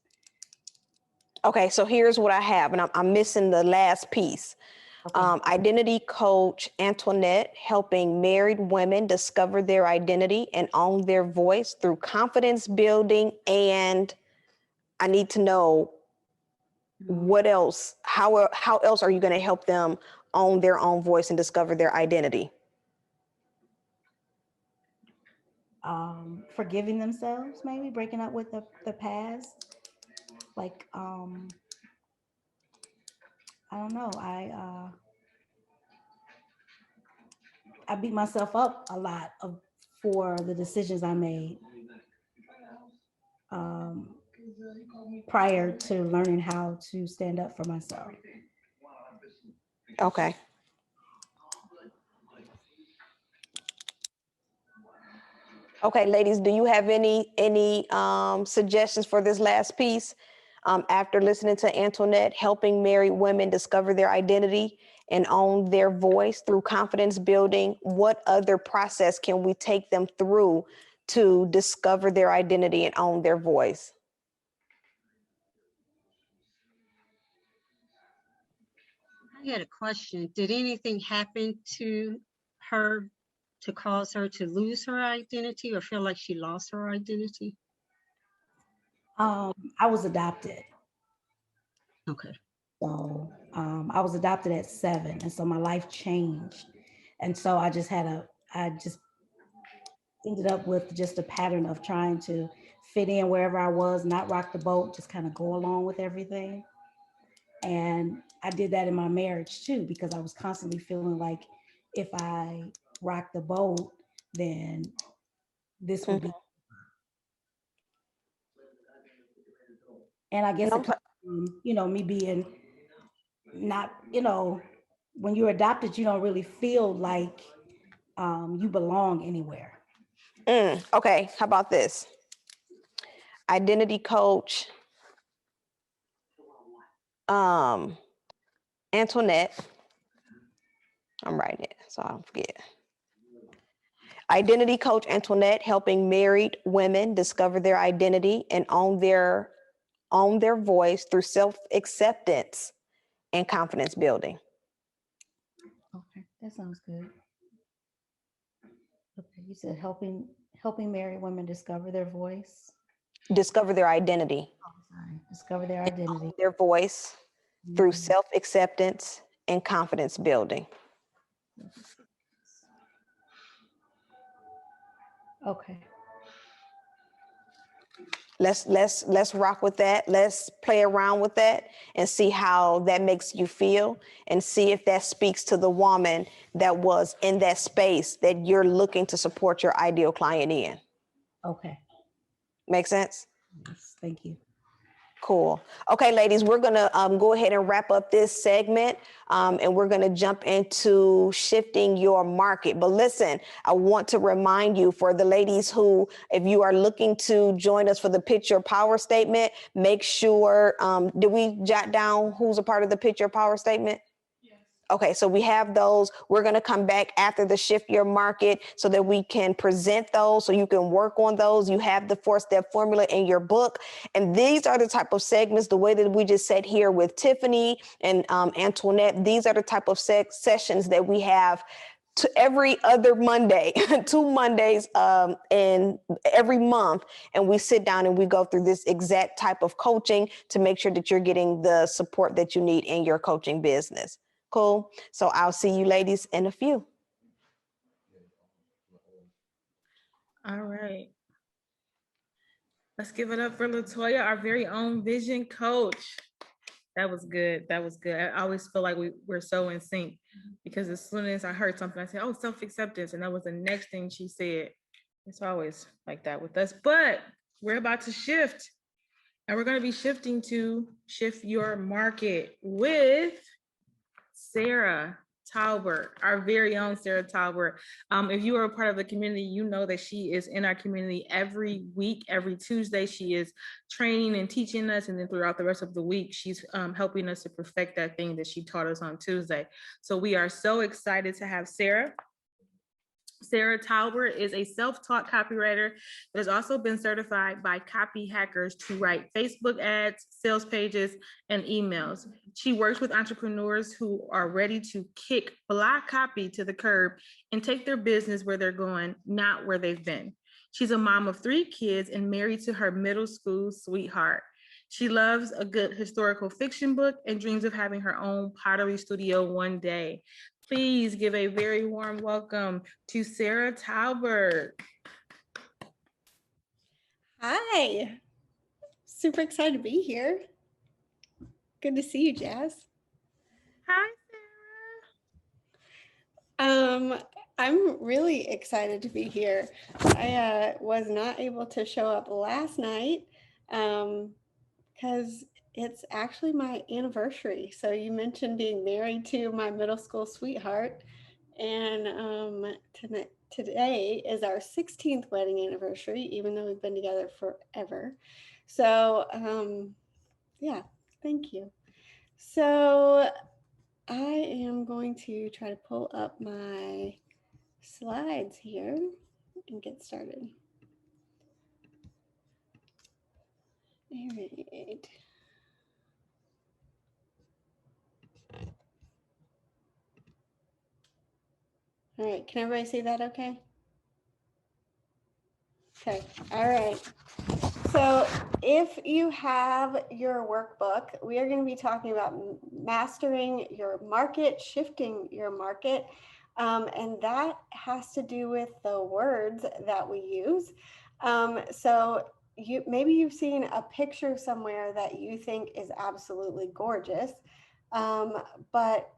Okay, so here's what I have, and I'm missing the last piece. Identity coach Antoinette, helping married women discover their identity and own their voice through confidence building. And I need to know what else, how else are you going to help them own their own voice and discover their identity? Forgiving themselves, maybe breaking up with the past. Like, I don't know. I beat myself up a lot for the decisions I made prior to learning how to stand up for myself. Okay. Okay, ladies, do you have any suggestions for this last piece? After listening to Antoinette, helping married women discover their identity and own their voice through confidence building, what other process can we take them through to discover their identity and own their voice? I had a question. Did anything happen to her to cause her to lose her identity or feel like she lost her identity? I was adopted. Okay. So I was adopted at 7, and so my life changed. And so I just ended up with just a pattern of trying to fit in wherever I was, not rock the boat, just kind of go along with everything. And I did that in my marriage too, because I was constantly feeling like if I rock the boat, then this would be. And I guess, me being not, when you're adopted, you don't really feel like you belong anywhere. Okay, how about this? Identity coach Antoinette. I'm writing it so I don't forget. Identity coach Antoinette, helping married women discover their identity and own their voice through self-acceptance and confidence building. Okay, that sounds good. Okay, you said helping married women discover their voice. Discover their identity. Discover their identity. Their voice through self-acceptance and confidence building. Okay. Let's rock with that. Let's play around with that and see how that makes you feel and see if that speaks to the woman that was in that space that you're looking to support your ideal client in. Okay. Make sense? Yes, thank you. Cool. Okay, ladies, we're gonna go ahead and wrap up this segment and we're gonna jump into shifting your market. But listen, I want to remind you, for the ladies who, if you are looking to join us for the Pitch Your Power Statement, make sure, did we jot down who's a part of the Pitch Your Power Statement? Okay, so we have those. We're going to come back after the Shift Your Market so that we can present those, so you can work on those. You have the 4-step formula in your book. And these are the type of segments, the way that we just sat here with Tiffany and Antoinette, these are the type of sessions that we have to every other Monday, 2 Mondays in every month. And we sit down and we go through this exact type of coaching to make sure that you're getting the support that you need in your coaching business. Cool. So I'll see you ladies in a few. All right. Let's give it up for LaToya, our very own vision coach. That was good. That was good. I always feel like we're so in sync, because as soon as I heard something, I said, oh, self-acceptance. And that was the next thing she said. It's always like that with us. But we're about to shift. And we're going to be shifting to Shift Your Market with Sarah Talbert, our very own Sarah Talbert. If you are a part of the community, you know that she is in our community every week, every Tuesday. She is training and teaching us, and then throughout the rest of the week, she's helping us to perfect that thing that she taught us on Tuesday. So we are so excited to have Sarah. Sarah Talbert is a self-taught copywriter that has also been certified by copy hackers to write Facebook ads, sales pages, and emails. She works with entrepreneurs who are ready to kick block copy to the curb and take their business where they're going, not where they've been. She's a mom of 3 kids and married to her middle school sweetheart. She loves a good historical fiction book and dreams of having her own pottery studio one day. Please give a very warm welcome to Sarah Talbert. Hi, super excited to be here. Good to see you, Jazz. Hi, I'm really excited to be here. I was not able to show up last night because it's actually my anniversary. So you mentioned being married to my middle school sweetheart, and today is our 16th wedding anniversary, even though we've been together forever. So yeah, thank you. So I am going to try to pull up my slides here and get started. All right. All right, can everybody see that okay? Okay, all right. So if you have your workbook, we are going to be talking about mastering your market, shifting your market, and that has to do with the words that we use. So maybe you've seen a picture somewhere that you think is absolutely gorgeous, but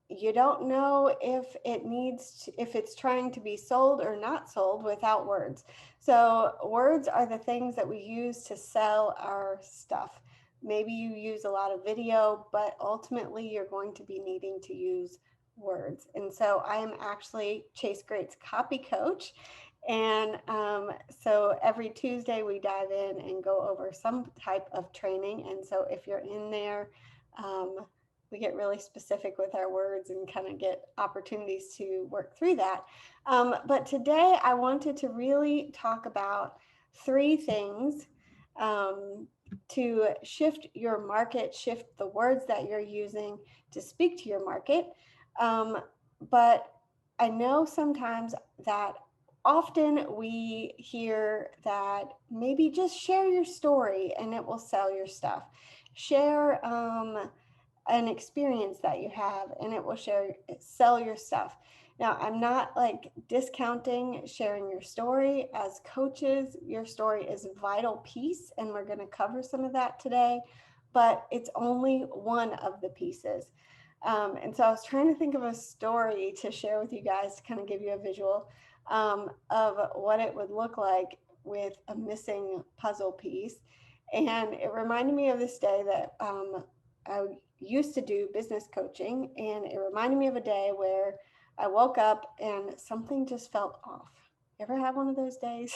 you don't know if if it's trying to be sold or not sold without words. So words are the things that we use to sell our stuff. Maybe you use a lot of video, but ultimately you're going to be needing to use words. And so I am actually Chase Great's copy coach. And so every Tuesday we dive in and go over some type of training. And so if you're in there, we get really specific with our words and kind of get opportunities to work through that. But today I wanted to really talk about 3 things to shift your market, shift the words that you're using to speak to your market. But I know sometimes that often we hear that maybe just share your story and it will sell your stuff. Share an experience that you have and it will sell your stuff. Now, I'm not like discounting sharing your story. As coaches, your story is a vital piece and we're going to cover some of that today, but it's only one of the pieces. And so I was trying to think of a story to share with you guys to kind of give you a visual of what it would look like with a missing puzzle piece. And it reminded me of this day that I used to do business coaching, and it reminded me of a day where I woke up and something just felt off. You ever have one of those days?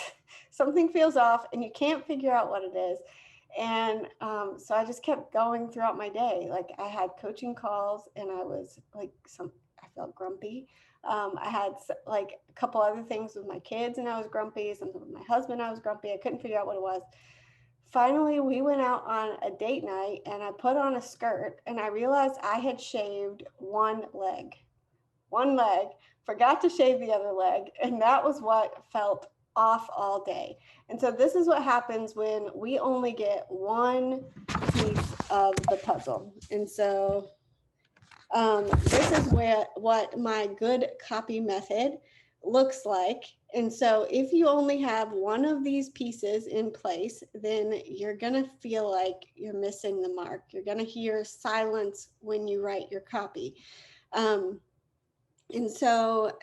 Something feels off and you can't figure out what it is. And so I just kept going throughout my day. Like I had coaching calls and I was like, I felt grumpy. I had like a couple other things with my kids and I was grumpy. Something with my husband, I was grumpy. I couldn't figure out what it was. Finally, we went out on a date night and I put on a skirt and I realized I had shaved one leg, forgot to shave the other leg. And that was what felt off all day. And so this is what happens when we only get one piece of the puzzle. And so this is what my good copy method looks like. And so if you only have one of these pieces in place, then you're going to feel like you're missing the mark. You're going to hear silence when you write your copy. And so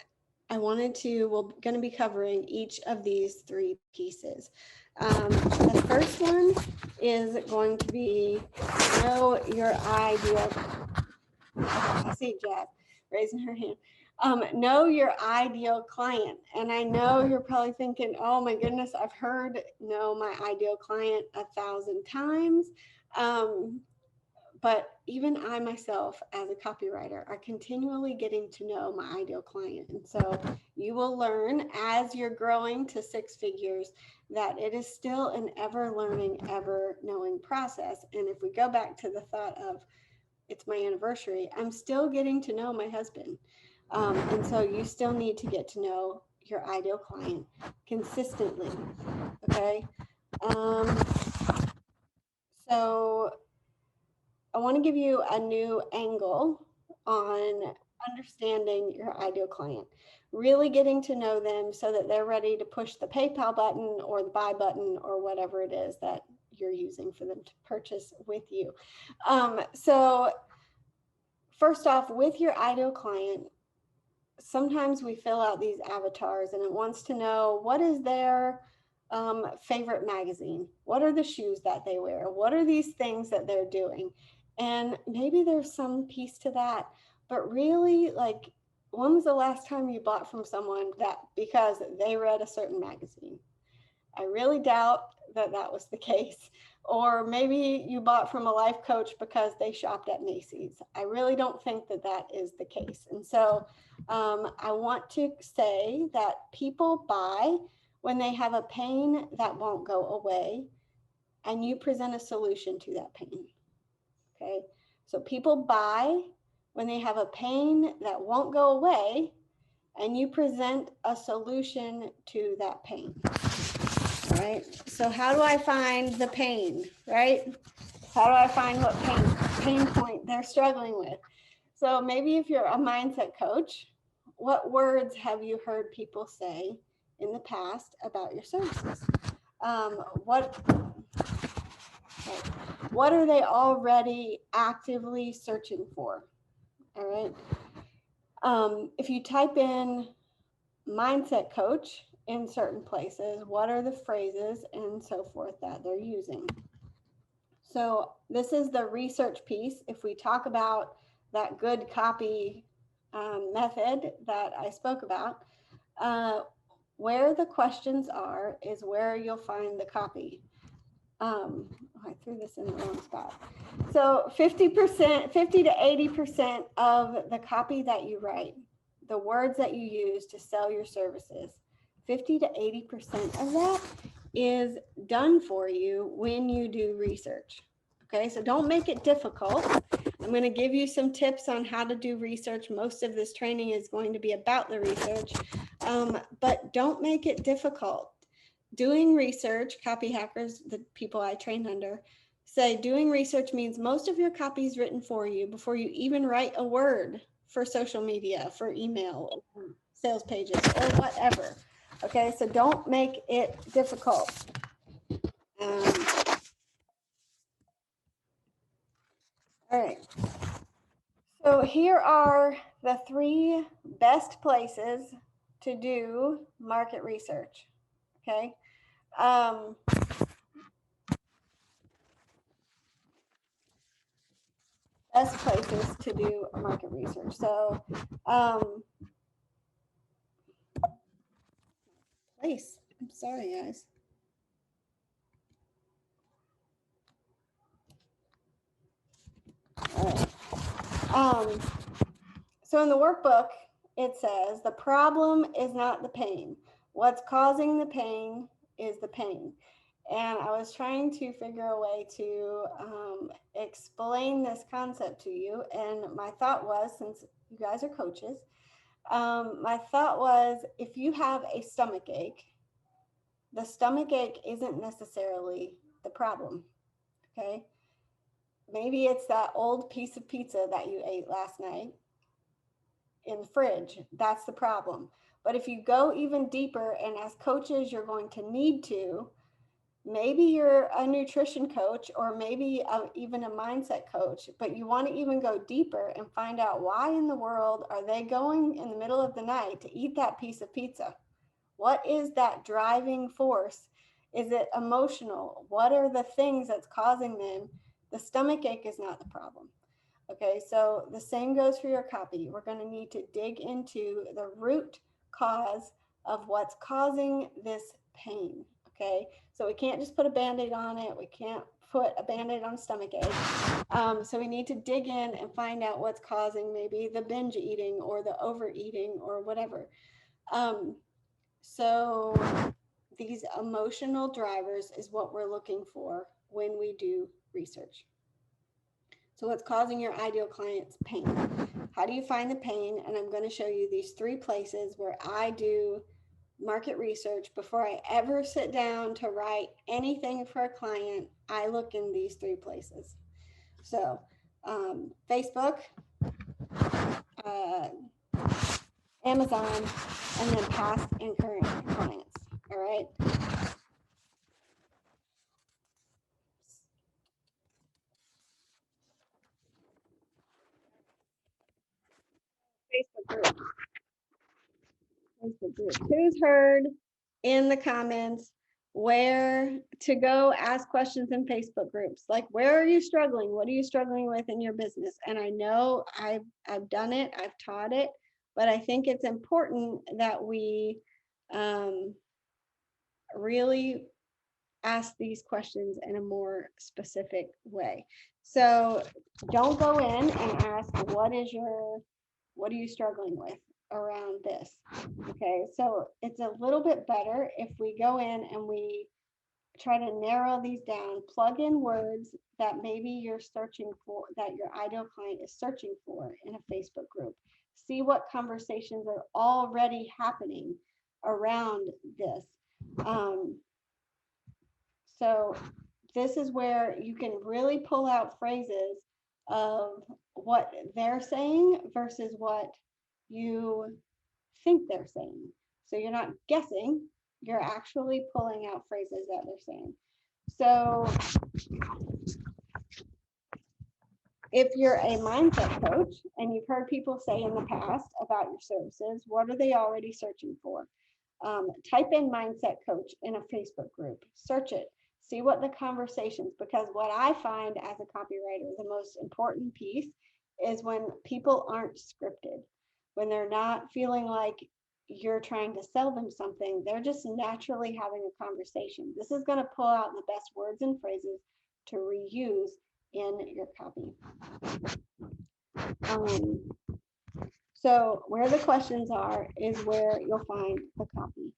we're going to be covering each of these 3 pieces. The first one is going to be know your ideal. I see Jazz raising her hand. Know your ideal client. And I know you're probably thinking, oh my goodness, I've heard know my ideal client 1,000 times. But even I myself, as a copywriter, are continually getting to know my ideal client. And so you will learn as you're growing to six figures that it is still an ever learning, ever knowing process. And if we go back to the thought of it's my anniversary, I'm still getting to know my husband. And so you still need to get to know your ideal client consistently. Okay. So I want to give you a new angle on understanding your ideal client, really getting to know them so that they're ready to push the PayPal button or the buy button or whatever it is that you're using for them to purchase with you. So first off, with your ideal client, sometimes we fill out these avatars and it wants to know what is their favorite magazine? What are the shoes that they wear? What are these things that they're doing? And maybe there's some piece to that, but really, like, when was the last time you bought from someone that because they read a certain magazine? I really doubt that that was the case. Or maybe you bought from a life coach because they shopped at Macy's. I really don't think that that is the case. And so I want to say that people buy when they have a pain that won't go away and you present a solution to that pain. Okay. So people buy when they have a pain that won't go away and you present a solution to that pain. All right. So how do I find the pain, right? How do I find what pain point they're struggling with? So maybe if you're a mindset coach, what words have you heard people say in the past about your services? What are they already actively searching for? All right. If you type in mindset coach in certain places, what are the phrases and so forth that they're using? So this is the research piece. If we talk about that good copy method that I spoke about, where the questions are is where you'll find the copy. I threw this in the wrong spot. So 50%, 50 to 80% of the copy that you write, the words that you use to sell your services, 50 to 80% of that is done for you when you do research. Okay, so don't make it difficult. I'm going to give you some tips on how to do research. Most of this training is going to be about the research, but don't make it difficult. Doing research, copy hackers, the people I train under, say doing research means most of your copy is written for you before you even write a word for social media, for email, sales pages, or whatever. Okay, so don't make it difficult. All right. So here are the 3 best places to do market research. Okay. Best places to do market research. So, place. I'm sorry, guys. All right. So in the workbook, it says the problem is not the pain. What's causing the pain is the pain. And I was trying to figure a way to explain this concept to you. And my thought was, since you guys are coaches, my thought was if you have a stomach ache, the stomach ache isn't necessarily the problem. Okay. Maybe it's that old piece of pizza that you ate last night in the fridge. That's the problem. But if you go even deeper, and as coaches, you're going to need to, maybe you're a nutrition coach or maybe even a mindset coach, but you want to even go deeper and find out why in the world are they going in the middle of the night to eat that piece of pizza? What is that driving force? Is it emotional? What are the things that's causing them? The stomach ache is not the problem. Okay, so the same goes for your copy. We're going to need to dig into the root cause of what's causing this pain. Okay, so we can't just put a Band-Aid on it. We can't put a Band-Aid on a stomach ache. So we need to dig in and find out what's causing maybe the binge eating or the overeating or whatever. So these emotional drivers is what we're looking for when we do research. So what's causing your ideal client's pain? How do you find the pain? And I'm going to show you these 3 places where I do market research. Before I ever sit down to write anything for a client, I look in these 3 places. So Facebook, Amazon, and then past and current clients. All right. Facebook group. Facebook group. Who's heard in the comments where to go ask questions in Facebook groups? Like, where are you struggling? What are you struggling with in your business? And I know I've done it, I've taught it, but I think it's important that we really ask these questions in a more specific way. So don't go in and ask, what are you struggling with around this? Okay, so it's a little bit better if we go in and we try to narrow these down, plug in words that maybe you're searching for, that your ideal client is searching for in a Facebook group. See what conversations are already happening around this. So this is where you can really pull out phrases of what they're saying versus what you think they're saying. So you're not guessing, you're actually pulling out phrases that they're saying. So if you're a mindset coach and you've heard people say in the past about your services, what are they already searching for? Type in mindset coach in a Facebook group, search it, see what the conversations, because what I find as a copywriter, the most important piece is when people aren't scripted, when they're not feeling like you're trying to sell them something, they're just naturally having a conversation. This is going to pull out the best words and phrases to reuse in your copy. So where the questions are is where you'll find the copy.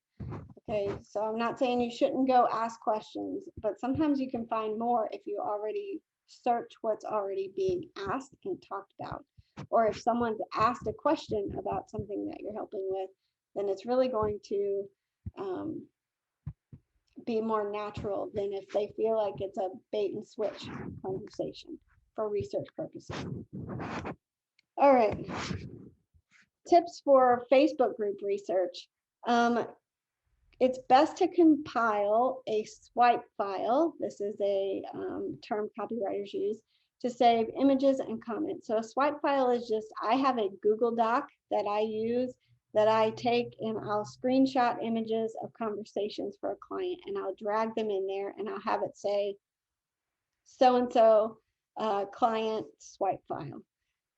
Okay, so I'm not saying you shouldn't go ask questions, but sometimes you can find more if you already search what's already being asked and talked about. Or if someone's asked a question about something that you're helping with, then it's really going to be more natural than if they feel like it's a bait and switch conversation for research purposes. All right. Tips for Facebook group research. It's best to compile a swipe file. This is a term copywriters use to save images and comments. So a swipe file is just, I have a Google Doc that I use that I take and I'll screenshot images of conversations for a client and I'll drag them in there and I'll have it say so-and-so client swipe file.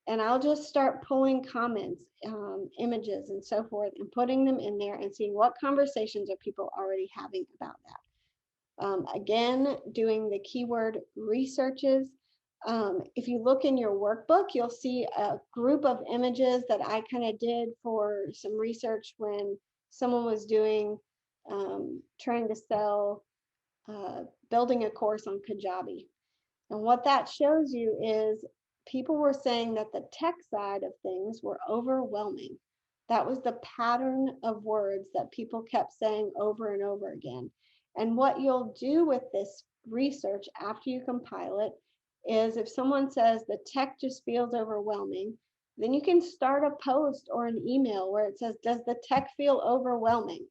And I'll just start pulling comments, images and so forth and putting them in there and seeing what conversations are people already having about that. Again, doing the keyword researches. If you look in your workbook, you'll see a group of images that I kind of did for some research when someone was doing, trying to sell, building a course on Kajabi. And what that shows you is people were saying that the tech side of things were overwhelming. That was the pattern of words that people kept saying over and over again. And what you'll do with this research after you compile it is if someone says the tech just feels overwhelming, then you can start a post or an email where it says, does the tech feel overwhelming?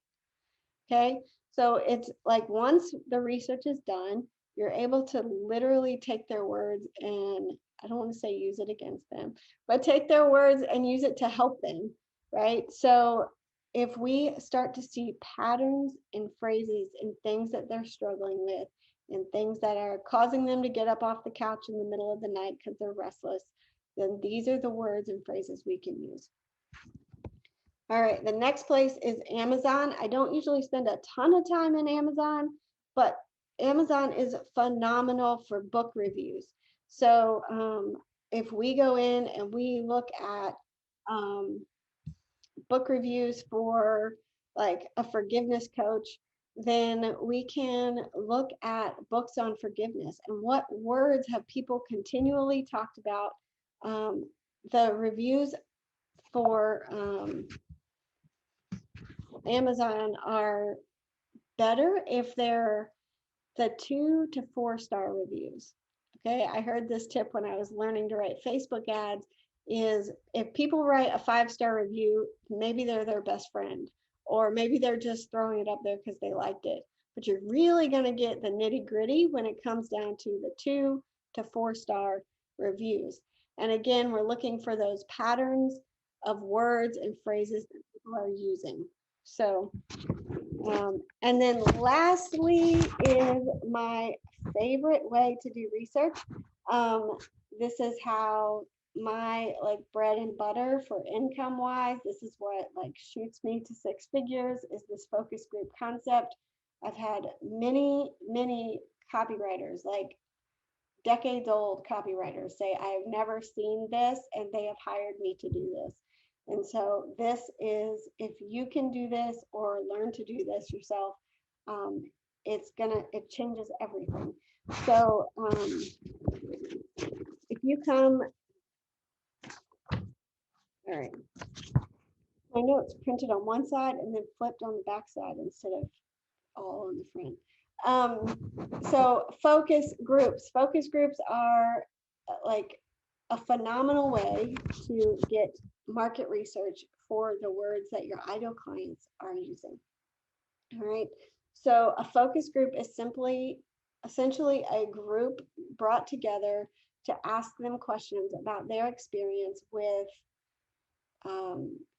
Okay, so it's like once the research is done, you're able to literally take their words and I don't want to say use it against them, but take their words and use it to help them, right? So if we start to see patterns in phrases and things that they're struggling with and things that are causing them to get up off the couch in the middle of the night because they're restless, then these are the words and phrases we can use. All right, the next place is Amazon. I don't usually spend a ton of time in Amazon, but Amazon is phenomenal for book reviews. So if we go in and we look at book reviews for like a forgiveness coach, then we can look at books on forgiveness and what words have people continually talked about. The reviews for Amazon are better if they're the 2 to 4 star reviews. Okay, I heard this tip when I was learning to write Facebook ads is if people write a 5-star review, maybe they're their best friend, or maybe they're just throwing it up there because they liked it. But you're really going to get the nitty gritty when it comes down to the 2 to 4 star reviews. And again, we're looking for those patterns of words and phrases that people are using. So, and then lastly is my favorite way to do research. This is how my like bread and butter for income wise, this is what like shoots me to 6 figures is this focus group concept. I've had many copywriters, like decades old copywriters say, I've never seen this, and they have hired me to do this. And so this is, if you can do this or learn to do this yourself, it changes everything. So if you come, all right, I know it's printed on one side and then flipped on the back side instead of all on the front. So focus groups are like a phenomenal way to get market research for the words that your ideal clients are using. All right. So a focus group is essentially a group brought together to ask them questions about their experience with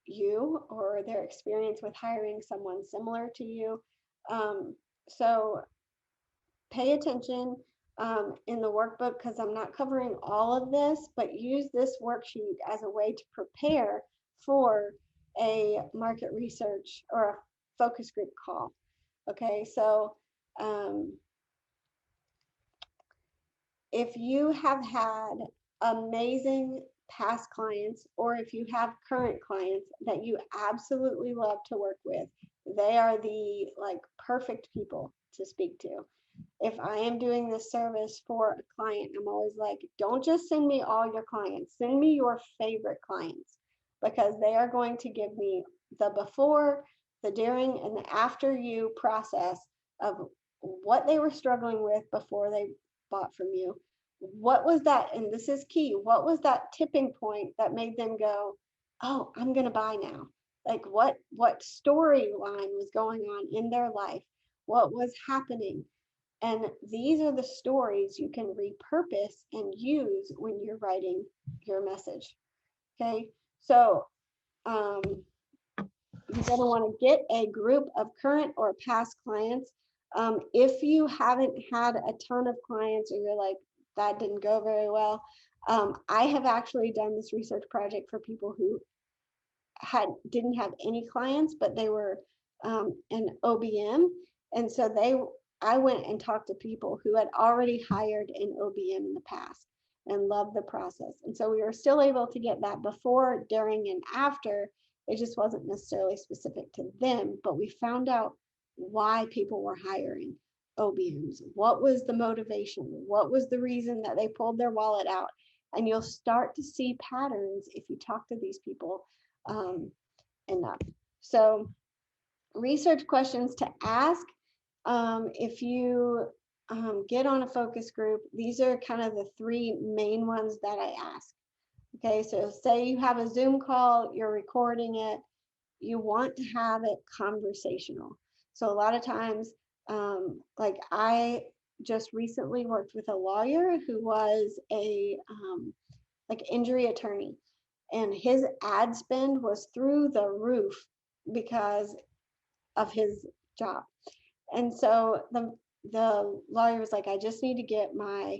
you or their experience with hiring someone similar to you. So pay attention in the workbook because I'm not covering all of this, but use this worksheet as a way to prepare for a market research or a focus group call. Okay, so if you have had amazing past clients or if you have current clients that you absolutely love to work with, they are the like perfect people to speak to. If I am doing this service for a client, I'm always like, don't just send me all your clients, send me your favorite clients, because they are going to give me the before, the during, and the after you process of what they were struggling with before they bought from you. What was that? And this is key. What was that tipping point that made them go, oh, I'm going to buy now? Like what storyline was going on in their life? What was happening? And these are the stories you can repurpose and use when you're writing your message. Okay, so you're going to want to get a group of current or past clients. If you haven't had a ton of clients or you're like, that didn't go very well, I have actually done this research project for people who didn't have any clients, but they were an OBM. And so I went and talked to people who had already hired an OBM in the past and loved the process. And so we were still able to get that before, during, and after. It just wasn't necessarily specific to them, but we found out why people were hiring OBMs. What was the motivation? What was the reason that they pulled their wallet out? And you'll start to see patterns if you talk to these people enough. So research questions to ask. If you get on a focus group, these are kind of the 3 main ones that I ask. Okay, so say you have a Zoom call, you're recording it, you want to have it conversational. So a lot of times, like I just recently worked with a lawyer who was a like injury attorney, and his ad spend was through the roof because of his job. And so the lawyer was like, I just need to get my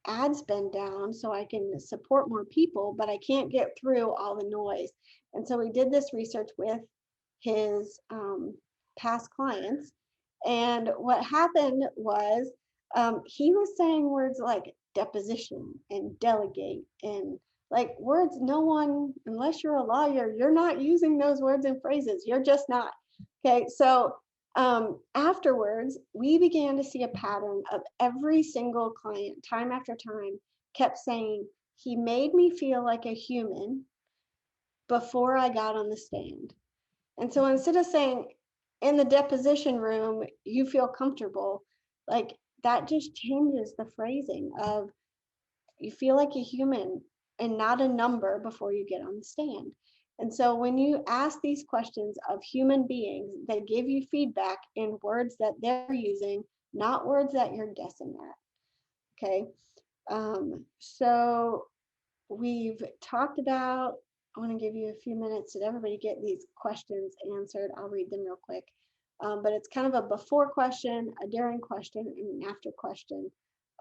ad spend down so I can support more people, but I can't get through all the noise. And so we did this research with his past clients. And what happened was he was saying words like deposition and delegate and like words no one, unless you're a lawyer, you're not using those words and phrases. You're just not. Okay, so afterwards, we began to see a pattern of every single client, time after time, kept saying, he made me feel like a human before I got on the stand. And so instead of saying in the deposition room, you feel comfortable, like that just changes the phrasing of you feel like a human and not a number before you get on the stand. And so when you ask these questions of human beings, they give you feedback in words that they're using, not words that you're guessing at. Okay. So we've talked about, I want to give you a few minutes. Did everybody get these questions answered? I'll read them real quick. But it's kind of a before question, a during question, and an after question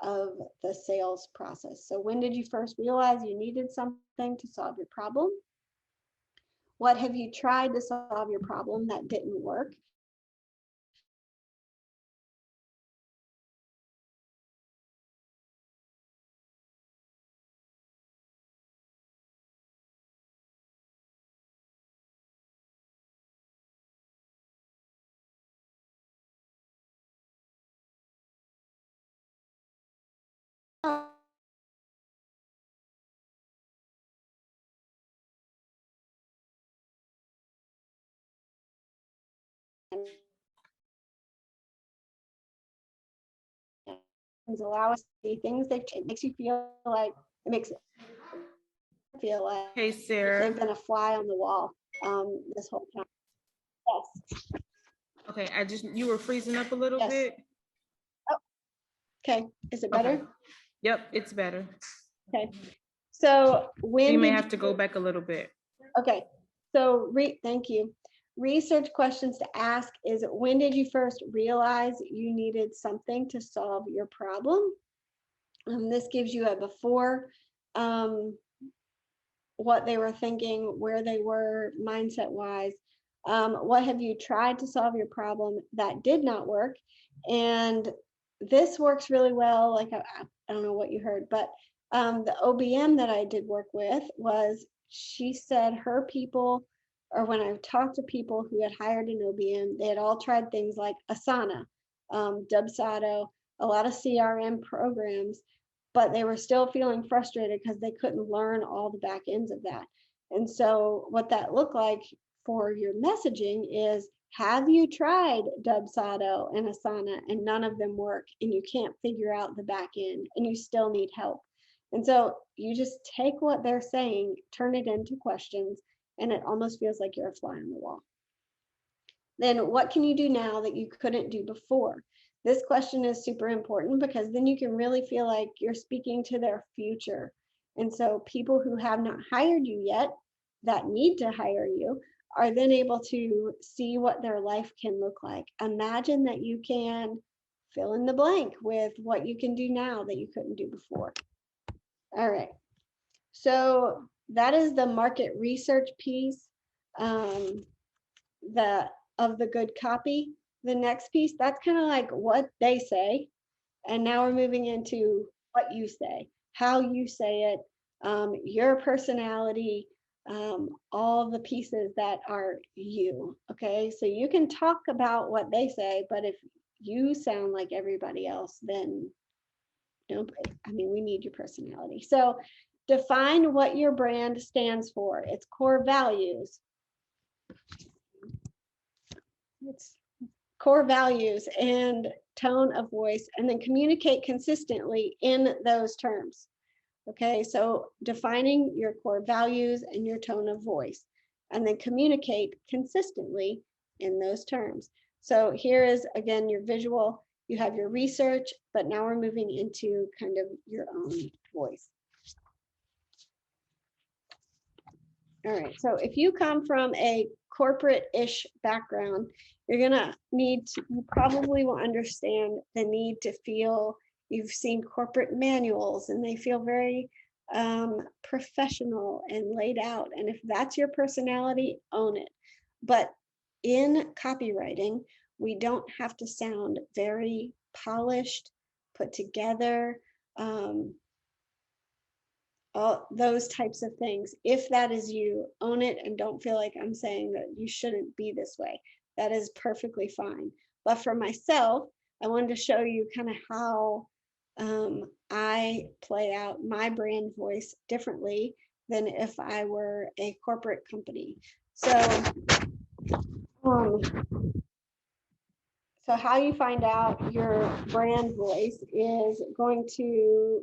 of the sales process. So when did you first realize you needed something to solve your problem? What have you tried to solve your problem that didn't work? Allow us to see things that it makes you feel like it makes it feel like Hey, Sarah. they've been a fly on the wall this whole time. Yes. Okay, you were freezing up a little bit. Oh, okay. Is it better? Okay. Yep, it's better. Okay. So when you may have to go back a little bit. Okay. So thank you. Research questions to ask is, when did you first realize you needed something to solve your problem? This gives you a before, what they were thinking, where they were mindset wise. What have you tried to solve your problem that did not work? And this works really well. Like, I don't know what you heard, but the OBM that I did work with she said her people, or when I talked to people who had hired an OBM, they had all tried things like Asana, Dubsado, a lot of CRM programs, but they were still feeling frustrated because they couldn't learn all the back ends of that. And so what that looked like for your messaging is, have you tried Dubsado and Asana and none of them work and you can't figure out the back end and you still need help? And so you just take what they're saying, turn it into questions, and it almost feels like you're a fly on the wall. Then what can you do now that you couldn't do before? This question is super important because then you can really feel like you're speaking to their future. And so people who have not hired you yet, that need to hire you, are then able to see what their life can look like. Imagine that you can fill in the blank with what you can do now that you couldn't do before. All right. So that is the market research piece of the good copy. The next piece, that's kind of like what they say. And now we're moving into what you say, how you say it, your personality, all the pieces that are you. Okay, so you can talk about what they say, but if you sound like everybody else, then we need your personality. So define what your brand stands for, its core values. It's core values and tone of voice, and then communicate consistently in those terms. Okay, so defining your core values and your tone of voice, and then communicate consistently in those terms. So here is, again, your visual. You have your research, but now we're moving into kind of your own voice. All right, so if you come from a corporate-ish background, you probably will understand the need to feel you've seen corporate manuals and they feel very professional and laid out. And if that's your personality, own it. But in copywriting, we don't have to sound very polished, put together, all those types of things. If that is you, own it and don't feel like I'm saying that you shouldn't be this way. That is perfectly fine. But for myself, I wanted to show you kind of how I play out my brand voice differently than if I were a corporate company. So how you find out your brand voice is going to,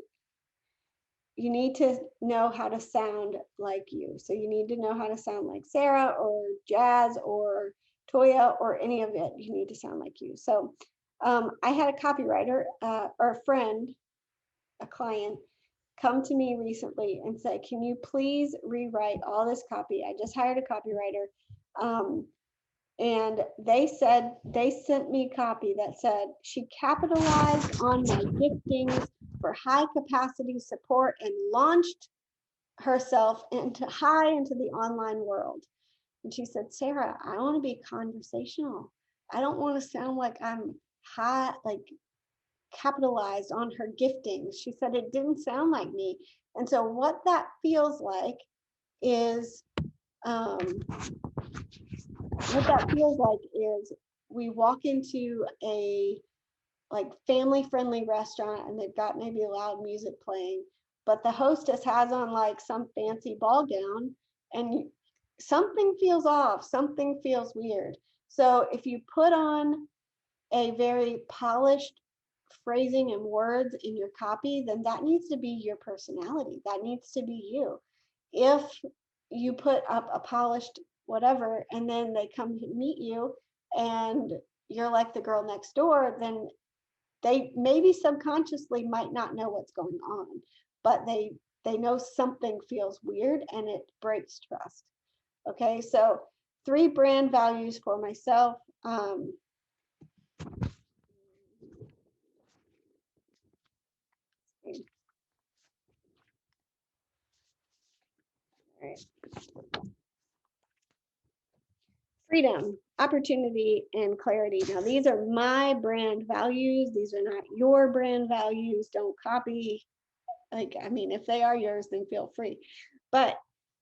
you need to know how to sound like you. So you need to know how to sound like Sarah or Jazz or Toya or any of it. You need to sound like you. So I had a copywriter or a friend, a client, come to me recently and say, can you please rewrite all this copy? I just hired a copywriter. And they said, they sent me a copy that said she capitalized on my giftings for high capacity support and launched herself into the online world. And she said, Sarah, I want to be conversational. I don't want to sound like I'm high, like capitalized on her giftings. She said it didn't sound like me. And so what that feels like is, we walk into a like family-friendly restaurant and they've got maybe loud music playing, but the hostess has on like some fancy ball gown and something feels off, something feels weird. So if you put on a very polished phrasing and words in your copy, then that needs to be your personality. That needs to be you. If you put up a polished whatever and then they come to meet you and you're like the girl next door, then they maybe subconsciously might not know what's going on, but they know something feels weird and it breaks trust. Okay, so 3 brand values for myself. Freedom, opportunity, and clarity. Now, these are my brand values. These are not your brand values. Don't copy. Like, I mean, if they are yours, then feel free. But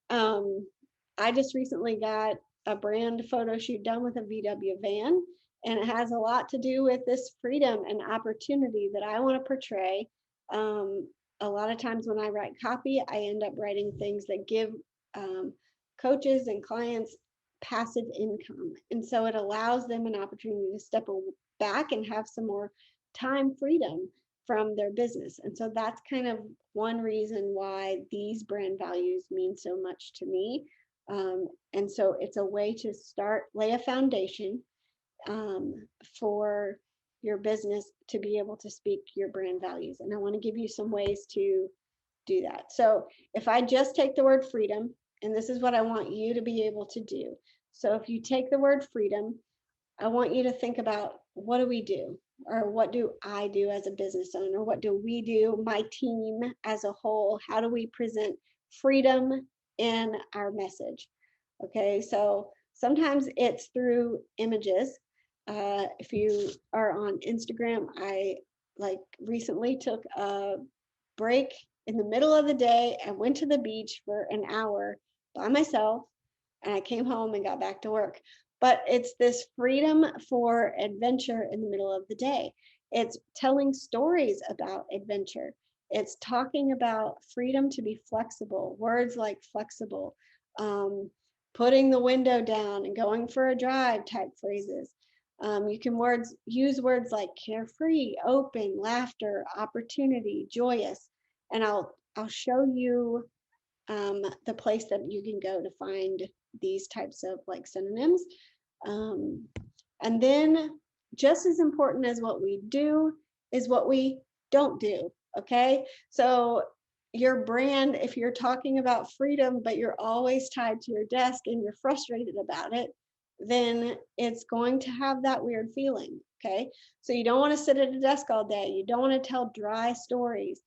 I just recently got a brand photo shoot done with a VW van, and it has a lot to do with this freedom and opportunity that I want to portray. A lot of times when I write copy, I end up writing things that give coaches and clients passive income. And so it allows them an opportunity to step back and have some more time freedom from their business. And so that's kind of one reason why these brand values mean so much to me. And so it's a way to lay a foundation for your business to be able to speak your brand values. And I want to give you some ways to do that. So if I just take the word freedom, and this is what I want you to be able to do. So if you take the word freedom, I want you to think about, what do we do? Or what do I do as a business owner? What do we do, my team as a whole? How do we present freedom in our message? Okay, so sometimes it's through images. If you are on Instagram, I recently took a break in the middle of the day and went to the beach for an hour by myself, and I came home and got back to work. But it's this freedom for adventure in the middle of the day. It's telling stories about adventure. It's talking about freedom to be flexible, words like flexible, putting the window down and going for a drive type phrases. You can use words like carefree, open, laughter, opportunity, joyous. And I'll show you the place that you can go to find these types of synonyms. And then just as important as what we do is what we don't do. Okay, so your brand, if you're talking about freedom, but you're always tied to your desk and you're frustrated about it, then it's going to have that weird feeling. Okay, so you don't want to sit at a desk all day. You don't want to tell dry stories.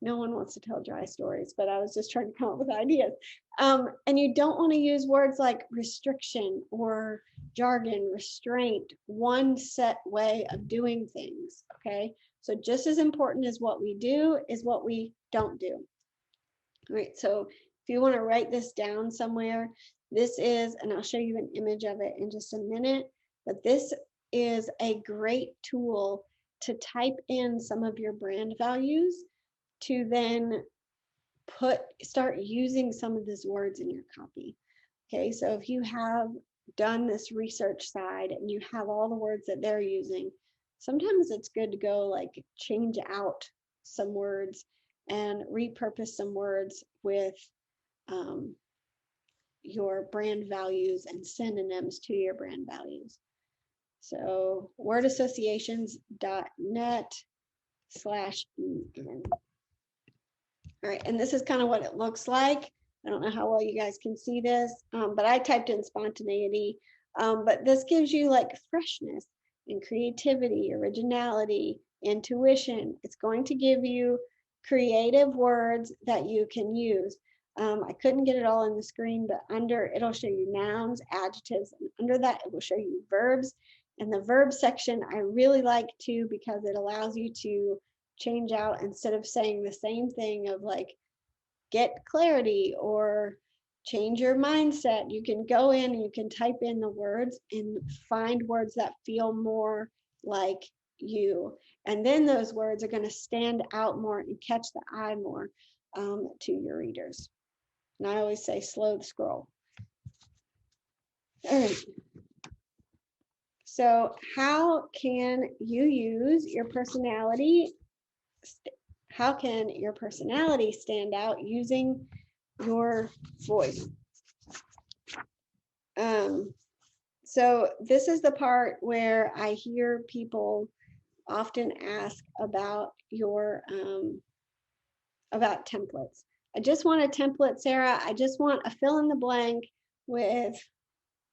No one wants to tell dry stories, but I was just trying to come up with ideas. And you don't want to use words like restriction or jargon, restraint, one set way of doing things. Okay, so just as important as what we do is what we don't do. All right, so if you want to write this down somewhere, this is, and I'll show you an image of it in just a minute, but this is a great tool to type in some of your brand values to then start using some of these words in your copy. Okay, so if you have done this research side and you have all the words that they're using, sometimes it's good to go like change out some words and repurpose some words with your brand values and synonyms to your brand values. So wordassociations.net/en. All right, and this is kind of what it looks like. I don't know how well you guys can see this, but I typed in spontaneity. But this gives you like freshness and creativity, originality, intuition. It's going to give you creative words that you can use. I couldn't get it all on the screen, but under it'll show you nouns, adjectives, and under that it will show you verbs. And the verb section I really like too because it allows you to change out instead of saying the same thing of like get clarity or change your mindset. You can go in and you can type in the words and find words that feel more like you. And then those words are going to stand out more and catch the eye more to your readers. And I always say slow the scroll. All right. So how can you use your personality? How can your personality stand out using your voice? So this is the part where I hear people often ask about your about templates. I just want a template, Sarah. I just want a fill in the blank with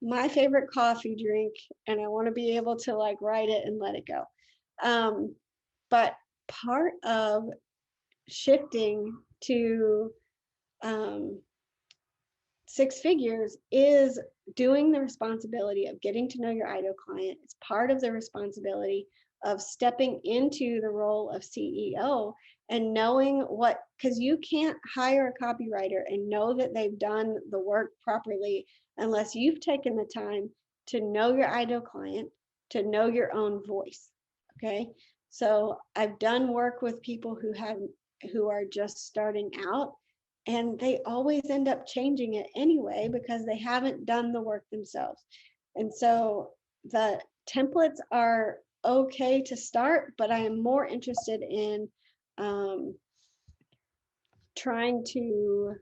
my favorite coffee drink, and I want to be able to like write it and let it go. But part of shifting to six figures is doing the responsibility of getting to know your ideal client. It's part of the responsibility of stepping into the role of CEO and knowing what, because you can't hire a copywriter and know that they've done the work properly unless you've taken the time to know your ideal client, to know your own voice. Okay, so I've done work with people who are just starting out, and they always end up changing it anyway because they haven't done the work themselves. And so the templates are okay to start, but I am more interested in trying to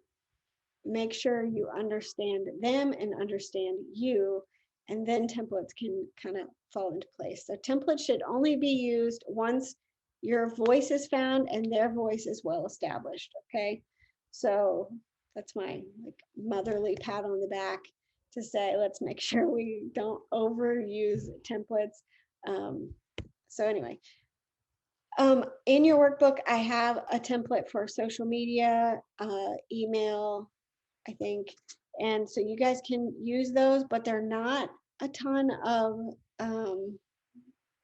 make sure you understand them and understand you, and then templates can kind of fall into place. So templates should only be used once your voice is found and their voice is well established. Okay, so that's my like motherly pat on the back to say let's make sure we don't overuse templates. So anyway, in your workbook I have a template for social media, email, I think, and so you guys can use those, but they're not a ton of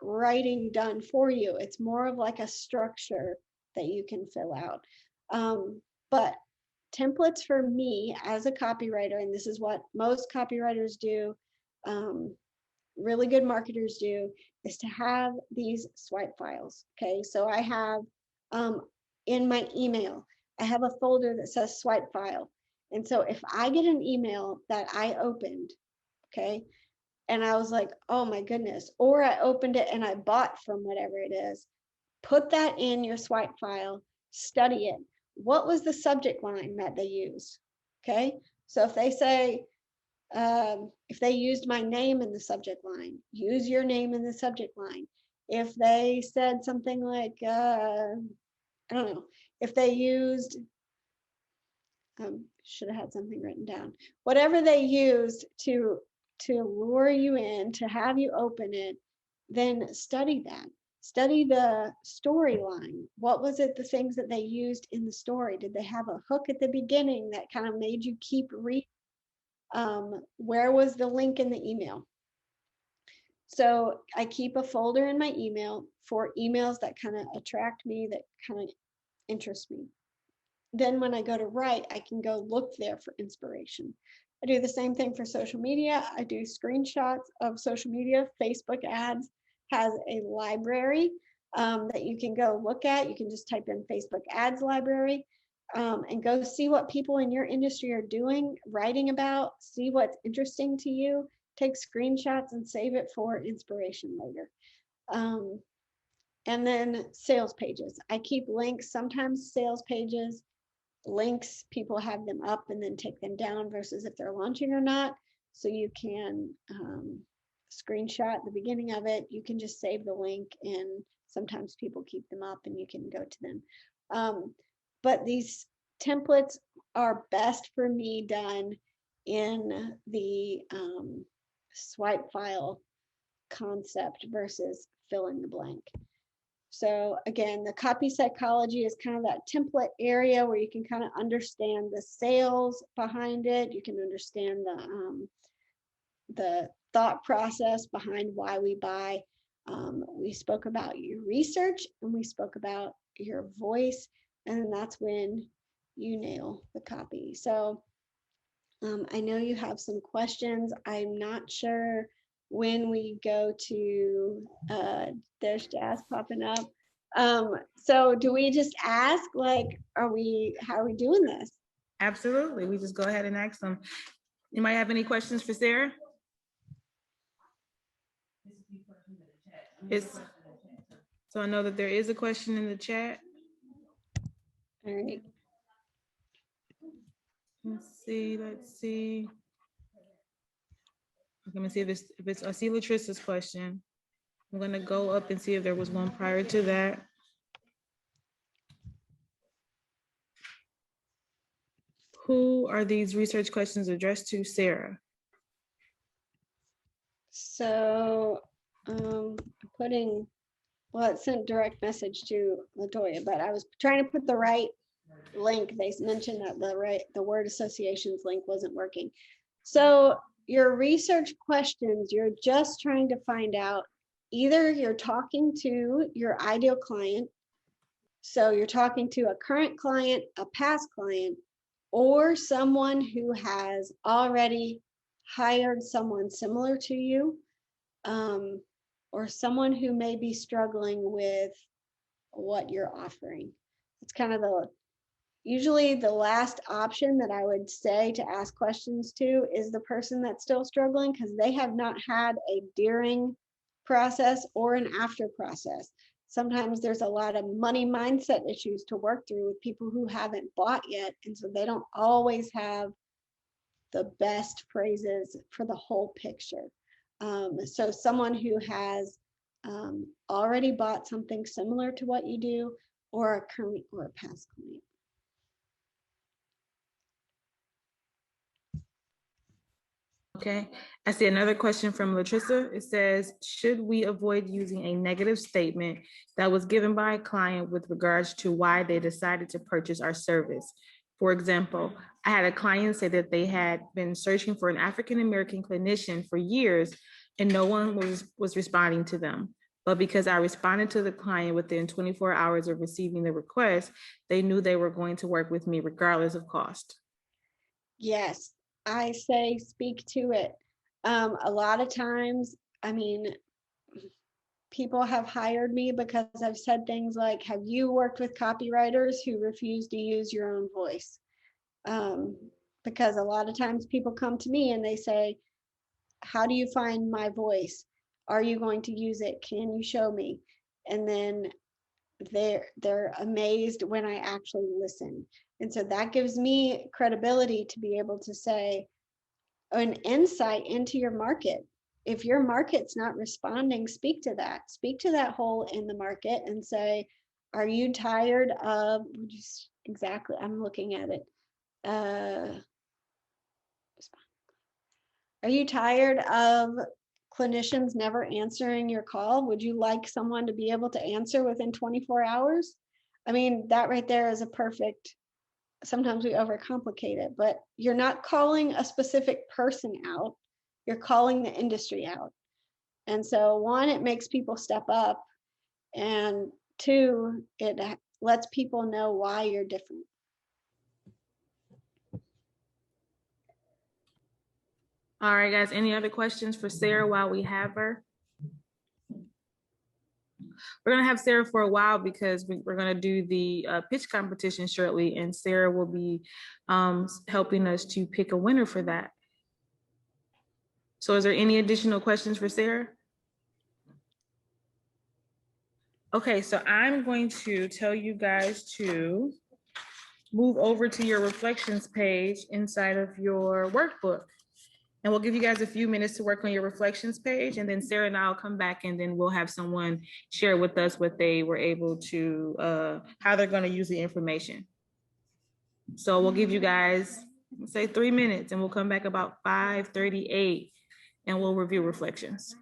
writing done for you. It's more of like a structure that you can fill out. But templates for me as a copywriter, and this is what most copywriters do, really good marketers do, is to have these swipe files. Okay, so I have in my email, I have a folder that says swipe file. And so if I get an email that I opened, okay, and I was like, oh my goodness, or I opened it and I bought from whatever it is, put that in your swipe file, study it. What was the subject line that they used? Okay, so if they say, if they used my name in the subject line, use your name in the subject line. If they said something like, I don't know, if they used, should have had something written down, whatever they used to lure you in, to have you open it, then study that. Study the storyline. What was it, the things that they used in the story? Did they have a hook at the beginning that kind of made you keep reading? Where was the link in the email? So I keep a folder in my email for emails that kind of attract me, that kind of interest me. Then when I go to write, I can go look there for inspiration. I do the same thing for social media. I do screenshots of social media. Facebook ads has a library that you can go look at. You can just type in Facebook ads library and go see what people in your industry are doing, writing about, see what's interesting to you, take screenshots and save it for inspiration later. And then sales pages. I keep links, sometimes sales pages, links, people have them up and then take them down versus if they're launching or not. So you can screenshot the beginning of it. You can just save the link, and sometimes people keep them up and you can go to them. But these templates are best for me done in the swipe file concept versus fill in the blank. So again, the copy psychology is kind of that template area where you can kind of understand the sales behind it. You can understand the thought process behind why we buy. We spoke about your research and we spoke about your voice, and that's when you nail the copy. So I know you have some questions. I'm not sure when we go to, there's Jazz popping up. So do we just ask, like, how are we doing this? Absolutely. We just go ahead and ask them. You might have any questions for Sarah? So I know that there is a question in the chat. All right. Let's see. I'm gonna see if it's I see Latrice's question. I'm gonna go up and see if there was one prior to that. Who are these research questions addressed to, Sarah? So well, it sent direct message to LaToya, but I was trying to put the right link. They mentioned that the word associations link wasn't working. So your research questions, you're just trying to find out, either you're talking to your ideal client, so you're talking to a current client, a past client, or someone who has already hired someone similar to you, or someone who may be struggling with what you're offering. It's kind of usually the last option that I would say to ask questions to is the person that's still struggling, because they have not had a during process or an after process. Sometimes there's a lot of money mindset issues to work through with people who haven't bought yet, and so they don't always have the best phrases for the whole picture. So someone who has already bought something similar to what you do, or a current or a past client. Okay, I see another question from Latricia. It says, should we avoid using a negative statement that was given by a client with regards to why they decided to purchase our service? For example, I had a client say that they had been searching for an African-American clinician for years and no one was responding to them. But because I responded to the client within 24 hours of receiving the request, they knew they were going to work with me regardless of cost. Yes, I say speak to it. A lot of times, I mean, people have hired me because I've said things like, have you worked with copywriters who refuse to use your own voice? Because a lot of times people come to me and they say, how do you find my voice? Are you going to use it? Can you show me? And then they're amazed when I actually listen. And so that gives me credibility to be able to say an insight into your market. If your market's not responding, speak to that hole in the market and say, are you tired of, exactly, I'm looking at it. Are you tired of clinicians never answering your call? Would you like someone to be able to answer within 24 hours? I mean, that right there is a perfect, sometimes we overcomplicate it, but you're not calling a specific person out, you're calling the industry out. And so one, it makes people step up, and two, it lets people know why you're different. All right, guys, any other questions for Sarah while we have her? We're gonna have Sarah for a while because we're gonna do the pitch competition shortly, and Sarah will be helping us to pick a winner for that. So is there any additional questions for Sarah? Okay, so I'm going to tell you guys to move over to your reflections page inside of your workbook. And we'll give you guys a few minutes to work on your reflections page, and then Sarah and I will come back, and then we'll have someone share with us what they were able to, how they're gonna use the information. So we'll give you guys, say 3 minutes, and we'll come back about 5:38, and we'll review reflections.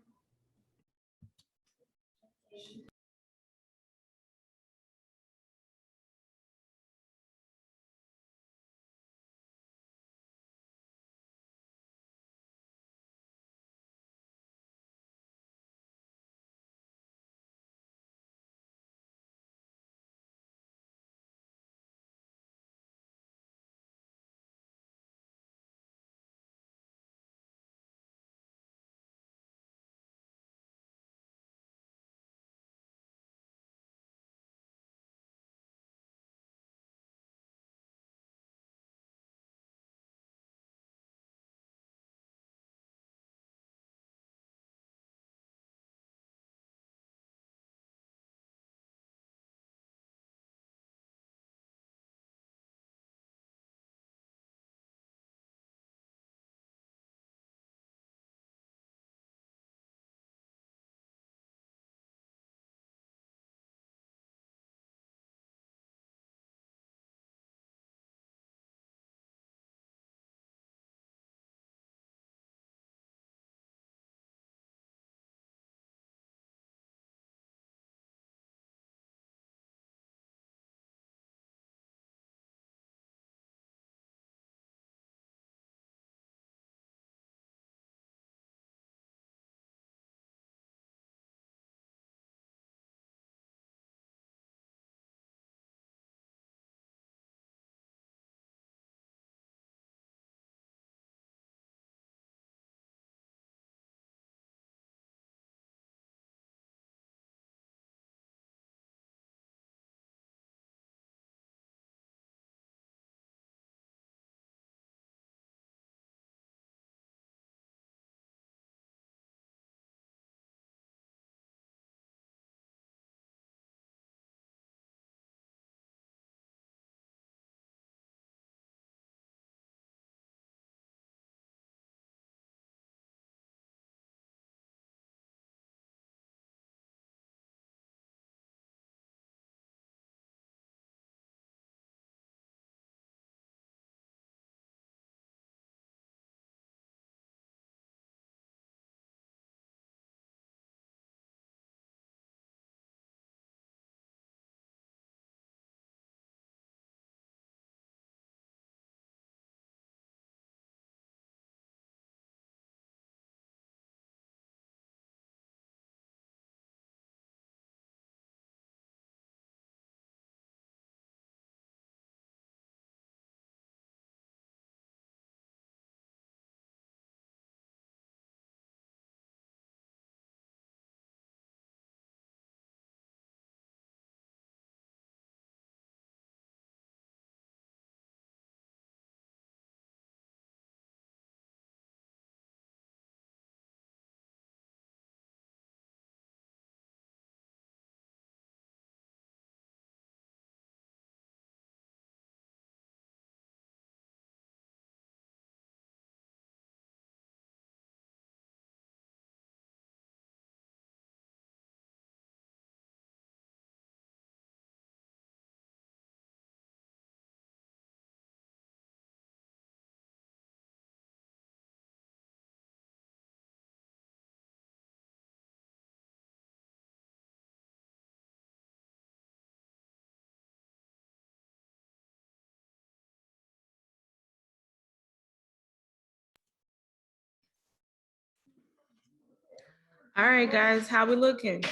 All right, guys, how we looking?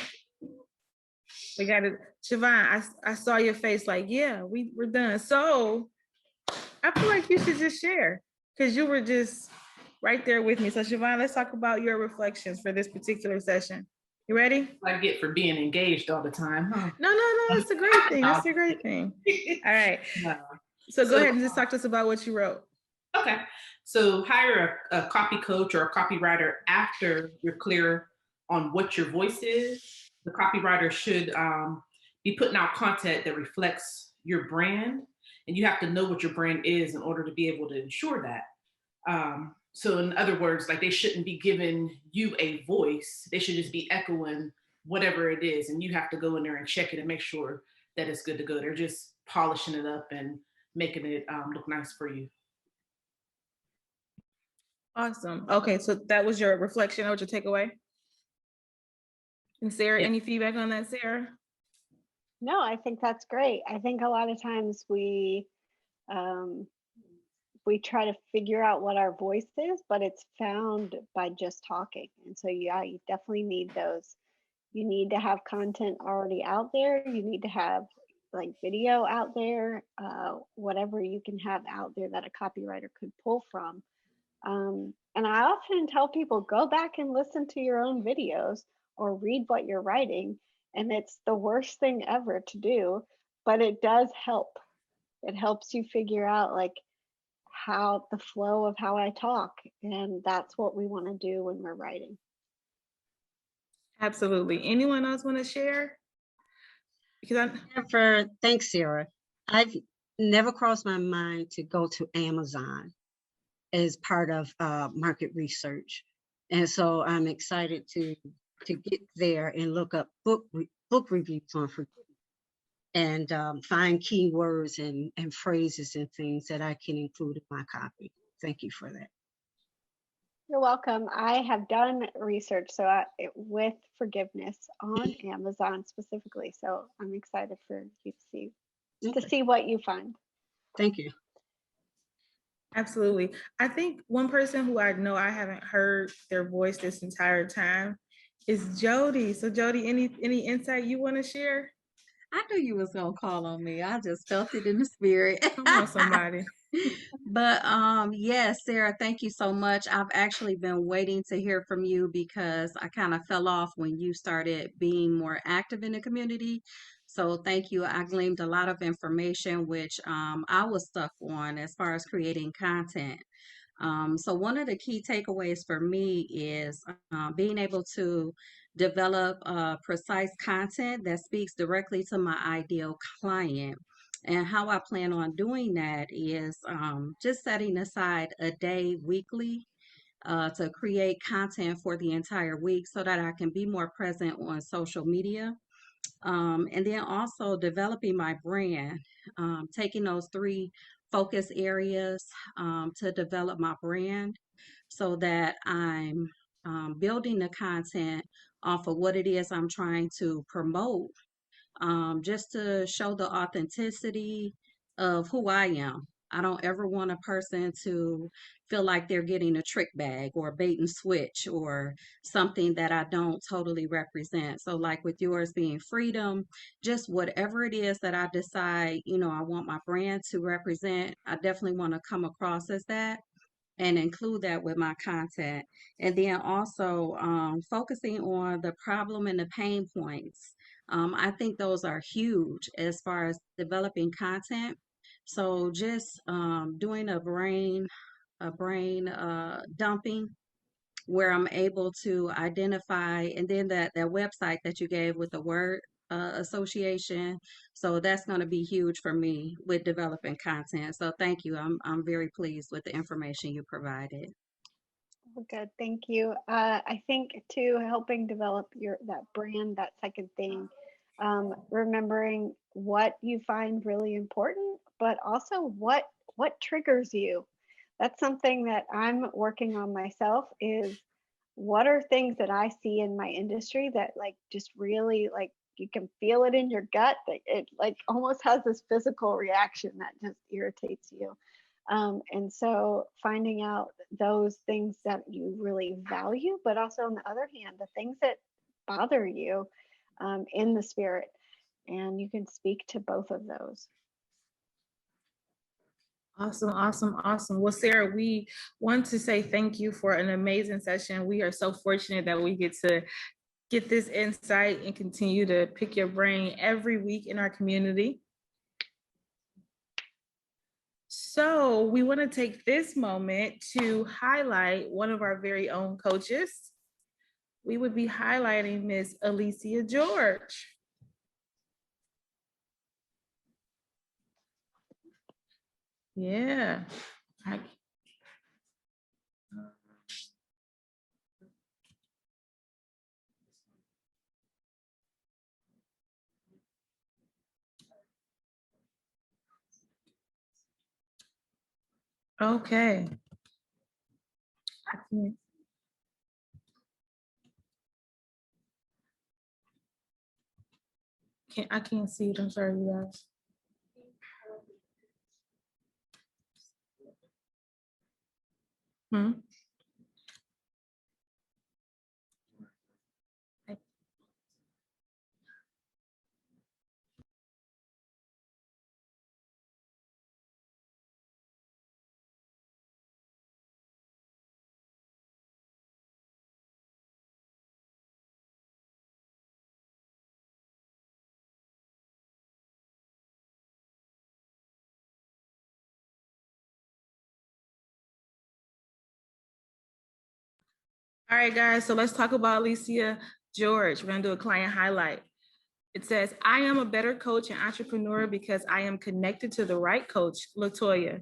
We got it. Siobhan, I saw your face like, yeah, we're done. So I feel like you should just share because you were just right there with me. So Siobhan, let's talk about your reflections for this particular session. You ready? I get for being engaged all the time, huh? No, it's a great thing. It's a great thing. All right. No. So go ahead and just talk to us about what you wrote. Okay. So hire a copy coach or a copywriter after you're clear on what your voice is. The copywriter should be putting out content that reflects your brand, and you have to know what your brand is in order to be able to ensure that. So in other words, like, they shouldn't be giving you a voice. They should just be echoing whatever it is, and you have to go in there and check it and make sure that it's good to go. They're just polishing it up and making it look nice for you. Awesome. Okay, so that was your reflection or your takeaway? And Sarah, any feedback on that, Sarah? No, I think that's great. I think a lot of times we try to figure out what our voice is, but it's found by just talking. And so yeah, you definitely need those. You need to have content already out there. You need to have like video out there, whatever you can have out there that a copywriter could pull from. And I often tell people, go back and listen to your own videos or read what you're writing. And it's the worst thing ever to do, but it does help. It helps you figure out like how the flow of how I talk. And that's what we want to do when we're writing. Absolutely. Anyone else want to share? Because thanks, Sarah. I've never crossed my mind to go to Amazon as part of market research. And so I'm excited to get there and look up book reviews on free and find keywords and phrases and things that I can include in my copy. Thank you for that. You're welcome. I have done research with forgiveness on Amazon specifically. So I'm excited for you to see what you find. Thank you. Absolutely. I think one person who I know I haven't heard their voice this entire time is Jody. So Jody, any insight you want to share? I knew you was gonna call on me. I just felt it in the spirit. Come on, somebody. But yes, Sarah, thank you so much. I've actually been waiting to hear from you because I kind of fell off when you started being more active in the community. So thank you. I gleaned a lot of information, which I was stuck on as far as creating content. So one of the key takeaways for me is being able to develop precise content that speaks directly to my ideal client. And how I plan on doing that is just setting aside a day weekly to create content for the entire week so that I can be more present on social media. And then also developing my brand, taking those 3 focus areas to develop my brand so that I'm building the content off of what it is I'm trying to promote, just to show the authenticity of who I am. I don't ever want a person to feel like they're getting a trick bag or bait and switch or something that I don't totally represent. So like with yours being freedom, just whatever it is that I decide, I want my brand to represent, I definitely want to come across as that and include that with my content. And then also focusing on the problem and the pain points. I think those are huge as far as developing content. So just doing a brain dumping where I'm able to identify, and then that website that you gave with the word association. So that's going to be huge for me with developing content. So thank you. I'm very pleased with the information you provided. Good, thank you. I think too, helping develop that brand, that second thing, remembering what you find really important, but also what triggers you. That's something that I'm working on myself, is what are things that I see in my industry that like just really like you can feel it in your gut, that it like almost has this physical reaction that just irritates you. And so finding out those things that you really value, but also on the other hand, the things that bother you in the spirit. And you can speak to both of those. Awesome, awesome, awesome. Well, Sarah, we want to say thank you for an amazing session. We are so fortunate that we get to get this insight and continue to pick your brain every week in our community. So we want to take this moment to highlight one of our very own coaches. We would be highlighting Miss Alicia George. Yeah. Okay. I can't see it. I'm sorry, you guys. Hmm? All right, guys, so let's talk about Alicia George. We're gonna do a client highlight. It says, I am a better coach and entrepreneur because I am connected to the right coach, LaToya.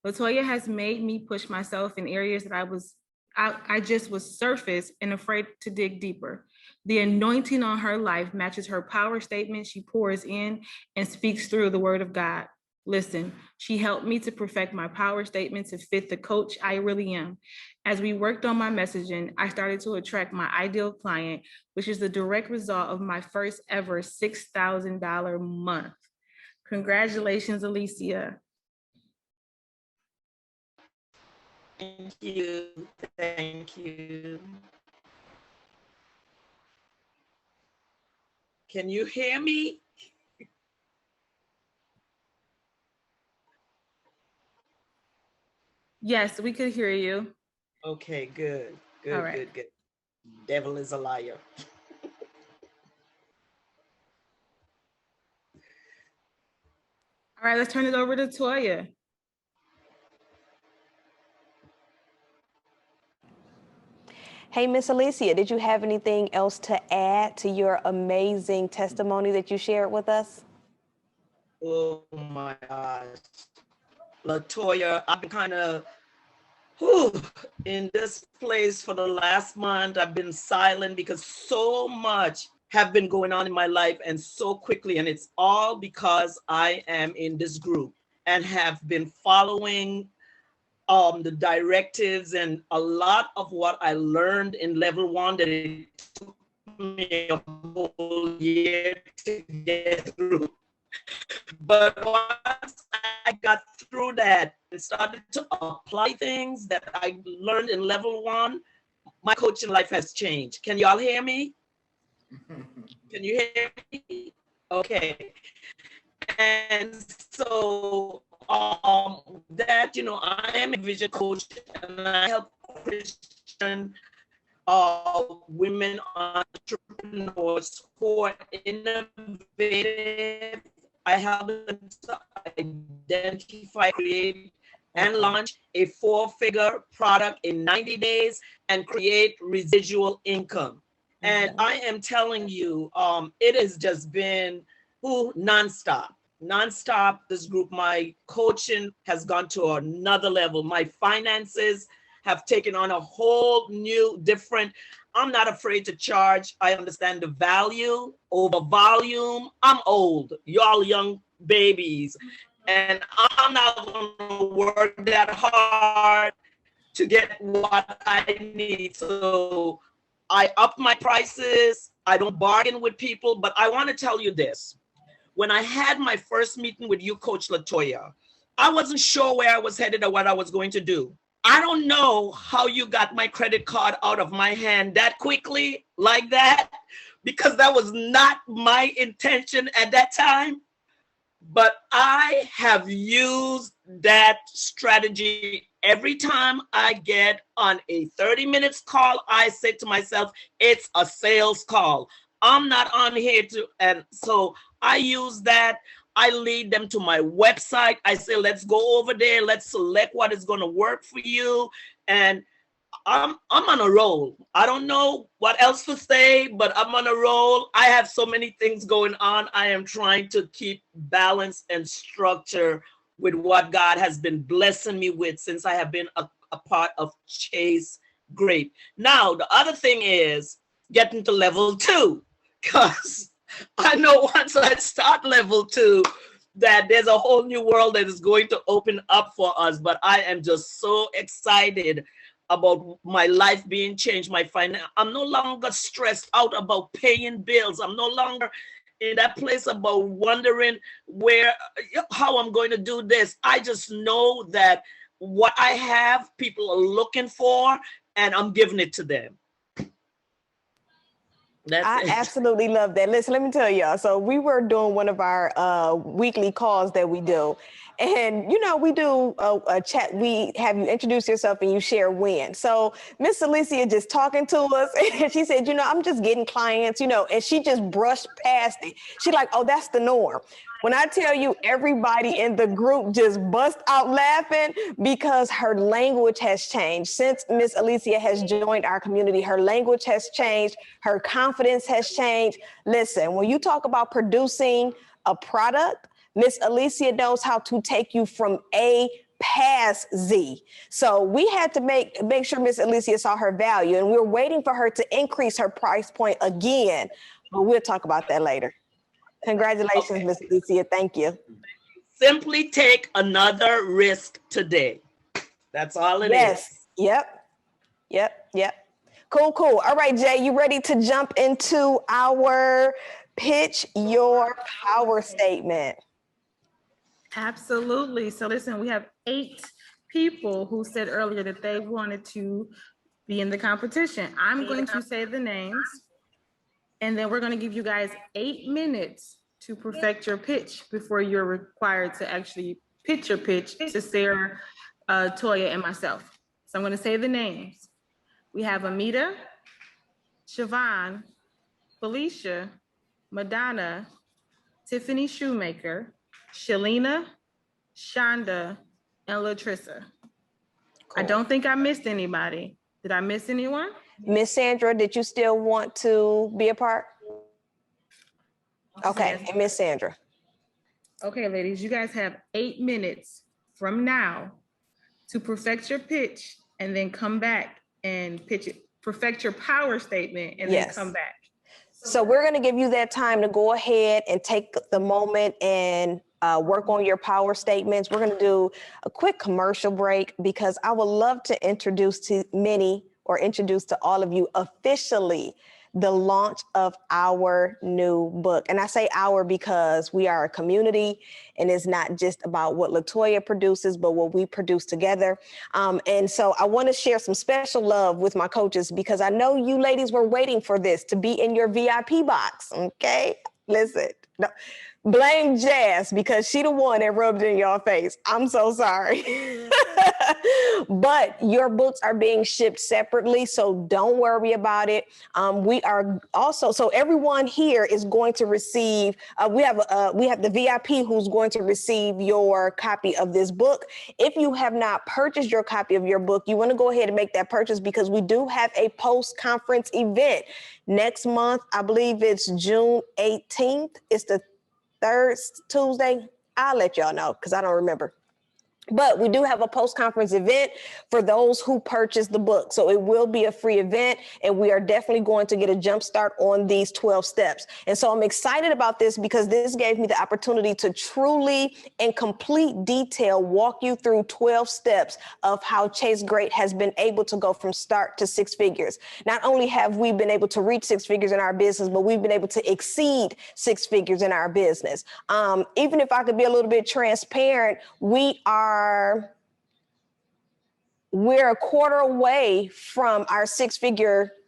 LaToya has made me push myself in areas that I just was surface and afraid to dig deeper. The anointing on her life matches her power statement. She pours in and speaks through the word of God. Listen, she helped me to perfect my power statement to fit the coach I really am. As we worked on my messaging, I started to attract my ideal client, which is the direct result of my first ever $6,000 month. Congratulations, Alicia. Thank you. Thank you. Can you hear me? Yes, we could hear you. Okay, good. Good, All right. good, good. Devil is a liar. All right, let's turn it over to Toya. Hey, Miss Alicia, did you have anything else to add to your amazing testimony that you shared with us? Oh my gosh. LaToya, I've been kind of in this place for the last month. I've been silent because so much have been going on in my life and so quickly. And it's all because I am in this group and have been following the directives and a lot of what I learned in level 1 that it took me a whole year to get through. But once I got through that and started to apply things that I learned in level 1, my coaching life has changed. Can y'all hear me? Can you hear me? Okay. And so that, I am a vision coach and I help Christian women entrepreneurs who are innovative. I help them to identify, create, and launch a 4-figure product in 90 days and create residual income. And I am telling you, it has just been nonstop. This group, my coaching has gone to another level. My finances have taken on a whole new, different. I'm not afraid to charge. I understand the value over volume. I'm old, y'all young babies, and I'm not going to work that hard to get what I need. So I up my prices. I don't bargain with people, but I want to tell you this. When I had my first meeting with you, Coach LaToya, I wasn't sure where I was headed or what I was going to do. I don't know how you got my credit card out of my hand that quickly, like that, because that was not my intention at that time. But I have used that strategy every time I get on a 30 minutes call. I say to myself, it's a sales call. I'm not on here to, and so I use that. I lead them to my website. I say, let's go over there. Let's select what is going to work for you. And I'm on a roll. I don't know what else to say, but I'm on a roll. I have so many things going on. I am trying to keep balance and structure with what God has been blessing me with since I have been a part of Chase Grape. Now, the other thing is getting to level 2, because I know once I start level 2, that there's a whole new world that is going to open up for us. But I am just so excited about my life being changed, my finance. I'm no longer stressed out about paying bills. I'm no longer in that place about wondering how I'm going to do this. I just know that what I have, people are looking for, and I'm giving it to them. I absolutely love that. Listen, let me tell y'all. So we were doing one of our weekly calls that we do. And, you know, we do a chat. We have you introduce yourself and you share win. So Miss Alicia just talking to us. And she said, you know, I'm just getting clients, you know, and she just brushed past it. She's like, oh, that's the norm. When I tell you, everybody in the group just bust out laughing because her language has changed. Since Miss Alicia has joined our community, her language has changed. Her confidence has changed. Listen, when you talk about producing a product, Miss Alicia knows how to take you from A past Z. So we had to make sure Miss Alicia saw her value, and we're waiting for her to increase her price point again. But we'll talk about that later. Congratulations, Miss Alicia. Thank you. Simply take another risk today. That's all it is. Yep. Cool. All right, Jay, you ready to jump into our pitch your power statement? Absolutely. So listen, we have 8 people who said earlier that they wanted to be in the competition. I'm going to say the names, and then we're going to give you guys 8 minutes to perfect your pitch before you're required to actually pitch your pitch to Sarah, Toya, and myself. So I'm going to say the names. We have Amita, Siobhan, Felicia, Madonna, Tiffany Shoemaker, Shalina, Shonda, and Latrissa. I don't think I missed anybody. Did I miss anyone? Miss Sandra, did you still want to be a part? Okay, and Miss Sandra. Okay, ladies, you guys have 8 minutes from now to perfect your pitch and then come back and pitch it. Perfect your power statement and then come back. So we're going to give you that time to go ahead and take the moment and work on your power statements. We're going to do a quick commercial break because I would love to introduce to all of you officially the launch of our new book. And I say our because we are a community and it's not just about what LaToya produces, but what we produce together. And so I want to share some special love with my coaches because I know you ladies were waiting for this to be in your VIP box. Okay, listen. No. Blame Jazz because she the one that rubbed it in your face. I'm so sorry. But your books are being shipped separately, so don't worry about it. We are also, so everyone here is going to receive, we have the VIP who's going to receive your copy of this book. If you have not purchased your copy of your book, you want to go ahead and make that purchase because we do have a post-conference event next month. I believe it's June 18th. It's the third Tuesday. I'll let y'all know because I don't remember. But we do have a post-conference event for those who purchase the book. So it will be a free event, and we are definitely going to get a jump start on these 12 steps. And so I'm excited about this because this gave me the opportunity to truly, in complete detail, walk you through 12 steps of how Chase Great has been able to go from start to six figures. Not only have we been able to reach six figures in our business, but we've been able to exceed six figures in our business. Even if I could be a little bit transparent, we're a quarter away from our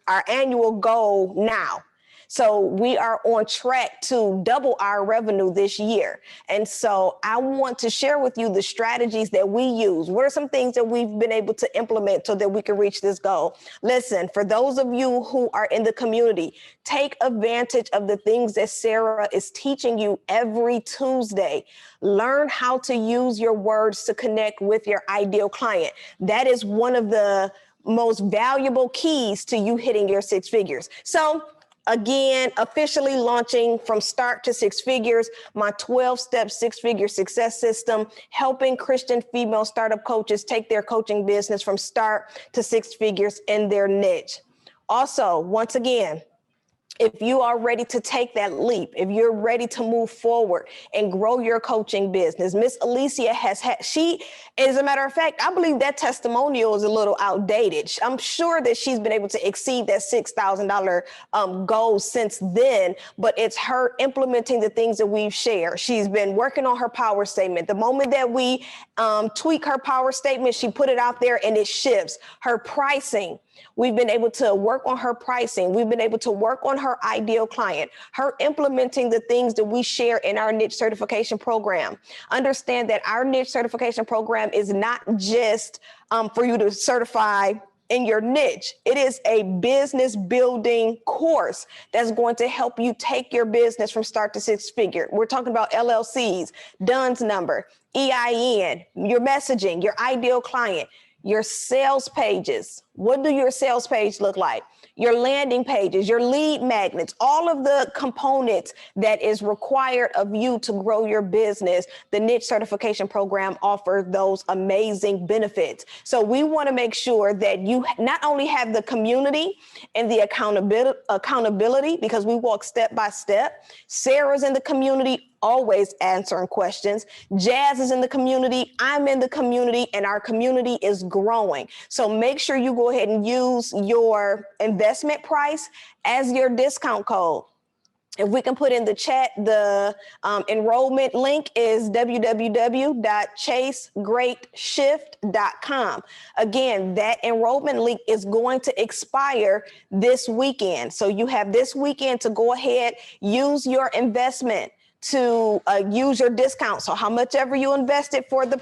our annual goal now. So we are on track to double our revenue this year. And so I want to share with you the strategies that we use. What are some things that we've been able to implement so that we can reach this goal? Listen, for those of you who are in the community, take advantage of the things that Sarah is teaching you every Tuesday. Learn how to use your words to connect with your ideal client. That is one of the most valuable keys to you hitting your six figures. So again, officially launching from start to six figures, my 12-step six-figure success system, helping Christian female startup coaches take their coaching business from start to six figures in their niche. Also, once again, if you are ready to take that leap, if you're ready to move forward and grow your coaching business, Miss Alicia as a matter of fact, I believe testimonial is a little outdated. I'm sure that she's been able to exceed that $6,000 goal since then, but it's her implementing the things that we've shared. She's been working on her power statement. The moment that we tweak her power statement, she put it out there and it shifts. Her pricing, we've been able to work on her pricing. We've been able to work on her ideal client, her implementing the things that we share in our niche certification program. Understand that our niche certification program is not just for you to certify in your niche. It is a business building course that's going to help you take your business from start to six figure. We're talking about LLCs, DUNS number, EIN, your messaging, your ideal client, your sales pages. What do your sales page look like? Your landing pages, your lead magnets, all of the components that is required of you to grow your business. The niche certification program offers those amazing benefits. So we want to make sure that you not only have the community and the accountability, because we walk step by step. Sarah's in the community, always answering questions. Jazz is in the community. I'm in the community, and our community is growing. So make sure you go ahead and use your investment price as your discount code. If we can put in the chat, the enrollment link is www.chasegreatshift.com. Again, that enrollment link is going to expire this weekend. So you have this weekend to go ahead, use your investment to use your discount. So how much ever you invested for the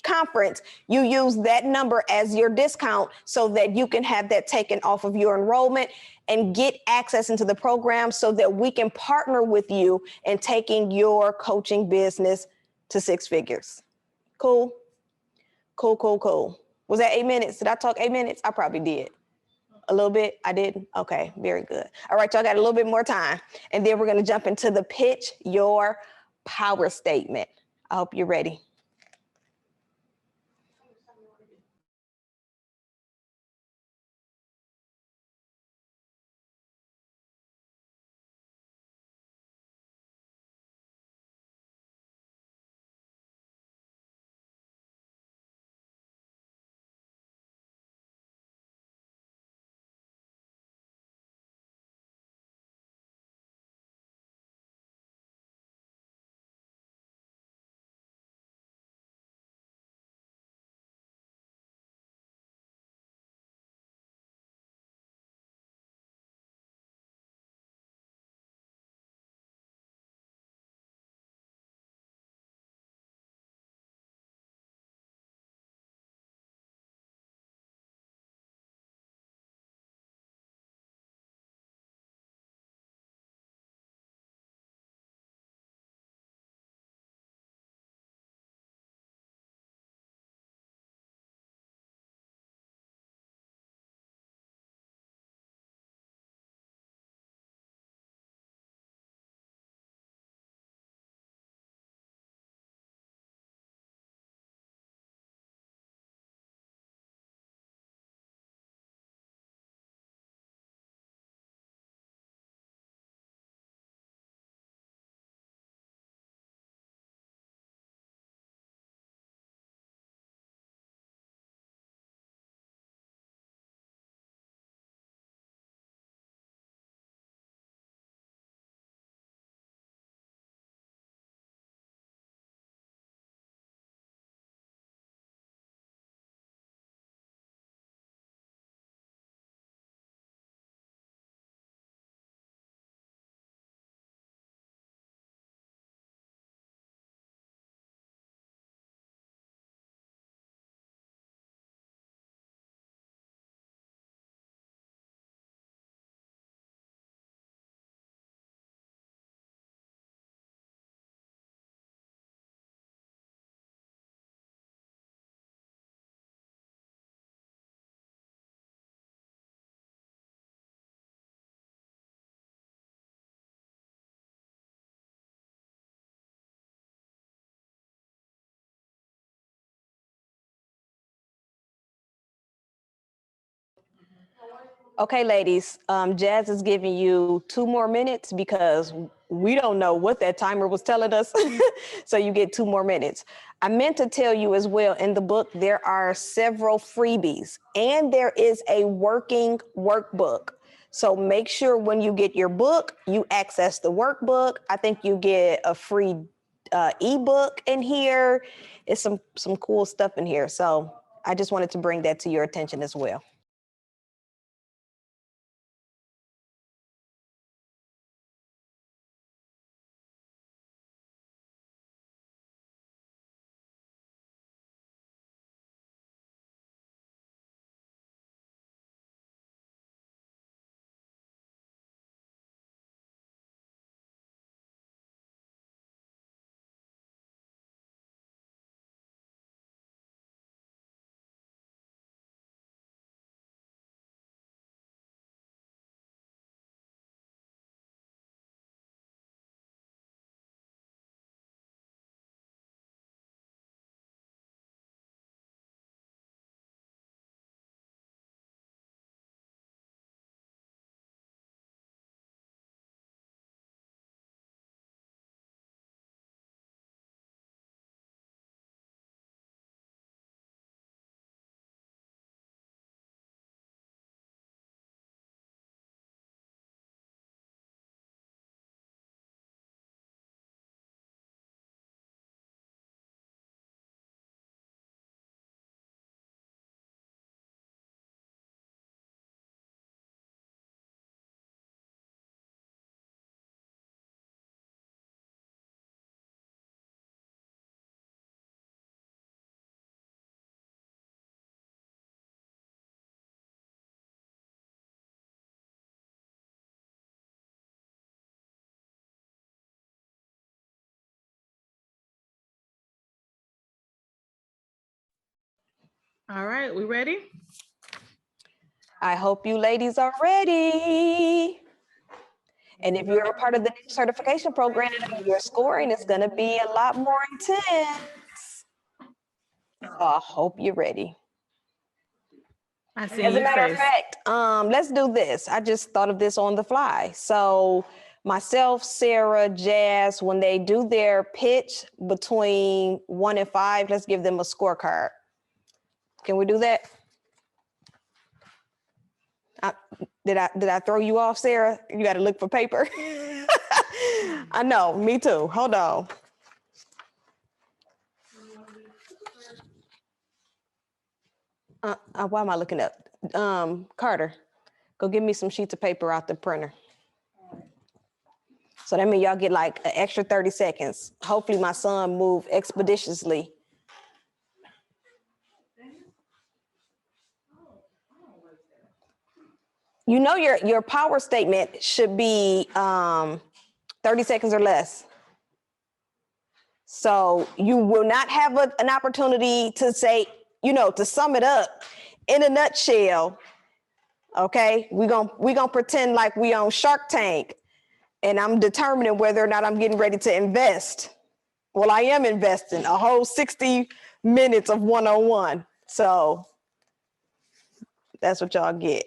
conference, you use that number as your discount so that you can have that taken off of your enrollment and get access into the program so that we can partner with you in taking your coaching business to six figures. Cool? Cool. Was that 8 minutes? Did I talk 8 minutes? I probably did. A little bit? I did? Okay, very good. All right, y'all got a little bit more time. And then we're going to jump into the pitch your power statement. I hope you're ready. Okay, ladies, Jazz is giving you 2 more minutes because we don't know what that timer was telling us. So you get 2 more minutes. I meant to tell you as well, in the book, there are several freebies and there is a working workbook. So make sure when you get your book, you access the workbook. I think you get a free ebook in here. It's some cool stuff in here. So I just wanted to bring that to your attention as well. All right, we ready? I hope you ladies are ready. And if you're a part of the certification program, your scoring is going to be a lot more intense. So I hope you're ready. I see As a your matter of face. fact, let's do this. I just thought of this on the fly. So myself, Sarah, Jazz, when they do their pitch between 1 and 5, let's give them a scorecard. Can we do that? Did I throw you off, Sarah? You got to look for paper. I know, me too. Hold on. Why am I looking up? Carter, go give me some sheets of paper out the printer. So that means y'all get like an extra 30 seconds. Hopefully my son moved expeditiously. You know your power statement should be 30 seconds or less. So you will not have an opportunity to say, to sum it up in a nutshell. Okay, we're gonna pretend like we on Shark Tank and I'm determining whether or not I'm getting ready to invest. Well, I am investing a whole 60 minutes of one-on-one. So that's what y'all get.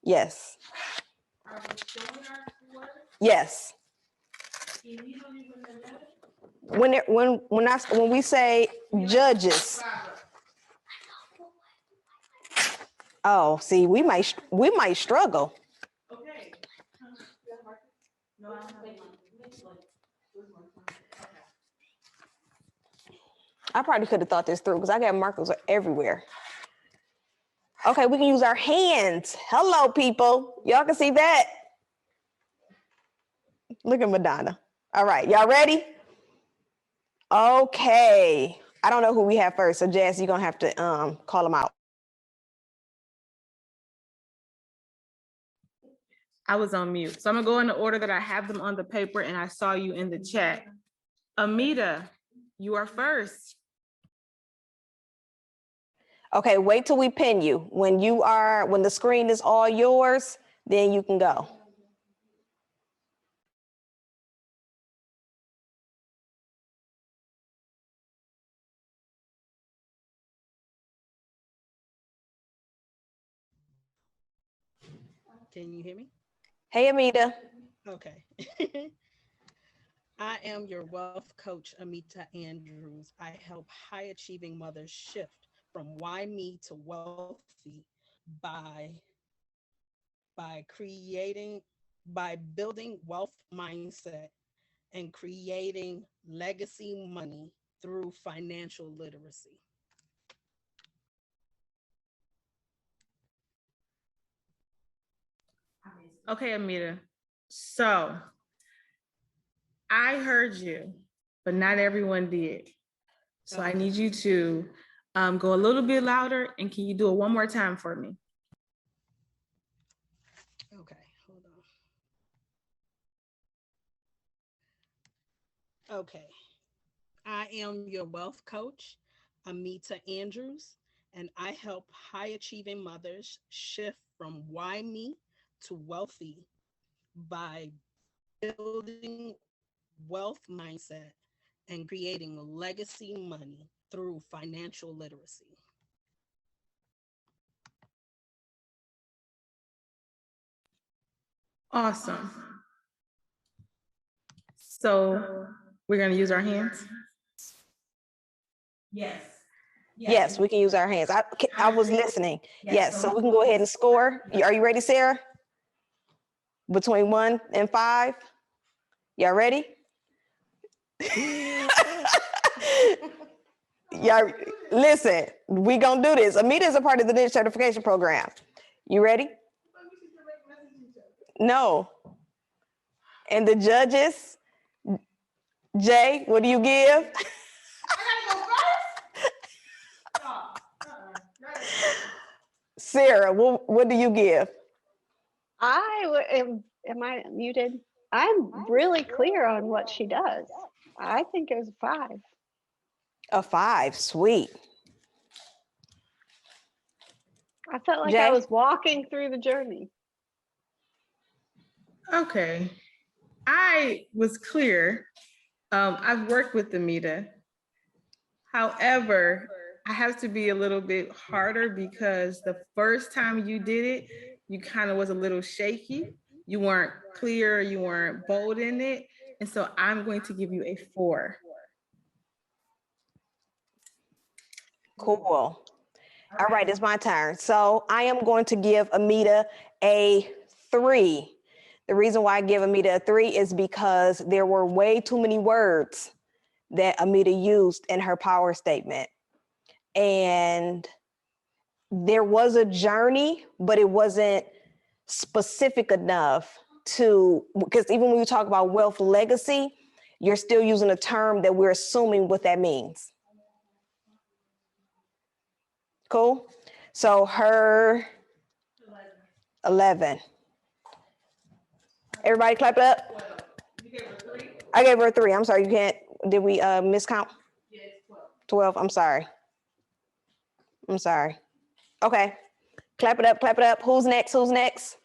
Yes. Yes. When we say judges. Oh, see, we might struggle. Okay. I probably could have thought this through because I got markers everywhere. Okay, we can use our hands. Hello, people. Y'all can see that? Look at Madonna. All right, y'all ready? Okay. I don't know who we have first, so Jazz, you're gonna have to call them out. I was on mute. So I'm gonna go in the order that I have them on the paper and I saw you in the chat. Amita, you are first. Okay, wait till we pin you. When the screen is all yours, then you can go. Can you hear me? Hey, Amita. Okay. I am your wealth coach, Amita Andrews. I help high achieving mothers shift from why me to wealthy by creating by building wealth mindset and creating legacy money through financial literacy. Okay, Amita. So I heard you, but not everyone did. So I need you to go a little bit louder, and can you do it one more time for me? Okay, hold on. Okay. I am your wealth coach, Amita Andrews, and I help high achieving mothers shift from why me to wealthy by building wealth mindset and creating legacy money through financial literacy. Awesome. So we're going to use our hands? Yes. Yes, we can use our hands. I was listening. Yes, so we can go ahead and score. Are you ready, Sarah? Between 1 and 5? Y'all ready? Y'all, listen, we gonna do this. Amita is a part of the niche certification program. You ready? No. And the judges, Jay, what do you give? Sarah, what do you give? Am I muted? I'm really clear on what she does. I think it was a 5. A 5, sweet. I felt like Jay? I was walking through the journey. Okay. I was clear. I've worked with Amita. However, I have to be a little bit harder because the first time you did it, you kind of was a little shaky. You weren't clear, you weren't bold in it. And so I'm going to give you a 4. Cool. All right, it's my turn. So I am going to give Amita a 3. The reason why I give Amita a 3 is because there were way too many words that Amita used in her power statement. And there was a journey, but it wasn't specific enough to, because even when you talk about wealth legacy, you're still using a term that we're assuming what that means. Cool? So her 11. Everybody clap it up. I gave her a 3. I'm sorry, you can't, did we miscount? 12, I'm sorry. I'm sorry. Okay, clap it up, clap it up. Who's next, who's next?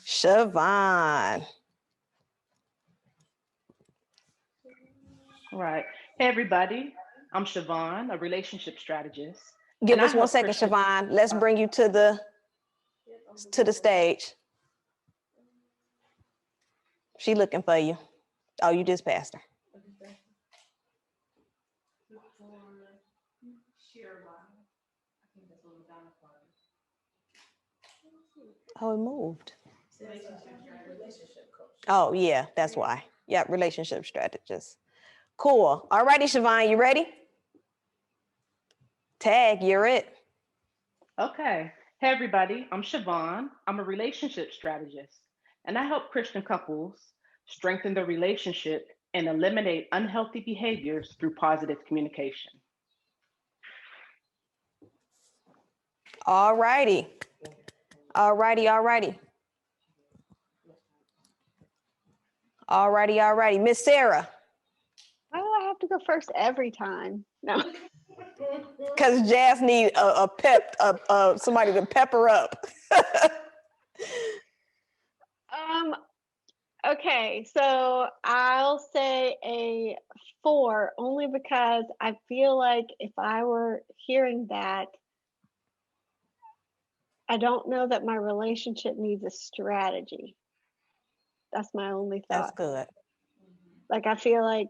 Siobhan. All right. Hey, everybody. I'm Siobhan, a relationship strategist. Give And I us 1 help second, Christian- Siobhan. Let's bring you to the stage. She looking for you. Oh, you just passed her. Oh, it moved. Oh, yeah, that's why. Yeah, relationship strategist. Cool. All righty, Siobhan, you ready? Tag, you're it. Okay. Hey, everybody. I'm Siobhan. I'm a relationship strategist. And I help Christian couples strengthen their relationship and eliminate unhealthy behaviors through positive communication. All righty. All righty, all righty. All righty, all righty. Miss Sarah. Why do I have to go first every time? No. Because Jazz need somebody to pep her up. Okay, so I'll say a 4 only because I feel like if I were hearing that, I don't know that my relationship needs a strategy. That's my only That's thought. good. Like, I feel like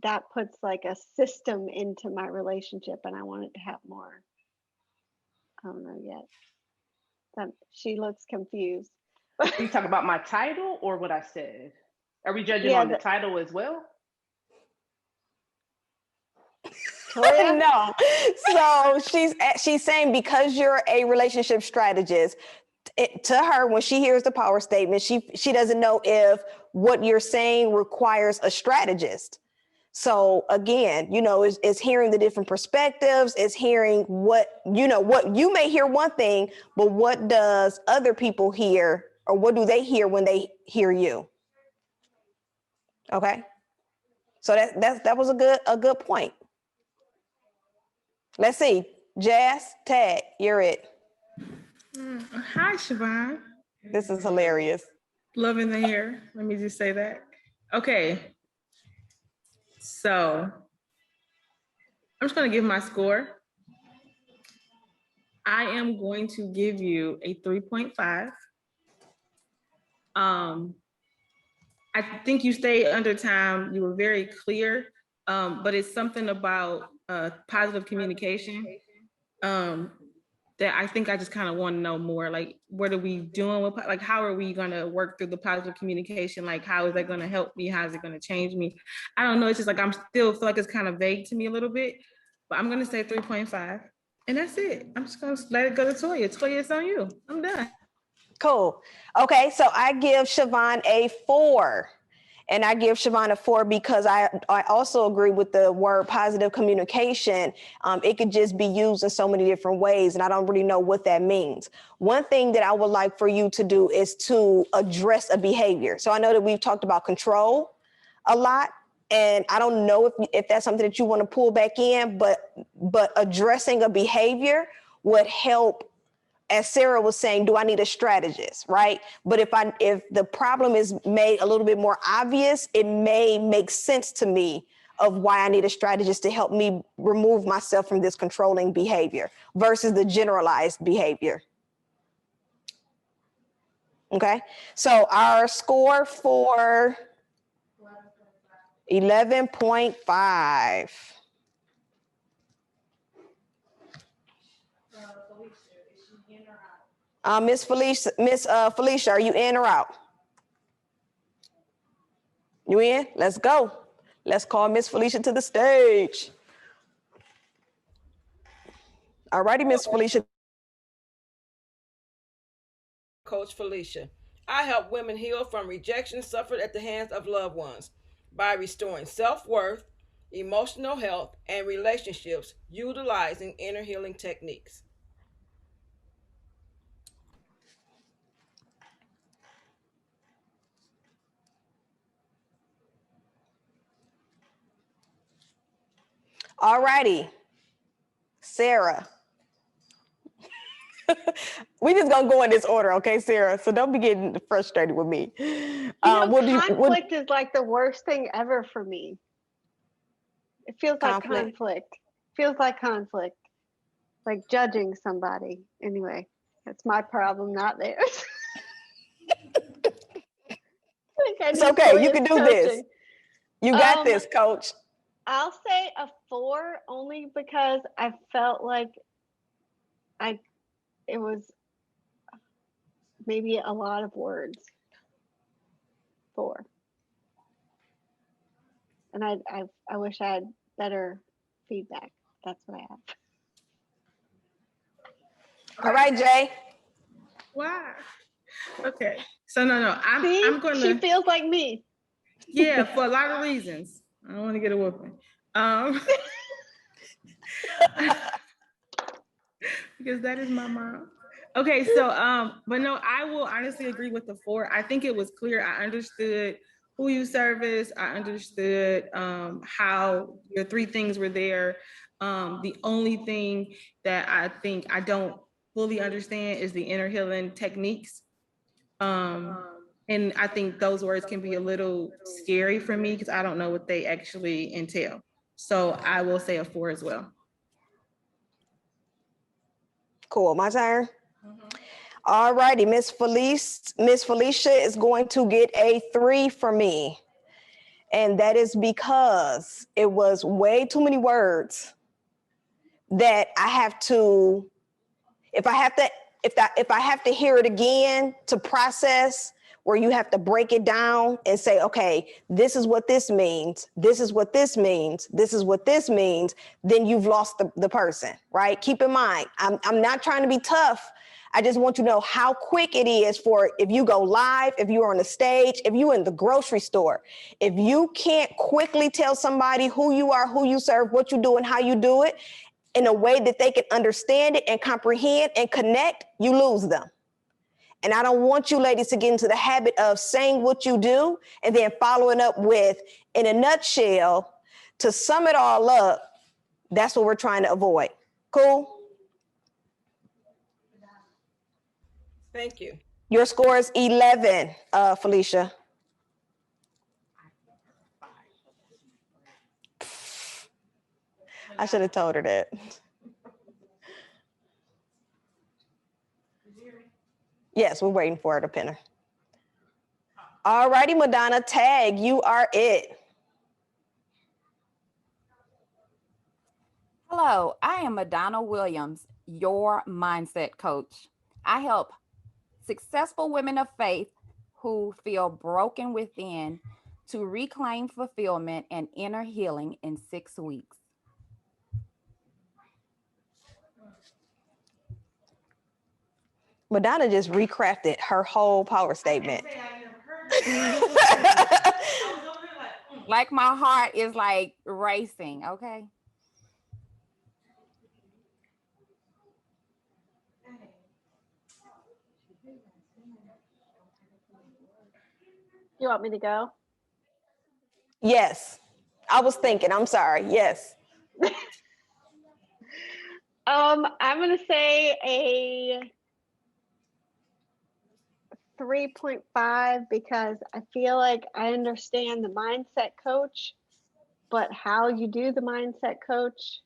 that puts like a system into my relationship, and I want it to have more. I don't know yet. She looks confused. Are you talking about my title or what I said? Are we judging Yeah, on the title as well? Toya? No. So she's saying because you're a relationship strategist, to her, when she hears the power statement, she doesn't know if what you're saying requires a strategist. So again, is hearing the different perspectives, is hearing what you may hear one thing, but what does other people hear, or what do they hear when they hear you? Okay. So that was a good point. Let's see. Jazz, Tag, you're it. Hi, Siobhan. This is hilarious. Loving the hair. Let me just say that. Okay. So I'm just going to give my score. I am going to give you a 3.5. I think you stayed under time. You were very clear, but it's something about positive communication that I think I just kind of want to know more. Like, what are we doing with, like, how are we going to work through the positive communication? Like, how is that going to help me? How is it going to change me? I don't know. It's just like, feel like it's kind of vague to me a little bit, but I'm going to say 3.5. And that's it. I'm just going to let it go to Toya. Toya, it's on you. I'm done. Cool. Okay, so I give Siobhan a 4. And I give Siobhan a 4 because I also agree with the word positive communication. It could just be used in so many different ways, and I don't really know what that means. One thing that I would like for you to do is to address a behavior. So I know that we've talked about control a lot, and I don't know if that's something that you want to pull back in, but addressing a behavior would help. As Sarah was saying, do I need a strategist, right? But if the problem is made a little bit more obvious, it may make sense to me of why I need a strategist to help me remove myself from this controlling behavior versus the generalized behavior. Okay, so our score for 11.5. Miss Felicia, are you in or out? You in? Let's go. Let's call Miss Felicia to the stage. All righty, Miss Felicia. Coach Felicia. I help women heal from rejection suffered at the hands of loved ones by restoring self-worth, emotional health, and relationships utilizing inner healing techniques. All righty, Sarah. We just gonna go in this order, okay, Sarah? So don't be getting frustrated with me. Conflict is like the worst thing ever for me. It feels like conflict. Feels like conflict. Like judging somebody. Anyway, that's my problem, not theirs. It's okay. You can do this. You got this, Coach. I'll say a 4 only because I felt like it was maybe a lot of words. 4. And I wish I had better feedback. That's what I have. All right, Jay. Why? Okay. So no, I'm gonna. She feels like me. Yeah, for a lot of reasons. I don't want to get a whooping. Because that is my mom. Okay, so but no, I will honestly agree with the 4. I think it was clear. I understood who you service. I understood how your 3 things were there. The only thing that I think I don't fully understand is the inner healing techniques. And I think those words can be a little scary for me because I don't know what they actually entail. So I will say a 4 as well. Cool, my turn. All righty, Miss Felicia is going to get a 3 from me. And that is because it was way too many words that I have to, if I have to hear it again to process, where you have to break it down and say, okay, this is what this means. This is what this means. This is what this means. Then you've lost the person, right? Keep in mind, I'm not trying to be tough. I just want you to know how quick it is for if you go live, if you're on the stage, if you're in the grocery store. If you can't quickly tell somebody who you are, who you serve, what you do, and how you do it in a way that they can understand it and comprehend and connect, you lose them. And I don't want you ladies to get into the habit of saying what you do and then following up with, in a nutshell, to sum it all up. That's what we're trying to avoid. Cool? Thank you. Your score is 11, Felicia. I should have told her that. Yes, we're waiting for her to pin her. All righty, Madonna, tag, you are it. Hello, I am Madonna Williams, your mindset coach. I help successful women of faith who feel broken within to reclaim fulfillment and inner healing in 6 weeks. Madonna just recrafted her whole power statement. Like my heart is like racing, okay? You want me to go? Yes, I was thinking, I'm sorry, yes. I'm gonna say a 3.5 because I feel like I understand the mindset coach, but how you do the mindset coach,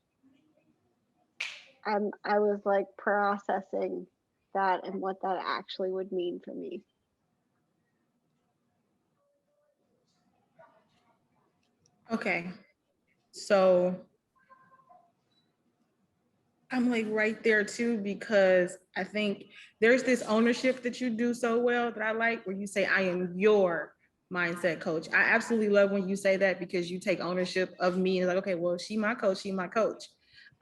I was like processing that and what that actually would mean for me. Okay, so I'm like right there too, because I think there's this ownership that you do so well that I like, where you say, I am your mindset coach. I absolutely love when you say that, because you take ownership of me and like, okay, well, she my coach, she my coach.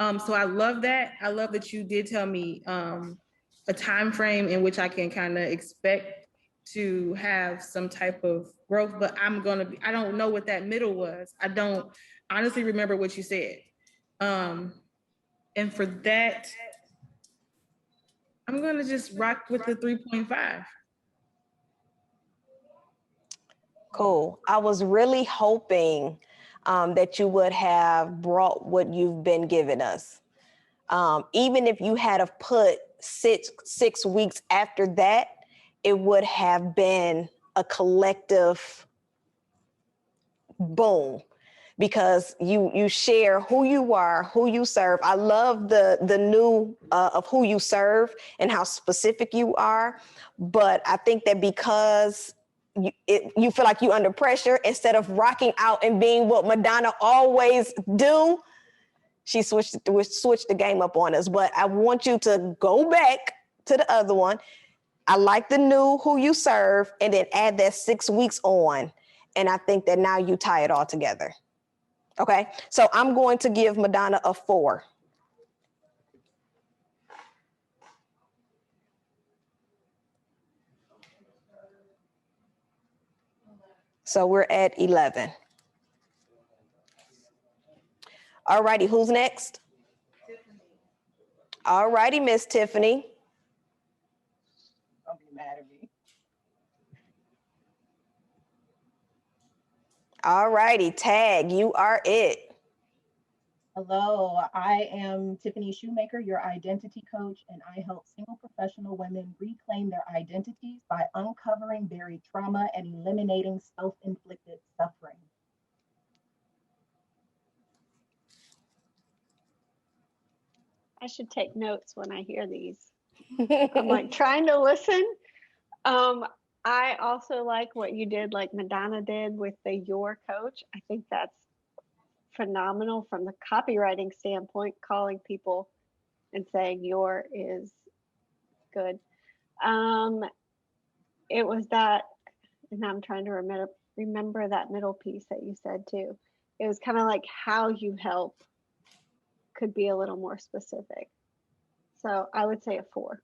So I love that. I love that you did tell me a time frame in which I can kind of expect to have some type of growth, but I don't know what that middle was. I don't honestly remember what you said. And for that, I'm gonna just rock with the 3.5. Cool. I was really hoping that you would have brought what you've been giving us. Even if you had have put six weeks after that, it would have been a collective boom, because you share who you are, who you serve. I love the new of who you serve and how specific you are. But I think that because you feel like you under pressure, instead of rocking out and being what Madonna always do, she switched the game up on us. But I want you to go back to the other one. I like the new who you serve, and then add that 6 weeks on. And I think that now you tie it all together. Okay, so I'm going to give Madonna a 4. So we're at 11. All righty, who's next? All righty, Miss Tiffany. Don't be mad at me. All righty, tag, you are it. Hello, I am Tiffany Shoemaker, your identity coach, and I help single professional women reclaim their identities by uncovering buried trauma and eliminating self-inflicted suffering. I should take notes when I hear these. I'm like trying to listen. I also like what you did, like Madonna did with the Your Coach. I think that's phenomenal from the copywriting standpoint, calling people and saying your is good. It was that, and I'm trying to remember that middle piece that you said too. It was kind of like how you help could be a little more specific. So I would say a 4.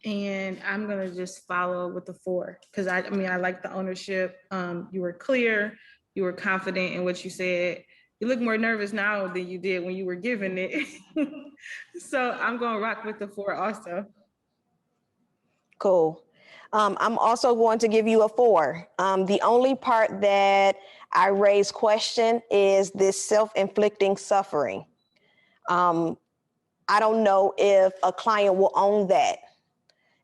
And I'm gonna just follow with the 4 because I mean I like the ownership. You were clear, you were confident in what you said. You look more nervous now than you did when you were giving it. So I'm gonna rock with the 4 also. Cool. I'm also going to give you a 4. The only part that I raise question is this self-inflicting suffering. I don't know if a client will own that.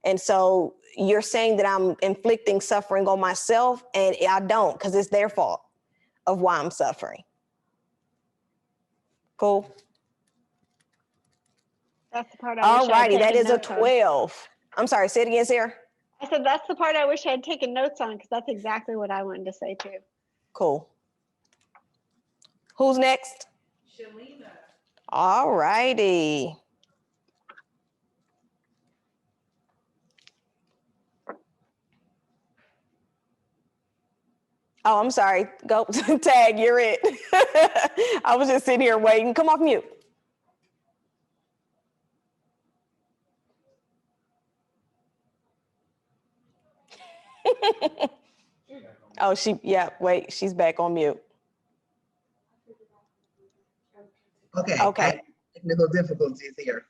And so you're saying that I'm inflicting suffering on myself, and I don't, because it's their fault of why I'm suffering. Cool. That's the part I All wish I had righty, that taken is a notes on. 12. I'm sorry, say it again, Sarah. I said that's the part I wish I had taken notes on because that's exactly what I wanted to say too. Cool. Who's next? Shalina. All righty. Oh, I'm sorry. Go, Tag, you're it. I was just sitting here waiting. Come off mute. Oh, wait, she's back on mute. Okay. Technical difficulties here.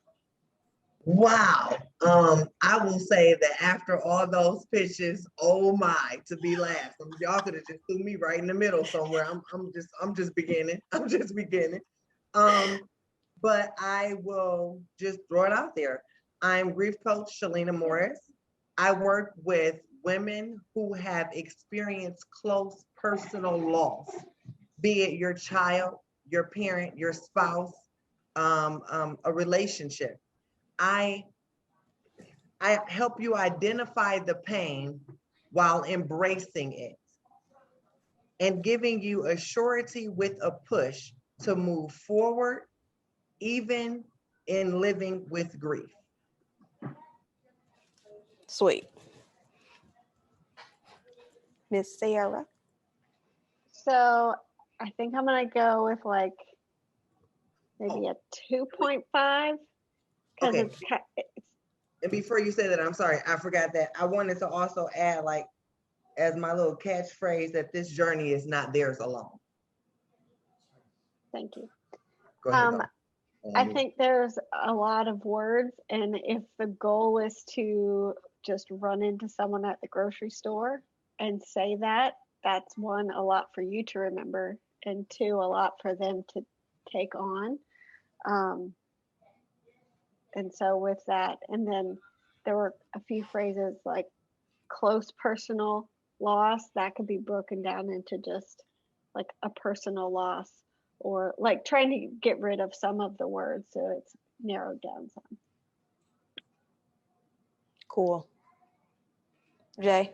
Wow. I will say that after all those pitches, oh my, to be last. Y'all could have just threw me right in the middle somewhere. I'm just beginning. But I will just throw it out there. I'm grief coach Shalina Morris. I work with women who have experienced close personal loss, be it your child, your parent, your spouse, a relationship. I help you identify the pain while embracing it and giving you a surety with a push to move forward, even in living with grief. Sweet. Miss Sarah. So I think I'm gonna go with like maybe a 2.5 because Okay. it's And before you say that, I'm sorry, I forgot that I wanted to also add, like, as my little catchphrase, that this journey is not theirs alone. Thank you. Go ahead. I think there's a lot of words, and if the goal is to just run into someone at the grocery store and say that, that's one, a lot for you to remember, and 2, a lot for them to take on. And so with that, and then there were a few phrases like close personal loss that could be broken down into just like a personal loss, or like trying to get rid of some of the words so it's narrowed down some. Cool. Jay.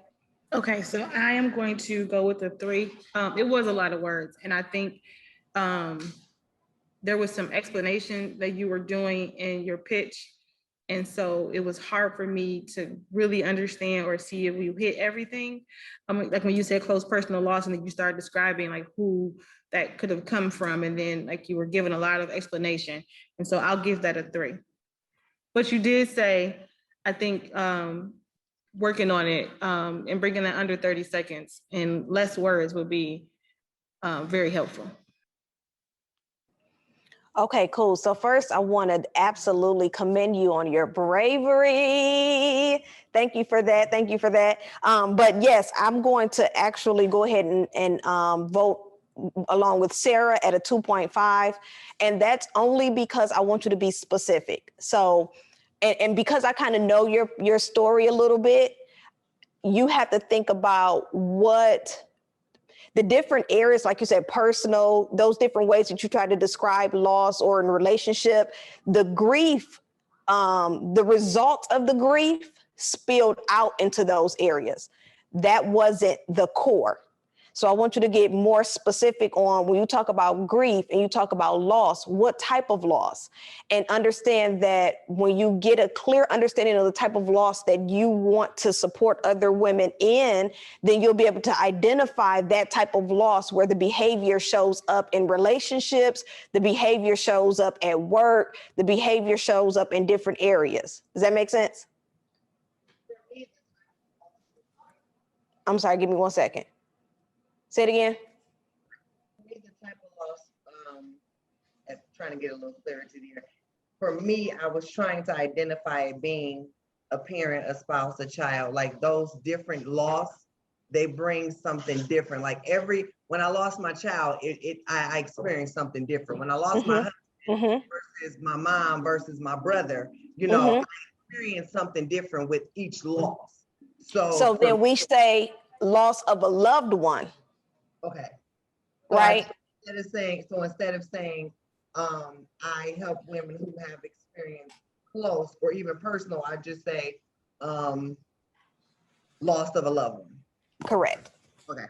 Okay, so I am going to go with the 3. It was a lot of words, and I think there was some explanation that you were doing in your pitch. And so it was hard for me to really understand or see if we hit everything. Like when you said close personal loss, and then you started describing like who that could have come from. And then like you were given a lot of explanation. And so I'll give that a 3. But you did say, I think working on it and bringing that under 30 seconds and less words would be very helpful. Okay, cool. So first, I want to absolutely commend you on your bravery. Thank you for that. Thank you for that. But yes, I'm going to actually go ahead and vote along with Sarah at a 2.5. And that's only because I want you to be specific. So, and because I kind of know your story a little bit, you have to think about what the different areas, like you said, personal, those different ways that you try to describe loss or in relationship, the grief, the result of the grief spilled out into those areas. That wasn't the core. So I want you to get more specific on when you talk about grief and you talk about loss, what type of loss, and understand that when you get a clear understanding of the type of loss that you want to support other women in, then you'll be able to identify that type of loss where the behavior shows up in relationships, the behavior shows up at work, the behavior shows up in different areas. Does that make sense? I'm sorry, give me 1 second. Say it again. The type of loss, trying to get a little clarity there. For me, I was trying to identify it being a parent, a spouse, a child, like those different loss, they bring something different. Like when I lost my child, I experienced something different. When I lost my husband versus my mom versus my brother, I experienced something different with each loss. So then we say loss of a loved one. Okay. Right. Instead of saying, I help women who have experienced close or even personal, I just say, loss of a loved one. Correct. Okay.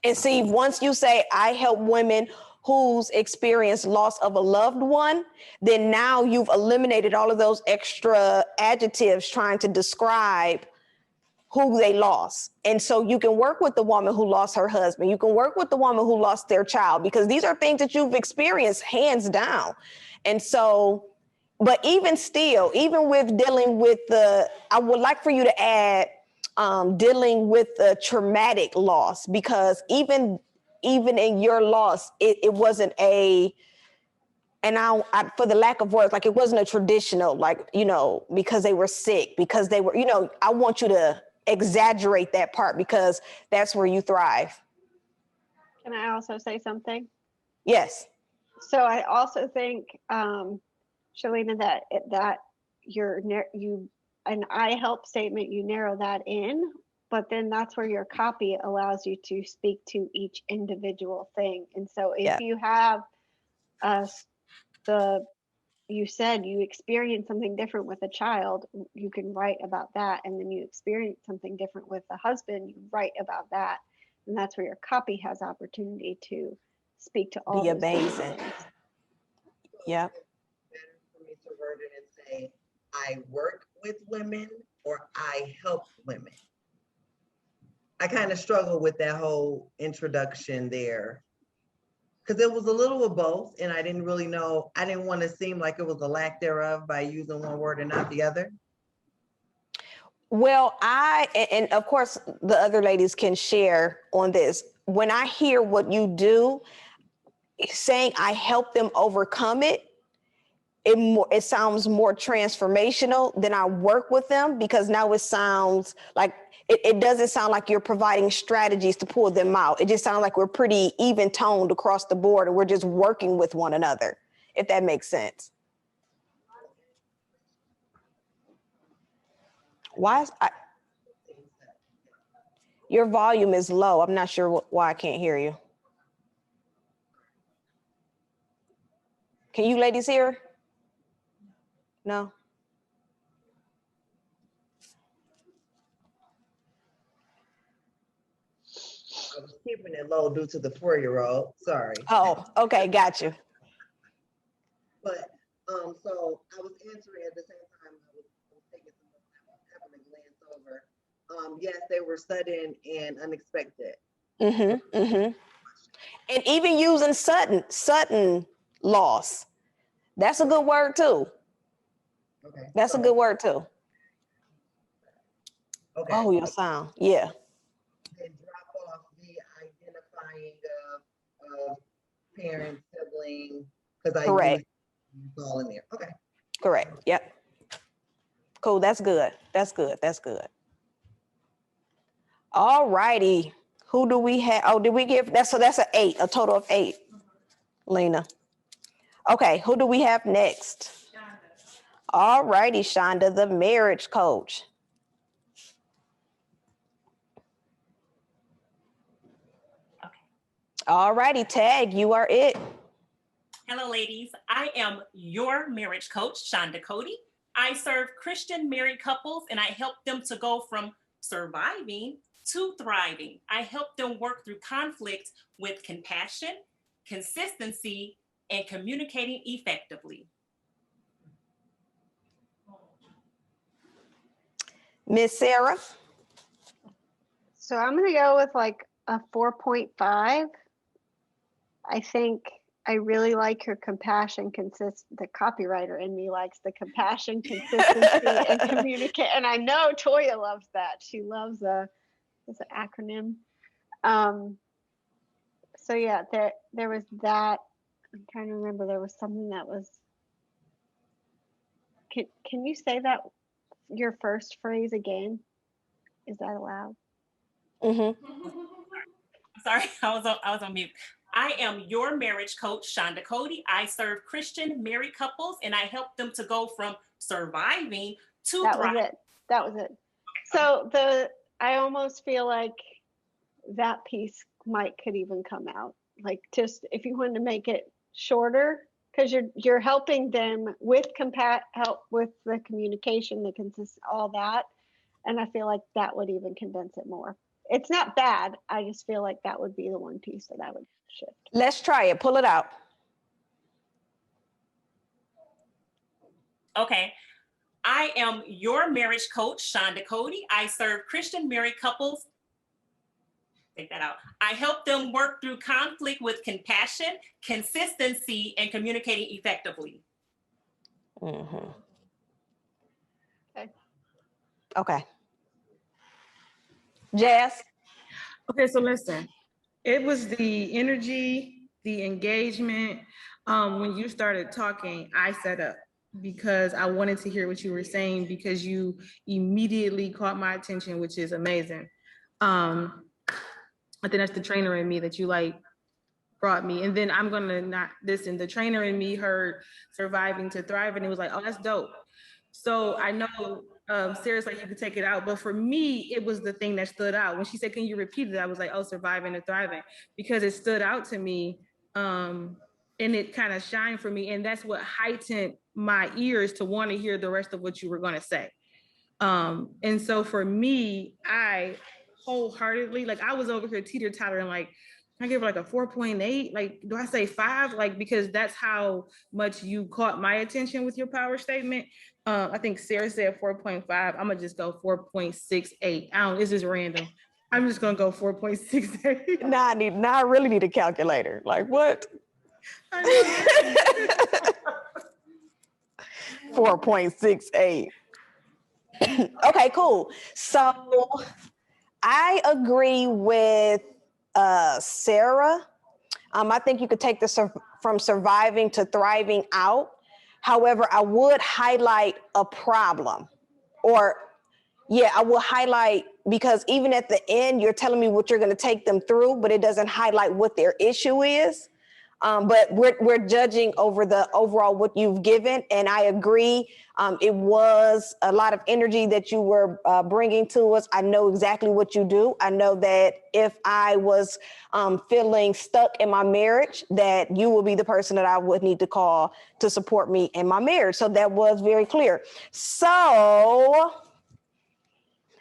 And see, once you say, I help women who's experienced loss of a loved one, then now you've eliminated all of those extra adjectives trying to describe who they lost. And so you can work with the woman who lost her husband. You can work with the woman who lost their child, because these are things that you've experienced hands down. And so, but even still, even with dealing with I would like for you to add dealing with the traumatic loss, because even in your loss, it wasn't and for the lack of words, like it wasn't a traditional, like, because they were sick, because they were, I want you to exaggerate that part, because that's where you thrive. Can I also say something? Yes. So I also think, Shalina, that an I help statement, you narrow that in, but then that's where your copy allows you to speak to each individual thing. And so if you have you said you experienced something different with a child, you can write about that. And then you experience something different with a husband, you write about that. And that's where your copy has opportunity to speak to all. Be amazing. Yep. Better for me to word it and say, I work with women or I help women. I kind of struggle with that whole introduction there, because it was a little of both, and I didn't really know. I didn't want to seem like it was a lack thereof by using one word and not the other. Well, and of course, the other ladies can share on this. When I hear what you do, saying I help them overcome it, it sounds more transformational than I work with them, because now it sounds like it doesn't sound like you're providing strategies to pull them out. It just sounds like we're pretty even toned across the board, and we're just working with one another, if that makes sense. Your volume is low. I'm not sure why I can't hear you. Can you ladies hear? No? I was keeping it low due to the 4-year-old. Sorry. Oh, okay, got you. But so I was answering at the same time. I was taking some notes, having a glance over. Yes, they were sudden and unexpected. And even using sudden loss, that's a good word too. Okay. That's a good word too. Okay. Oh, your sound, yeah. Then drop off the identifying of parent, sibling, because I Correct. use all in there. Okay. Correct. Yep. Cool. That's good. That's good. That's good. All righty. Who do we have? Oh, did we give that's an 8, a total of 8, Lena. Okay, who do we have next? All righty, Shonda, the marriage coach. Okay. All righty, Tag, you are it. Hello, ladies. I am your marriage coach, Shonda Cody. I serve Christian married couples and I help them to go from surviving to thriving. I help them work through conflict with compassion, consistency, and communicating effectively. Miss Sarah? So I'm going to go with like a 4.5. I think I really like her compassion, the copywriter in me likes the compassion, consistency, and communicate. And I know Toya loves that. She loves it's an acronym. So yeah, there was that. I'm trying to remember. There was something that was. Can you say that your first phrase again? Is that allowed? Sorry, I was on mute. I am your marriage coach, Shonda Cody. I serve Christian married couples and I help them to go from surviving to thriving. That was it. So I almost feel like that piece could even come out. Like just if you wanted to make it shorter, because you're helping them with help with the communication, the all that. And I feel like that would even condense it more. It's not bad. I just feel like that would be the one piece that I would shift. Let's try it. Pull it out. Okay. I am your marriage coach, Shonda Cody. I serve Christian married couples. Take that out. I help them work through conflict with compassion, consistency, and communicating effectively. Okay. Jazz? Okay, so listen, it was the energy, the engagement. When you started talking, I set up because I wanted to hear what you were saying because you immediately caught my attention, which is amazing. I think that's the trainer in me that you brought me. And then I'm gonna not listen. The trainer in me heard surviving to thrive, and it was like, oh, that's dope. So I know Sarah's like, you could take it out, but for me, it was the thing that stood out. When she said, can you repeat it? I was like, oh, surviving and thriving, because it stood out to me. And it kind of shined for me. And that's what heightened my ears to want to hear the rest of what you were going to say. And so for me, I wholeheartedly, I was over here teeter-tottering, I give it a 4.8. Do I say 5? Because that's how much you caught my attention with your power statement. I think Sarah said 4.5. I'm gonna just go 4.68. It's just random. I'm just gonna go 4.68. Now I really need a calculator. What? 4.68. Okay, cool. So I agree with Sarah. I think you could take this from surviving to thriving out. However, I would highlight a problem, I will highlight, because even at the end, you're telling me what you're going to take them through, but it doesn't highlight what their issue is. But we're judging over the overall what you've given. And I agree. It was a lot of energy that you were bringing to us. I know exactly what you do. I know that if I was feeling stuck in my marriage, that you will be the person that I would need to call to support me in my marriage. So that was very clear. So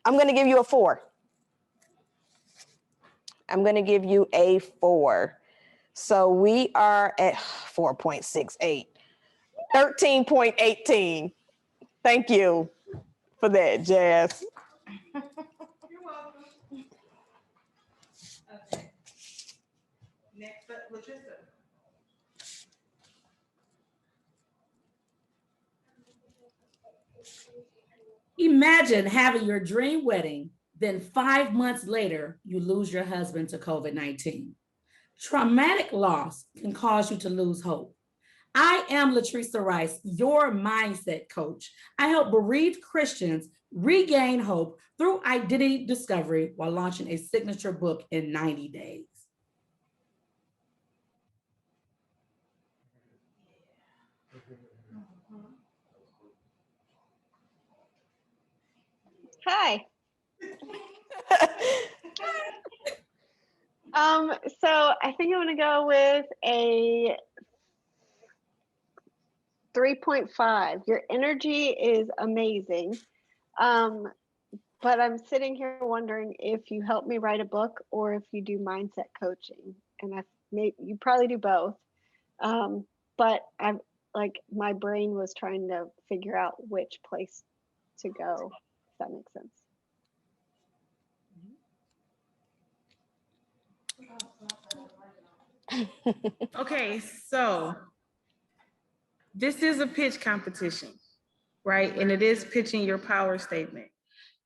I'm going to give you a 4. I'm going to give you a 4. So we are at 4.68, 13.18. Thank you for that, Jazz. You're welcome. Okay. Next up, LaToya. Imagine having your dream wedding, then 5 months later, you lose your husband to COVID-19. Traumatic loss can cause you to lose hope. I am LaToya Rice, your mindset coach. I help bereaved Christians regain hope through identity discovery while launching a signature book in 90 days. Hi. So I think I'm gonna go with a 3.5. Your energy is amazing. But I'm sitting here wondering if you help me write a book or if you do mindset coaching. And you probably do both. But I'm like, my brain was trying to figure out which place to go, if that makes sense. Okay, so this is a pitch competition, right? And it is pitching your power statement.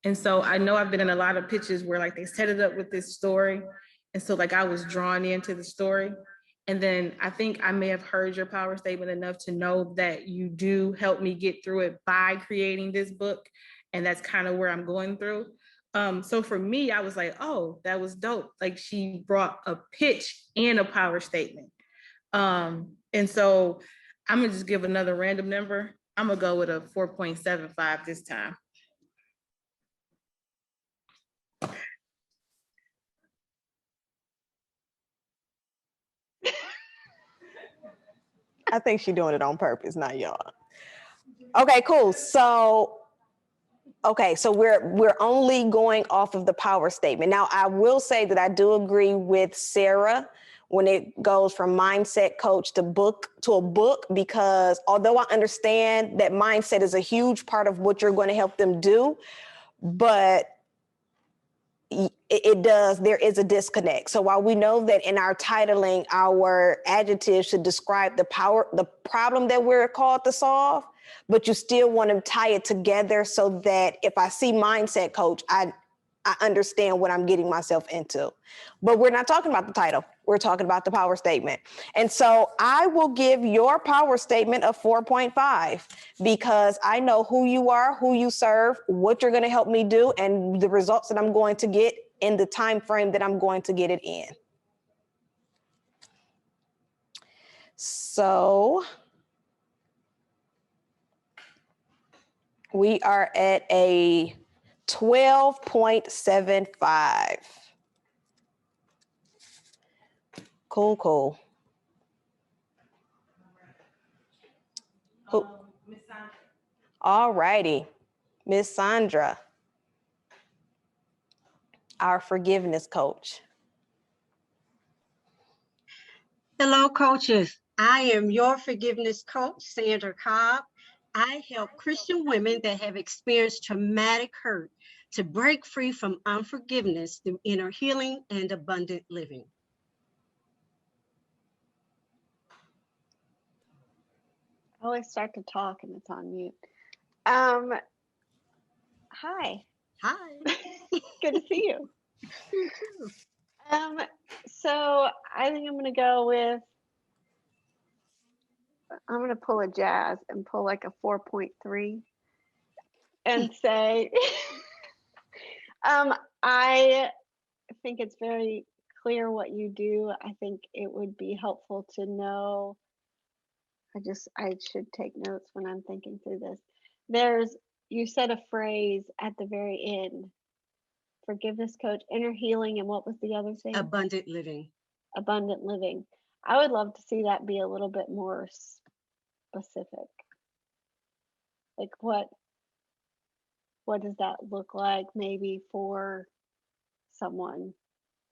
And so I know I've been in a lot of pitches where like they set it up with this story. And so like I was drawn into the story. And then I think I may have heard your power statement enough to know that you do help me get through it by creating this book. And that's kind of where I'm going through. So for me, I was like, oh, that was dope. Like she brought a pitch and a power statement. And so I'm gonna just give another random number. I'm gonna go with a 4.75 this time. I think she's doing it on purpose, not y'all. Okay, cool. So we're only going off of the power statement. Now, I will say that I do agree with Sarah when it goes from mindset coach to a book, because although I understand that mindset is a huge part of what you're going to help them do, but there is a disconnect. So while we know that in our titling, our adjectives should describe the problem that we're called to solve, but you still want to tie it together so that if I see mindset coach, I understand what I'm getting myself into. But we're not talking about the title. We're talking about the power statement. And so I will give your power statement a 4.5 because I know who you are, who you serve, what you're going to help me do, and the results that I'm going to get in the time frame that I'm going to get it in. So we are at a 12.75. Cool. All righty, Miss Sandra, our forgiveness coach. Hello, coaches. I am your forgiveness coach, Sandra Cobb. I help Christian women that have experienced traumatic hurt to break free from unforgiveness through inner healing and abundant living. I always start to talk and it's on mute. Hi. Hi. Good to see you. You too. So I think I'm gonna pull a jazz and pull like a 4.3 and say, I think it's very clear what you do. I think it would be helpful to know. I should take notes when I'm thinking through this. You said a phrase at the very end. Forgiveness coach, inner healing, and what was the other thing? Abundant living. Abundant living. I would love to see that be a little bit more specific. Like what does that look like maybe for someone?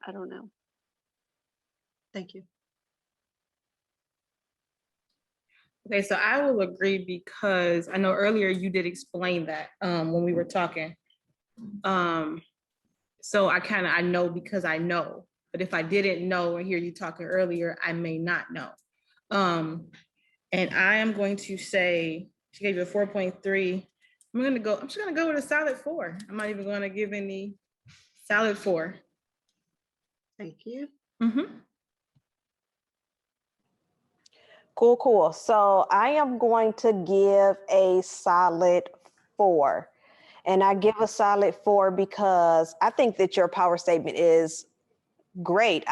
I don't know. Thank you. Okay, so I will agree because I know earlier you did explain that when we were talking. So I know because I know, but if I didn't know and hear you talking earlier, I may not know. And I am going to say, she gave you a 4.3. I'm just gonna go with a solid 4. I'm not even gonna give any solid 4. Thank you. Mm-hmm. Cool. So I am going to give a solid 4. And I give a solid 4 because I think that your power statement is great.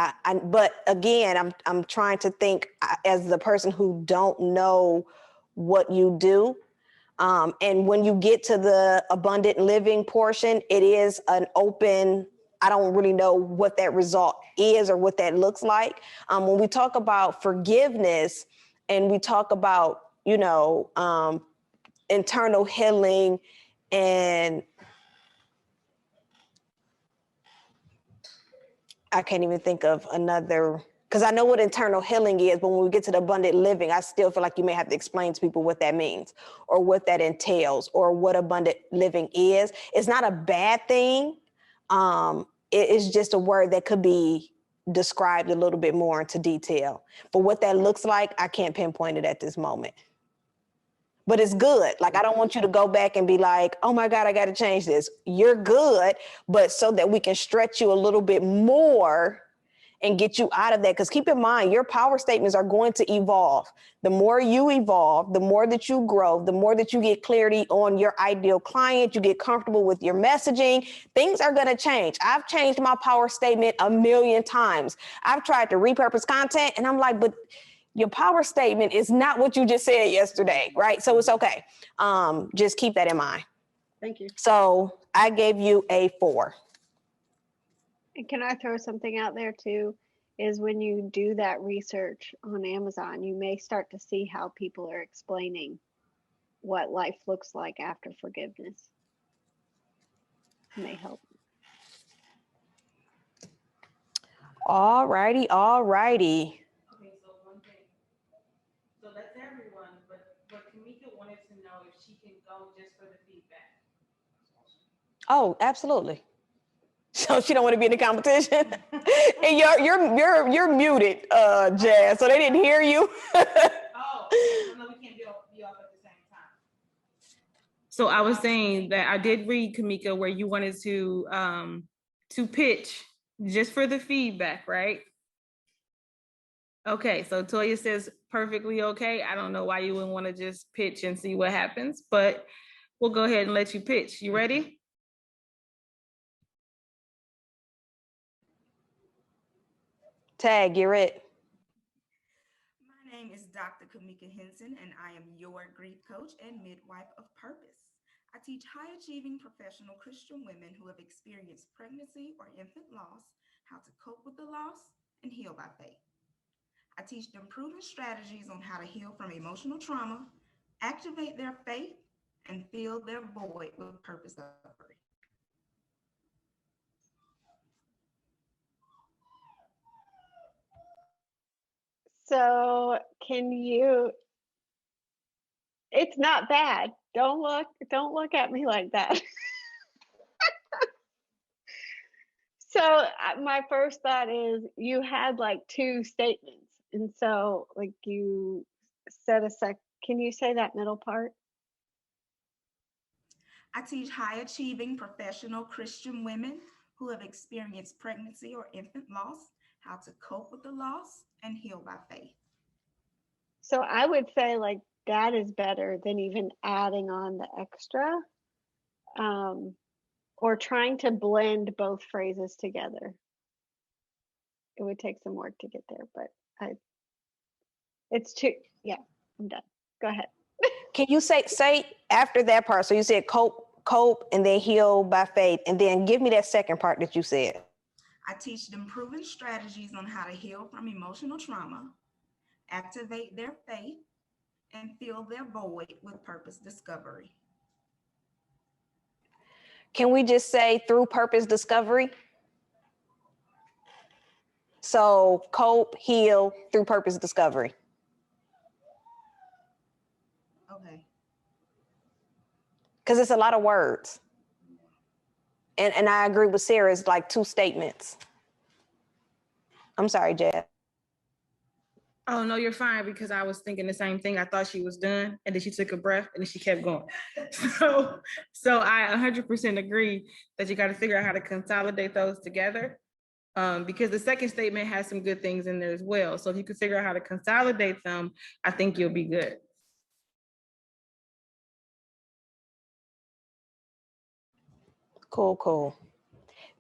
But again, I'm trying to think as the person who don't know what you do. And when you get to the abundant living portion, it is an open I don't really know what that result is or what that looks like. When we talk about forgiveness and we talk about, internal healing and I can't even think of another, because I know what internal healing is, but when we get to the abundant living, I still feel like you may have to explain to people what that means or what that entails or what abundant living is. It's not a bad thing. It is just a word that could be described a little bit more into detail. But what that looks like, I can't pinpoint it at this moment. But it's good. Like, I don't want you to go back and be like, oh my God, I got to change this. You're good, but so that we can stretch you a little bit more and get you out of that. Because keep in mind, your power statements are going to evolve. The more you evolve, the more that you grow, the more that you get clarity on your ideal client, you get comfortable with your messaging, things are going to change. I've changed my power statement 1,000,000 times. I've tried to repurpose content and I'm like, but your power statement is not what you just said yesterday, right? So it's okay. Just keep that in mind. Thank you. So I gave you a 4. And can I throw something out there too? Is when you do that research on Amazon, you may start to see how people are explaining what life looks like after forgiveness. It may help. All righty. Okay, so one thing. So that's everyone, but Kamika wanted to know if she can go just for the feedback. Oh, absolutely. So she don't want to be in the competition. And you're muted, Jazz. So they didn't hear you. Oh, no, we can't be off at the same time. So I was saying that I did read, Kamika, where you wanted to pitch just for the feedback, right? Okay, so Toya says perfectly okay. I don't know why you wouldn't want to just pitch and see what happens, but we'll go ahead and let you pitch. You ready? Tag, you're it. My name is Dr. Kamika Henson, and I am your grief coach and midwife of purpose. I teach high-achieving professional Christian women who have experienced pregnancy or infant loss how to cope with the loss and heal by faith. I teach them proven strategies on how to heal from emotional trauma, activate their faith, and fill their void with purpose discovery. So it's not bad. Don't look at me like that. So my first thought is you had like 2 statements. And so like you said can you say that middle part? I teach high-achieving professional Christian women who have experienced pregnancy or infant loss how to cope with the loss and heal by faith. So I would say like that is better than even adding on the extra or trying to blend both phrases together. It would take some work to get there, but it's too, yeah, I'm done. Go ahead. Can you say after that part? So you said cope and then heal by faith, and then give me that second part that you said. I teach them proven strategies on how to heal from emotional trauma, activate their faith, and fill their void with purpose discovery. Can we just say through purpose discovery? So cope, heal through purpose discovery. Okay. Because it's a lot of words. And I agree with Sarah, it's like 2 statements. I'm sorry, Jazz. Oh, no, you're fine, because I was thinking the same thing. I thought she was done, and then she took a breath, and then she kept going. So I 100% agree that you got to figure out how to consolidate those together, because the second statement has some good things in there as well. So if you can figure out how to consolidate them, I think you'll be good. Cool.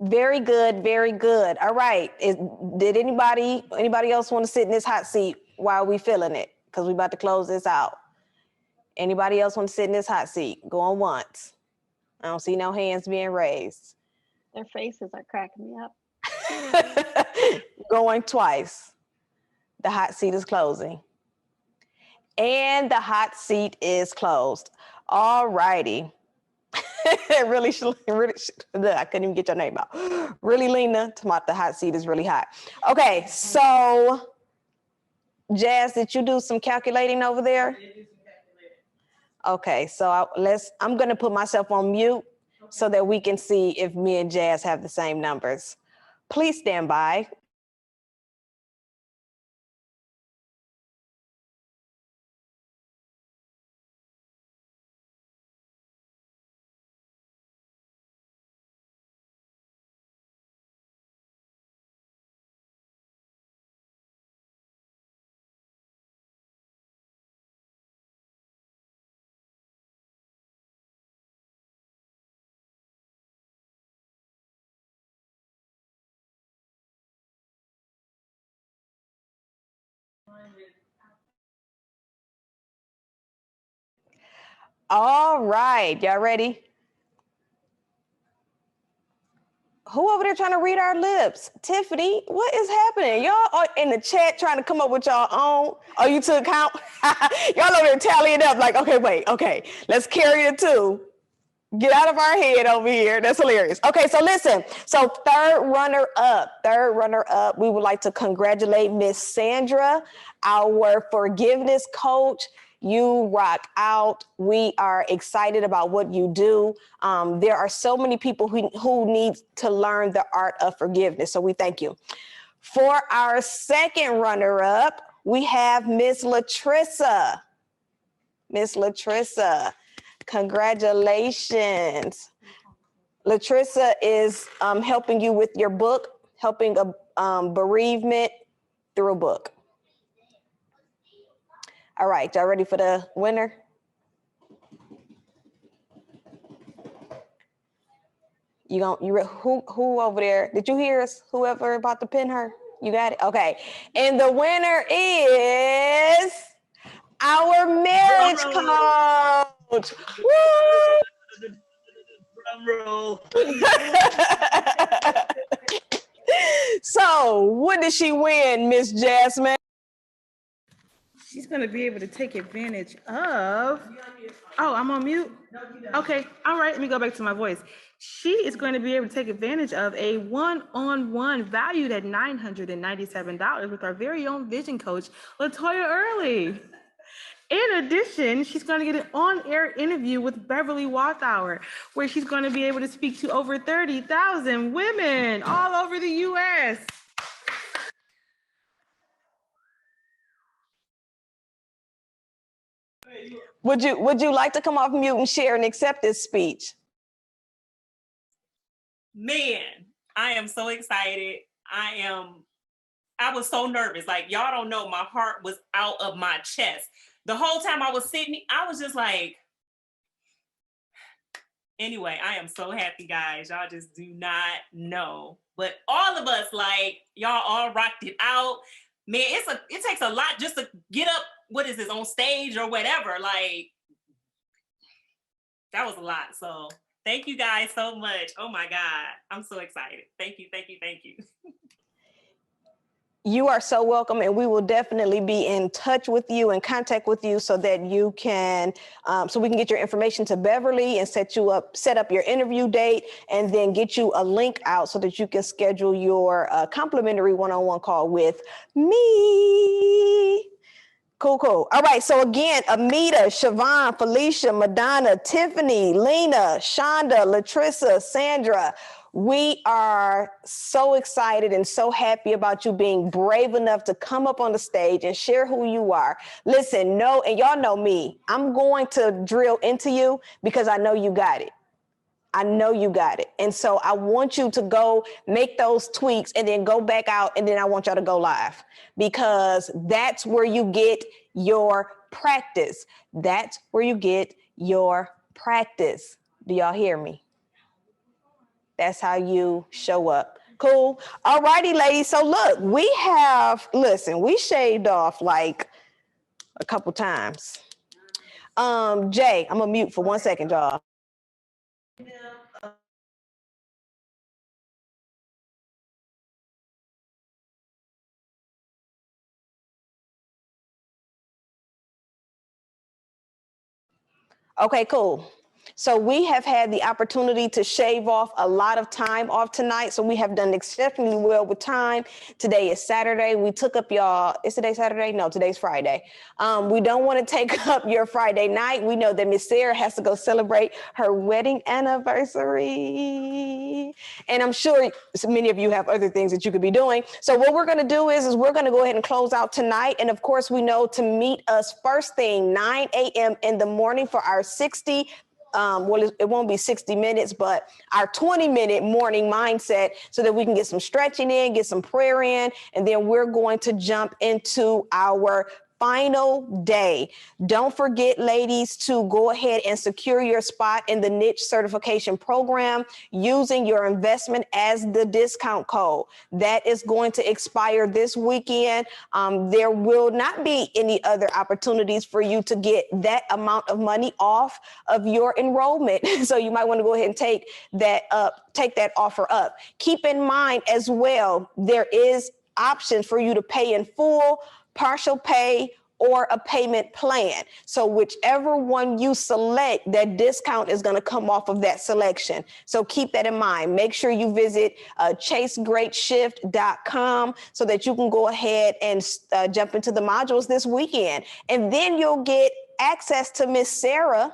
Very good. All right. Did anybody else want to sit in this hot seat while we feeling it? Because we about to close this out. Anybody else want to sit in this hot seat? Going once. I don't see no hands being raised. Their faces are cracking me up. Going twice. The hot seat is closing. And the hot seat is closed. All righty. really, I couldn't even get your name out. Really, Lena, the hot seat is really hot. Okay, so Jazz, did you do some calculating over there? Okay, so I'm gonna put myself on mute so that we can see if me and Jazz have the same numbers. Please stand by. All right, y'all ready? Who over there trying to read our lips? Tiffany, what is happening? Y'all are in the chat trying to come up with y'all own. Oh, you took count? Y'all over there tallying up like, okay, wait, okay. Let's carry the two. Get out of our head over here. That's hilarious. Okay, so listen. So third runner up, we would like to congratulate Miss Sandra, our forgiveness coach. You rock out. We are excited about what you do. There are so many people who need to learn the art of forgiveness. So we thank you. For our second runner up, we have Miss LaToya. Miss LaToya. Congratulations. LaToya is helping you with your book, helping a bereavement through a book. All right, y'all ready for the winner? Who over there? Did you hear us? Whoever about to pin her? You got it? Okay. And the winner is our marriage coach. Woo! Drum roll. So, what did she win, Miss Jasmine? She's going to be able to take advantage of. Oh, I'm on mute? Okay. All right. Let me go back to my voice. She is going to be able to take advantage of a one-on-one valued at $997 with our very own vision coach, LaToya Early. In addition, she's going to get an on-air interview with Beverly Walthour, where she's going to be able to speak to over 30,000 women all over the U.S. Would you like to come off mute and share and accept this speech? Man, I am so excited. I was so nervous. Like, y'all don't know, my heart was out of my chest. The whole time I was sitting, I was just like, anyway, I am so happy, guys. Y'all just do not know. But all of us, like, y'all all rocked it out. Man, it takes a lot just to get up, on stage or whatever. Like, that was a lot. So thank you guys so much. Oh my God. I'm so excited. Thank you, thank you, thank you. You are so welcome, and we will definitely be in touch with you and contact with you so that you can, so we can get your information to Beverly and set up your interview date, and then get you a link out so that you can schedule your complimentary one-on-one call with me. Cool. All right. So again, Amita, Siobhan, Felicia, Madonna, Tiffany, Lena, Shonda, LaToya, Sandra. We are so excited and so happy about you being brave enough to come up on the stage and share who you are. Listen, and y'all know me. I'm going to drill into you because I know you got it. I know you got it. And so I want you to go make those tweaks and then go back out, and then I want y'all to go live, because that's where you get your practice. That's where you get your practice. Do y'all hear me? That's how you show up. Cool. All righty, ladies. So look, we shaved off like a couple times. Jay, I'm gonna mute for 1 second, y'all. Okay, cool. So we have had the opportunity to shave off a lot of time off tonight. So we have done exceptionally well with time. Today is Saturday. We took up y'all, is today Saturday? No, today's Friday. We don't want to take up your Friday night. We know that Miss Sarah has to go celebrate her wedding anniversary. And I'm sure many of you have other things that you could be doing. So what we're going to do is we're going to go ahead and close out tonight. And of course, we know to meet us first thing, 9 a.m. in the morning for our 60 well, it won't be 60 minutes, but our 20-minute morning mindset so that we can get some stretching in, get some prayer in, and then we're going to jump into our final day. Don't forget, ladies, to go ahead and secure your spot in the niche certification program using your investment as the discount code. That is going to expire this weekend. There will not be any other opportunities for you to get that amount of money off of your enrollment. So you might want to go ahead and take that offer up. Keep in mind as well, there is options for you to pay in full, partial pay, or a payment plan. So whichever one you select, that discount is going to come off of that selection. So keep that in mind. Make sure you visit chasegreatshift.com so that you can go ahead and jump into the modules this weekend. And then you'll get access to Miss Sarah,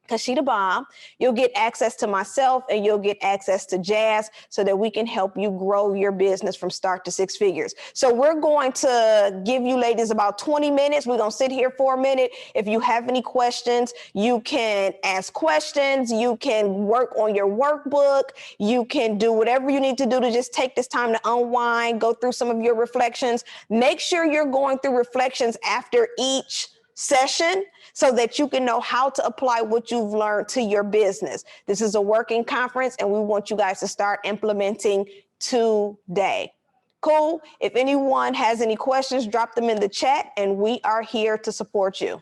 because she the bomb. You'll get access to myself and you'll get access to Jazz so that we can help you grow your business from start to 6 figures. So we're going to give you ladies about 20 minutes. We're going to sit here for a minute. If you have any questions, you can ask questions. You can work on your workbook. You can do whatever you need to do to just take this time to unwind, go through some of your reflections. Make sure you're going through reflections after each session so that you can know how to apply what you've learned to your business. This is a working conference and we want you guys to start implementing today. Cool. If anyone has any questions, drop them in the chat and we are here to support you.